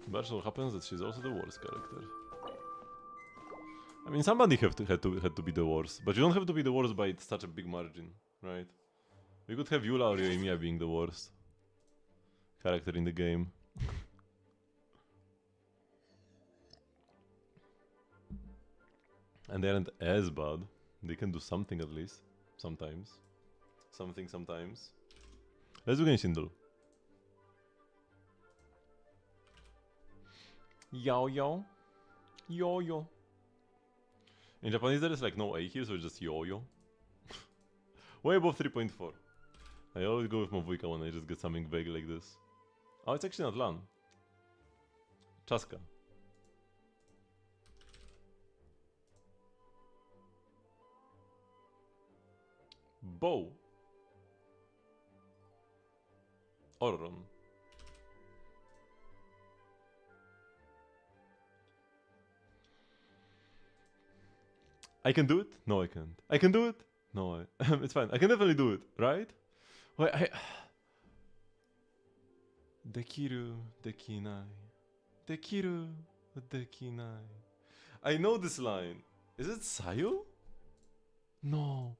But so happens that she's also the worst character. I mean, somebody had to be the worst, but you don't have to be the worst by such a big margin, right? We could have Yula or Yoimiya being the worst character in the game. And they aren't as bad. They can do something at least. Sometimes. Something sometimes. Let's do Genshin though. Yo yo. Yo yo. In Japanese there is like no A here, so it's just yo yo. Way above 3.4. I always go with Mavuika when I just get something vague like this. Oh, it's actually not LAN. Chaska. Bow. Orron. I can do it? No, I can't. I can do it? No, it's fine. I can definitely do it, right? Wait, Dekiru, dekinai. Dekiru, dekinai. I know this line. Is it Sayu? No.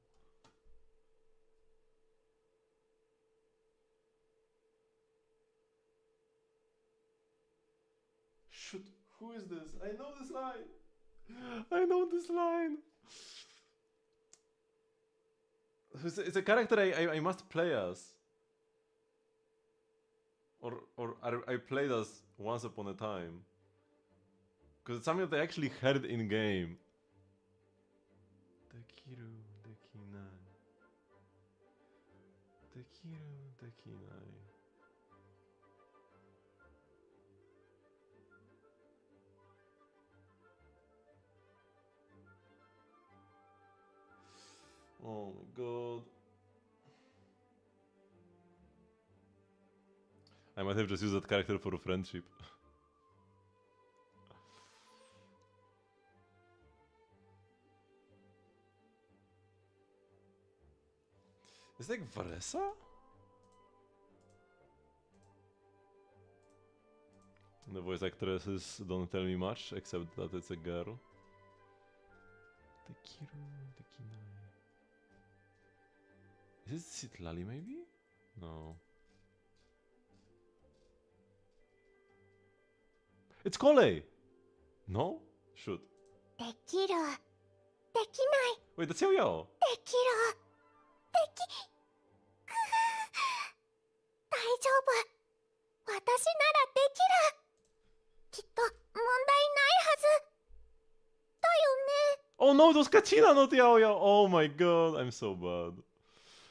Shoot, who is this? I know this line. I know this line. It's a character I must play as. Or I played as once upon a time. Because it's something that I actually heard in game. Dekiru, dekinai. Dekiru, dekinai. Oh my god. I might have just used that character for a friendship. Is it like Varesa? The voice actresses don't tell me much, except that it's a girl. Dekiru, dekinai. Is it Citlali maybe? No. It's Kole! No? Shoot. できる。できない。 Wait, that's Yo-Yo! できる。でき。大丈夫。私ならできる。きっと問題ないはず。だよね。 Oh no, it was Kachina, not Yo-Yo! Oh my god, I'm so bad.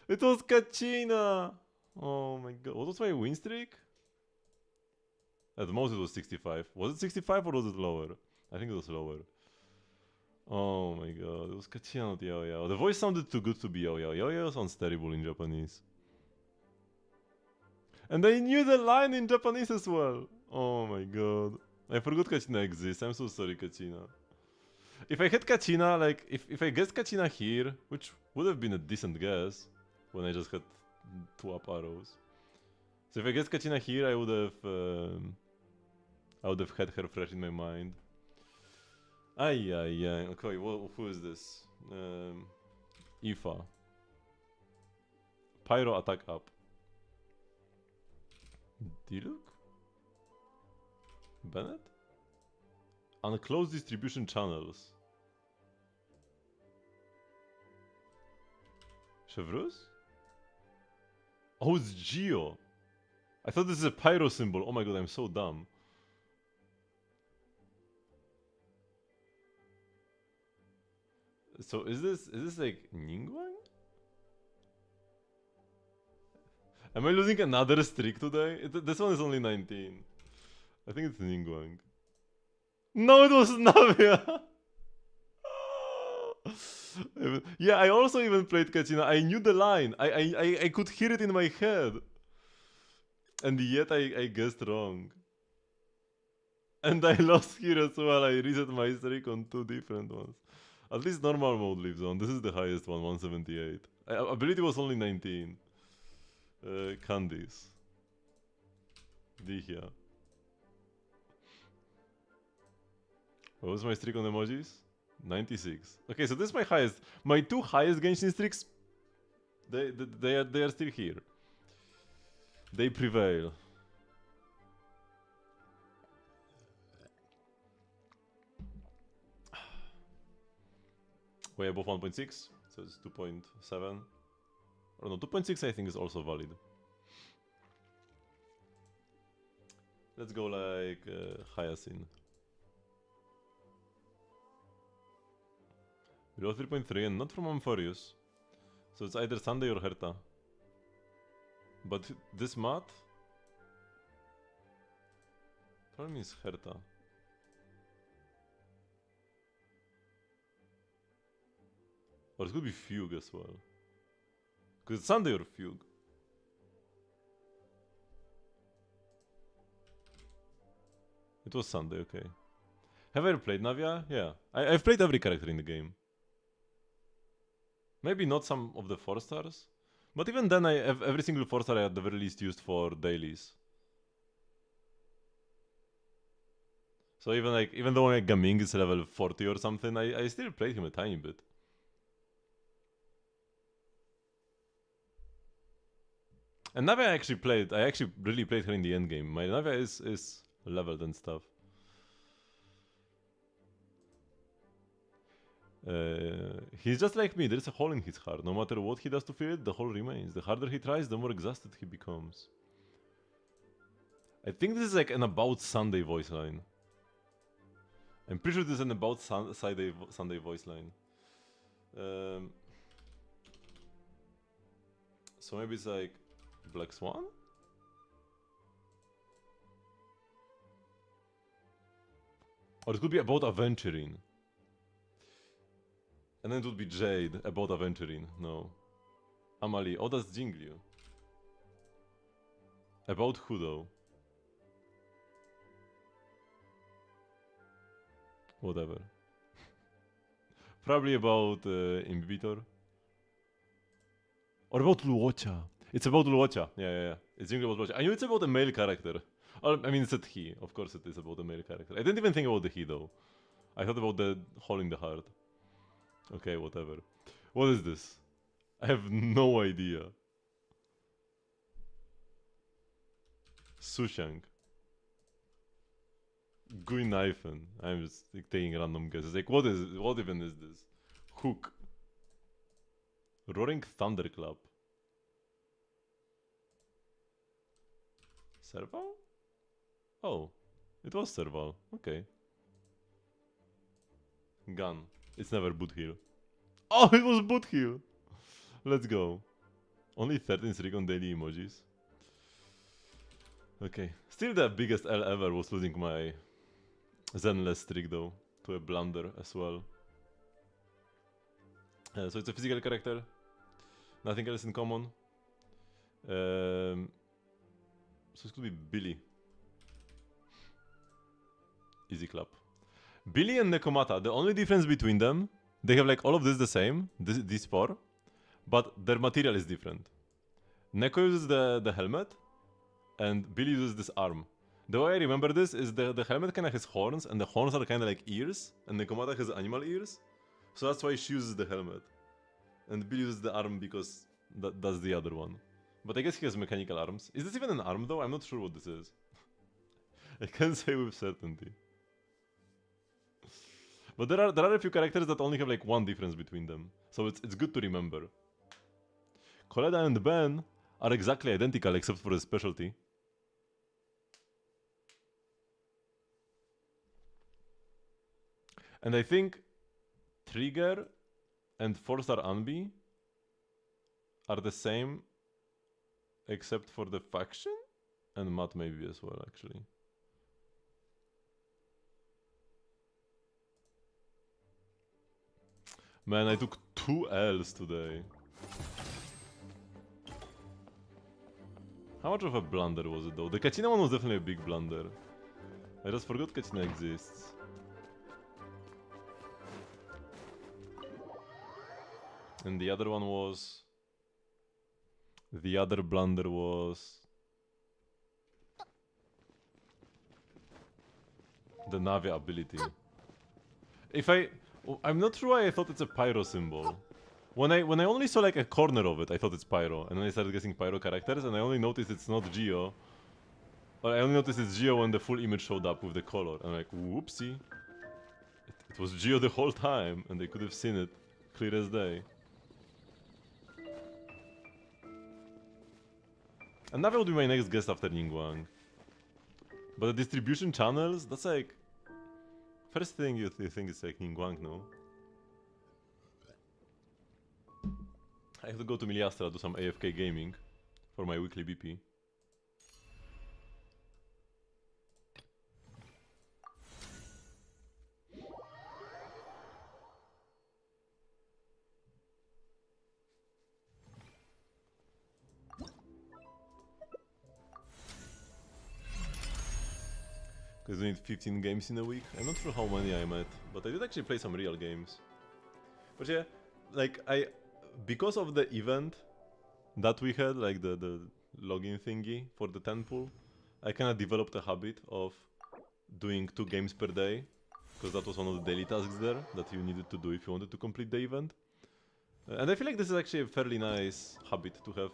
It was Kachina! Oh my god. What was my win streak? At most it was 65. Was it 65 or was it lower? I think it was lower. Oh my god, it was Kachina, not Yo-Yo. The voice sounded too good to be Yo-Yo. Yo-Yo sounds terrible in Japanese. And I knew the line in Japanese as well. Oh my god. I forgot Kachina exists. I'm so sorry, Kachina. If I had Kachina, like, if I guessed Kachina here, which would have been a decent guess, when I just had 2 up arrows. So if I guessed Kachina here, I would have had her fresh in my mind. Ay. Okay, well, who is this? Ifa. Pyro attack up. Diluc? Bennett? Unclosed distribution channels. Chevreuse? Oh, it's Geo. I thought this is a pyro symbol. Oh my god, I'm so dumb. So is this like Ningguang? Am I losing another streak today? This one is only 19. I think it's Ningguang. No, it was Navia! Yeah, I also even played Kachina. I knew the line. I could hear it in my head. And yet I guessed wrong. And I lost here as well. I reset my streak on 2 different ones. At least normal mode lives on. This is the highest one, 178. Ability was only 19. Candies. Dihya. What was my streak on emojis? 96. Okay, so this is my highest. My 2 highest Genshin streaks, they are still here. They prevail. Way above 1.6, so it's 2.7. Or no, 2.6 I think is also valid. Let's go like Hyacinth. Below 3.3 and not from Amphorius. So it's either Sunday or Herta. But this math probably is Herta. Or it could be Fugue as well. Because it's Sunday or Fugue. It was Sunday, okay. Have I ever played Navia? Yeah. I've played every character in the game. Maybe not some of the 4 stars. But even then, every single 4 star I at the very least used for dailies. So even though like Gaming is level 40 or something, I still played him a tiny bit. And Navia I actually really played her in the end game. My Navia is leveled and stuff. He's just like me, there's a hole in his heart. No matter what he does to fill it, the hole remains. The harder he tries, the more exhausted he becomes. I think this is like an About Sunday voice line. I'm pretty sure this is an About Sunday voice line. So maybe it's like Black Swan? Or it could be About Aventuring. And then it would be Jade, About Aventuring. No. Amalie, oh that's Jingliu. About who though? Whatever. Probably about Inhibitor. Or about Luocha. It's about Luocha. Yeah. It's Jingliu about Luocha. I knew it's about a male character. Or, I mean, it's a he. Of course it is about a male character. I didn't even think about the he though. I thought about the hole in the heart. Okay, whatever. What is this? I have no idea. Sushang. Guinaifen. I'm just like, taking random guesses. Like, what even is this? Hook. Roaring Thunderclap. Serval? Oh, it was Serval. Okay. Gun. It's never Boothill. Oh, it was Boothill! Let's go. Only 13 streak on daily emojis. Okay. Still the biggest L ever was losing my Zenless streak though. To a blunder as well. So it's a physical character. Nothing else in common. So it could be Billy. Easy clap. Billy and Nekomata, the only difference between them, they have like all of this the same, these 4, but their material is different. Neko uses the helmet, and Billy uses this arm. The way I remember this is the helmet kind of has horns, and the horns are kind of like ears, and Nekomata has animal ears, so that's why she uses the helmet. And Billy uses the arm because that's the other one. But I guess he has mechanical arms. Is this even an arm though? I'm not sure what this is. I can't say with certainty. But there are a few characters that only have like one difference between them, so it's good to remember. Koleda and Ben are exactly identical except for the specialty. And I think Trigger and 4-star Anbi are the same except for the faction? And Matt maybe as well actually. Man, I took 2 L's today. How much of a blunder was it though? The Kachina one was definitely a big blunder. I just forgot Kachina exists. And the other one was... The other blunder was... the Navia ability. I'm not sure why I thought it's a pyro symbol. When I only saw like a corner of it, I thought it's pyro, and then I started guessing pyro characters, and I only noticed it's not Geo. Or I only noticed it's Geo when the full image showed up with the color. And I'm like, whoopsie. It was Geo the whole time, and they could have seen it clear as day. And Navia would be my next guest after Ningguang. But the distribution channels, that's like... First thing you think is like Ningguang, no? I have to go to Miliastra, do some AFK gaming for my weekly BP. Because we need 15 games in a week. I'm not sure how many I'm at, but I did actually play some real games. But yeah, like because of the event that we had, like the login thingy for the 10 pool, I kind of developed a habit of doing 2 games per day, because that was one of the daily tasks there that you needed to do if you wanted to complete the event. And I feel like this is actually a fairly nice habit to have.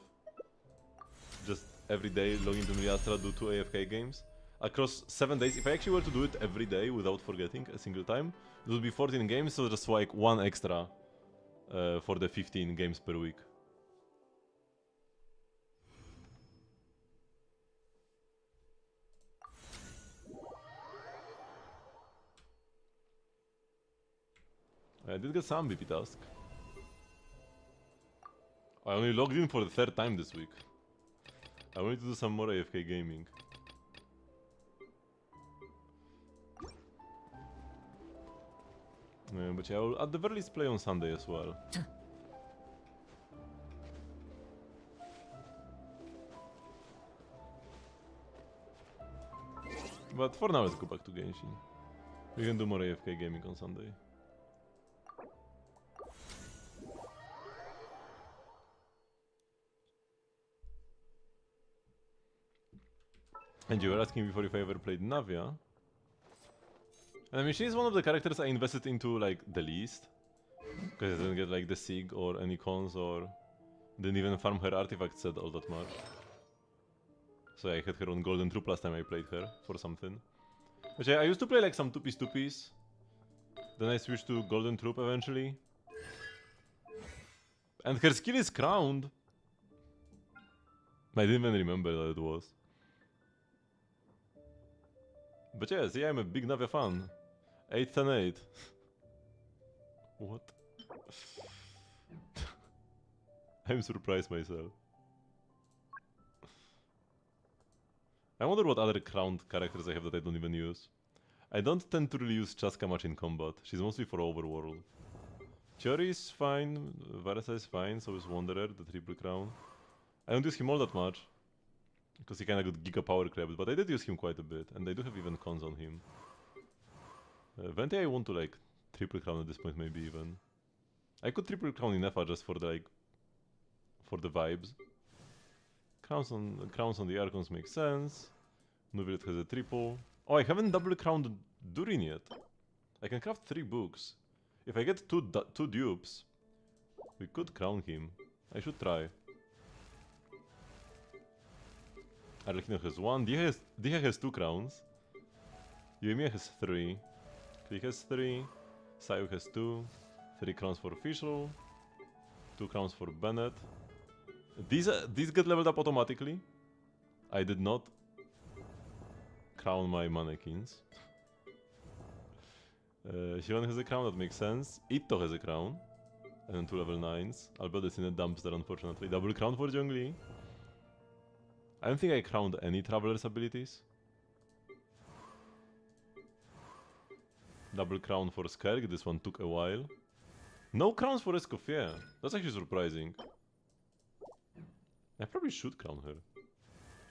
Just every day log into Miliastra, do 2 AFK games. Across 7 days, if I actually were to do it every day without forgetting a single time, it would be 14 games, so just like 1 extra for the 15 games per week. I did get some BP task. I only logged in for the 3rd time this week. I want to do some more AFK gaming. But yeah, I will at the very least play on Sunday as well. But for now, let's go back to Genshin. We can do more AFK gaming on Sunday. And you were asking before if I ever played Navia. I mean, she's one of the characters I invested into like the least, because I didn't get like the Sig or any cons, or didn't even farm her artifact set all that much. So I had her on Golden Troop last time I played her for something. Which I used to play like some 2-piece. Then I switched to Golden Troop eventually. And her skill is crowned. I didn't even remember that it was. But yeah, see, I'm a big Navia fan. 8 and 8. What? I'm surprised myself. I wonder what other crowned characters I have that I don't even use. I don't tend to really use Chaska much in combat. She's mostly for overworld. Chiori is fine, Varesa is fine, so is Wanderer, the triple crown. I don't use him all that much, because he kinda got giga power crept, but I did use him quite a bit, and I do have even cons on him. Venti I want to like triple crown at this point, maybe even. I could triple crown in Efa just for the like, for the vibes. Crowns on the Archons make sense. Nuvilet has a triple. Oh, I haven't double crowned Durin yet. I can craft 3 books. If I get two dupes, we could crown him. I should try. Arlecchino has 1. Diha has 2 crowns. Yuemiya has 3. Klee has 3. Sayu has 2. 3 crowns for Official. 2 crowns for Bennett. These get leveled up automatically. I did not crown my mannequins. Shivan has a crown, that makes sense. Itto has a crown. And then 2 level 9s. Albert is in a dumpster, unfortunately. Double crown for Zhongli. I don't think I crowned any Traveler's abilities. Double crown for Skerg, this one took a while. No crowns for Escoffier. That's actually surprising. I probably should crown her.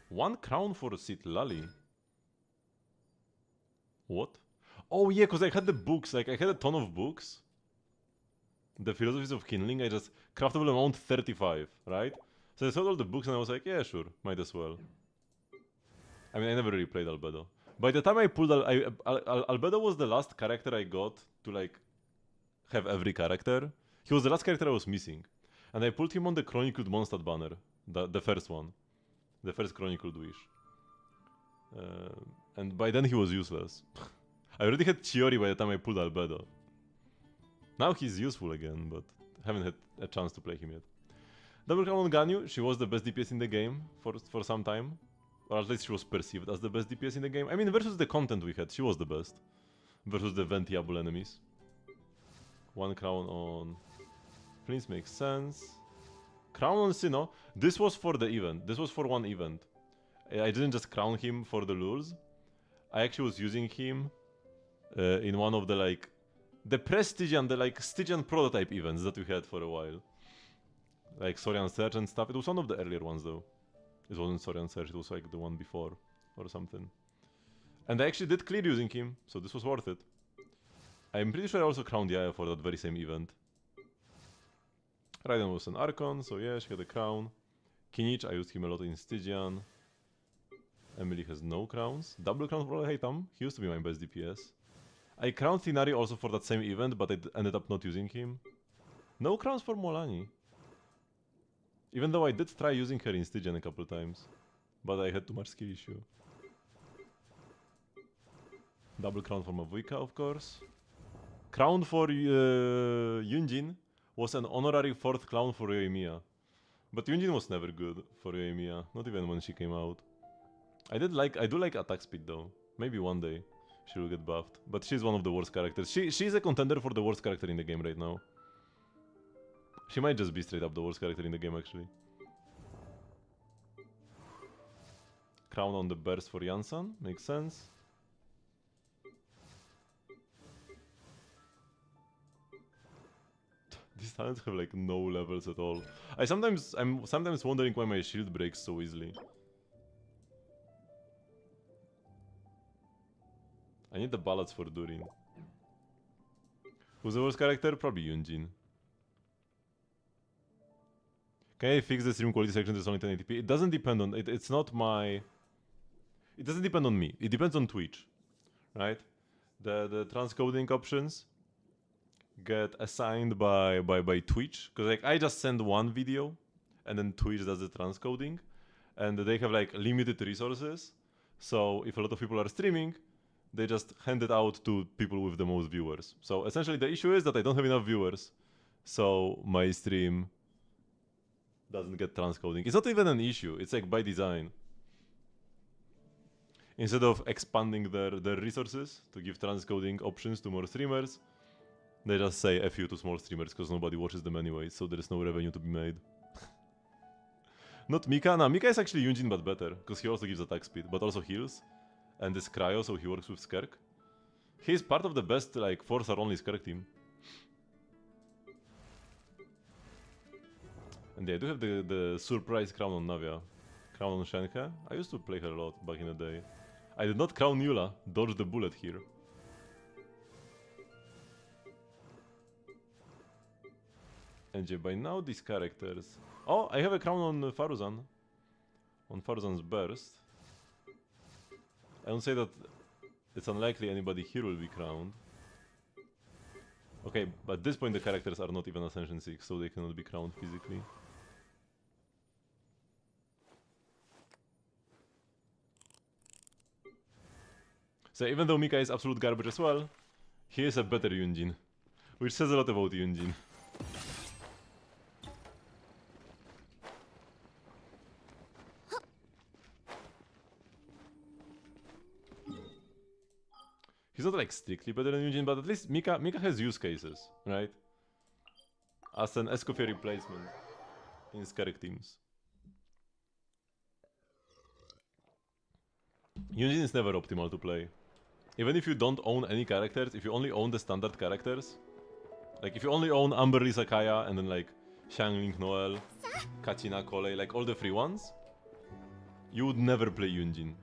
1 crown for Citlali. What? Oh yeah, because I had the books, like I had a ton of books. The Philosophies of Kindling, I just craftable amount 35, right? So I saw all the books and I was like, yeah, sure, might as well. I mean, I never really played Albedo. By the time I pulled Albedo was the last character I got to like have every character. He was the last character I was missing. And I pulled him on the Chronicled Mondstadt banner, the first one. The first Chronicled Wish. And by then he was useless. I already had Chiori by the time I pulled Albedo. Now he's useful again, but haven't had a chance to play him yet. Double Crown on Ganyu, she was the best DPS in the game for some time. Or at least she was perceived as the best DPS in the game. I mean, versus the content we had, she was the best. Versus the Ventiable enemies. 1 crown on Prince makes sense. Crown on Sinnoh, this was for the event. This was for one event. I didn't just crown him for the lures. I actually was using him in one of the like the Prestige and the like Stygian prototype events that we had for a while. Like Sorian Search and stuff. It was one of the earlier ones though. It wasn't Sorian Search, it was like the one before or something. And I actually did clear using him, so this was worth it. I'm pretty sure I also crowned Yaya for that very same event. Raiden was an Archon, so yeah, she had a crown. Kinich, I used him a lot in Stygian. Emily has no crowns. Double crown for Heitam, he used to be my best DPS. I crowned Thinari also for that same event, but I ended up not using him. No crowns for Molani. Even though I did try using her in Stygian a couple times. But I had too much skill issue. Double crown for Mavuika, of course. Crown for Yunjin was an honorary 4th crown for Yoimiya. But Yunjin was never good for Yoimiya, not even when she came out. I do like attack speed though. Maybe one day she will get buffed. But she's one of the worst characters. She's a contender for the worst character in the game right now. She might just be straight up the worst character in the game actually. Crown on the burst for Yansan, makes sense. These talents have like no levels at all. I'm sometimes wondering why my shield breaks so easily. I need the ballads for Durin. Who's the worst character? Probably Yunjin. Can I fix the stream quality section that's only 1080p? It doesn't depend on it. It's not my. It doesn't depend on me. It depends on Twitch, right? The transcoding options get assigned by Twitch, because like I just send one video, and then Twitch does the transcoding, and they have like limited resources. So if a lot of people are streaming, they just hand it out to people with the most viewers. So essentially the issue is that I don't have enough viewers, so my stream doesn't get transcoding. It's not even an issue, it's like by design. Instead of expanding their resources to give transcoding options to more streamers, they just say F you to small streamers because nobody watches them anyway, so there is no revenue to be made. Not Mika. No, Mika is actually Yunjin but better, because he also gives attack speed, but also heals. And is cryo, so he works with Skirk. He's part of the best, like, 4-star only Skirk team. And yeah, I do have the surprise crown on Navia. Crown on Shenhe. I used to play her a lot back in the day. I did not crown Eula. Dodge the bullet here. And yeah, by now these characters... Oh, I have a crown on Faruzan. On Faruzan's burst. I don't say that it's unlikely anybody here will be crowned. Okay, but at this point the characters are not even Ascension 6, so they cannot be crowned physically. So even though Mika is absolute garbage as well, he is a better Yunjin. Which says a lot about Yunjin. He's not like strictly better than Yunjin, but at least Mika has use cases, right? As an Escoffier replacement in Skirk teams. Yunjin is never optimal to play. Even if you don't own any characters, if you only own the standard characters, Like if you only own Amberly Sakaya and then like Xiangling Noel, Kachina Kole, like all the free ones, you would never play Yunjin.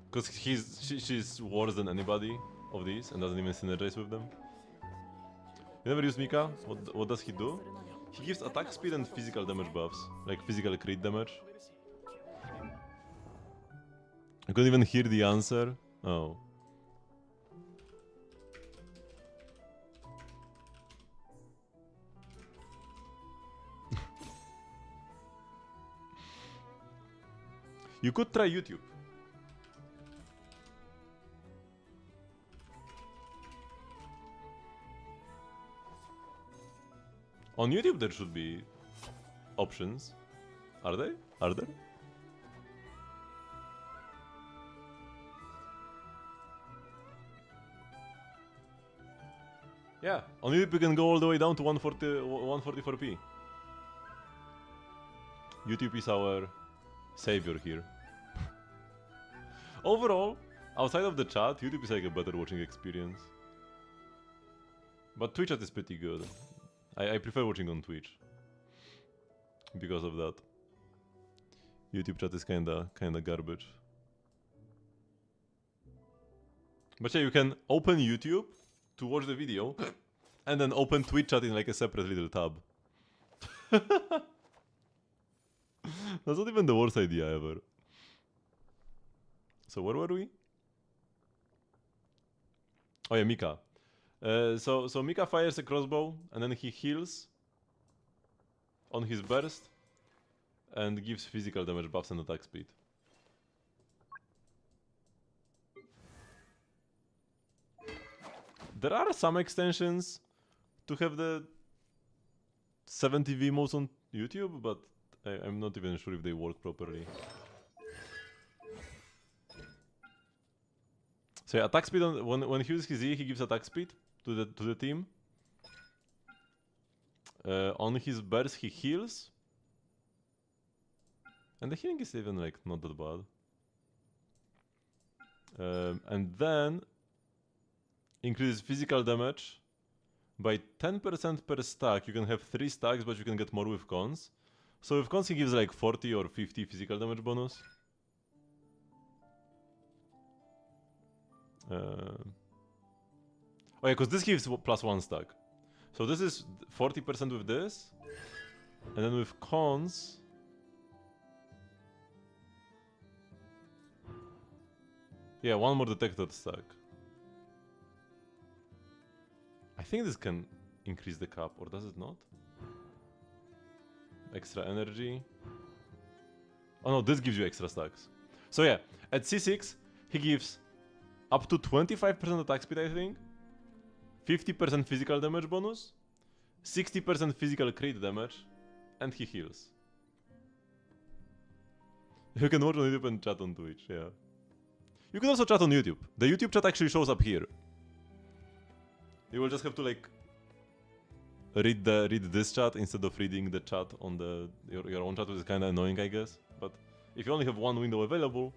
Because she's worse than anybody of these and doesn't even synergize with them. You never use Mika? What does he do? He gives attack speed and physical damage buffs, like physical crit damage. I couldn't even hear the answer. Oh. You could try YouTube. On YouTube there should be options. Are they? Are there? Yeah, on YouTube you can go all the way down to 144p. YouTube is our savior here. Overall, outside of the chat, YouTube is like a better watching experience. But Twitch chat is pretty good. I prefer watching on Twitch. Because of that. YouTube chat is kinda garbage. But yeah, you can open YouTube to watch the video and then open Twitch chat in like a separate little tab. That's not even the worst idea ever. So where were we? Oh yeah, Mika. So Mika fires a crossbow and then he heals on his burst and gives physical damage buffs and attack speed. There are some extensions to have the 70 modes on YouTube, but I'm not even sure if they work properly. So yeah, attack speed on, when he uses his E, he gives attack speed to the team. On his burst, he heals, and the healing is even like not that bad. And then increases physical damage by 10% per stack. You can have 3 stacks, but you can get more with cons. So with cons, he gives like 40 or 50 physical damage bonus. Oh yeah, because this gives +1 stack. So this is 40% with this, and then with cons. Yeah, 1 more detected stack. I think this can increase the cap, or does it not? Extra energy. Oh no, this gives you extra stacks. So yeah, at C6, he gives up to 25% attack speed, I think. 50% physical damage bonus. 60% physical crit damage. And he heals. You can watch on YouTube and chat on Twitch, yeah. You can also chat on YouTube. The YouTube chat actually shows up here. You will just have to like read this chat instead of reading the chat on your own chat, which is kind of annoying, I guess. But if you only have one window available,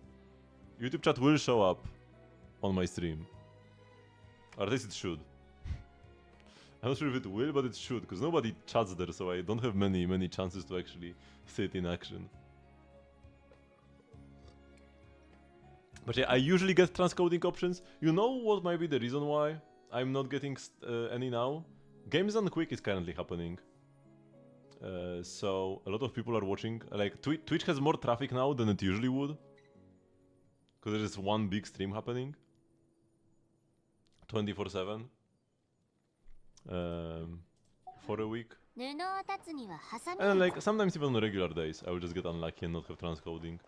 YouTube chat will show up on my stream. Or at least it should. I'm not sure if it will, but it should, because nobody chats there, so I don't have many chances to actually see it in action. But yeah, I usually get transcoding options. You know what might be the reason why I'm not getting any now? Games Done Quick is currently happening. So a lot of people are watching. Like Twitch has more traffic now than it usually would. Because there is one big stream happening. 24/7. For a week. And like sometimes even on regular days I will just get unlucky and not have transcoding.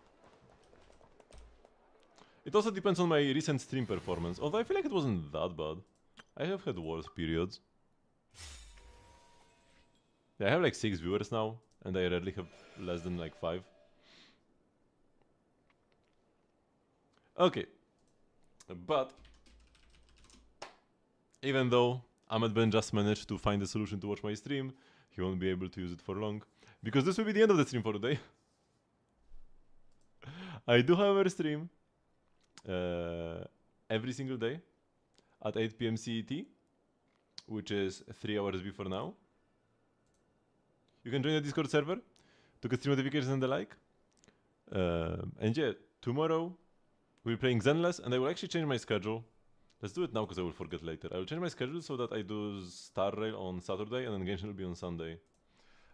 It also depends on my recent stream performance, although I feel like it wasn't that bad. I have had worse periods. Yeah, I have like 6 viewers now, and I rarely have less than like 5. Okay. But even though Ahmed Ben just managed to find a solution to watch my stream, he won't be able to use it for long. Because this will be the end of the stream for today. I do, however, stream every single day at 8 PM CET, which is 3 hours before now. You can join the Discord server to get stream notifications and the like. And yeah, tomorrow we're playing Zenless, and I will actually change my schedule. Let's do it now because I will forget later. I will change my schedule so that I do Star Rail on Saturday and then Genshin will be on Sunday.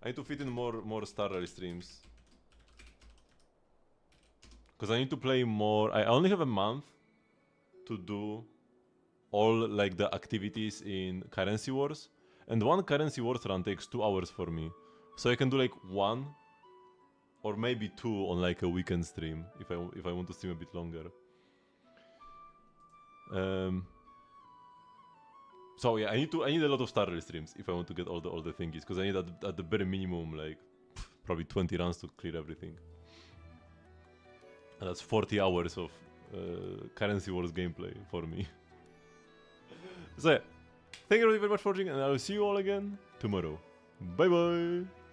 I need to fit in more Star Rail streams. Because I need to play more. I only have a month to do all like the activities in Currency Wars. And one Currency Wars run takes 2 hours for me. So I can do like 1 or maybe 2 on like a weekend stream if I want to stream a bit longer. So yeah, I need a lot of Star Rail streams if I want to get all the thingies, because I need at the very minimum like probably 20 runs to clear everything. And that's 40 hours of Currency Wars gameplay for me. So yeah, thank you very much for watching, and I will see you all again tomorrow. Bye bye!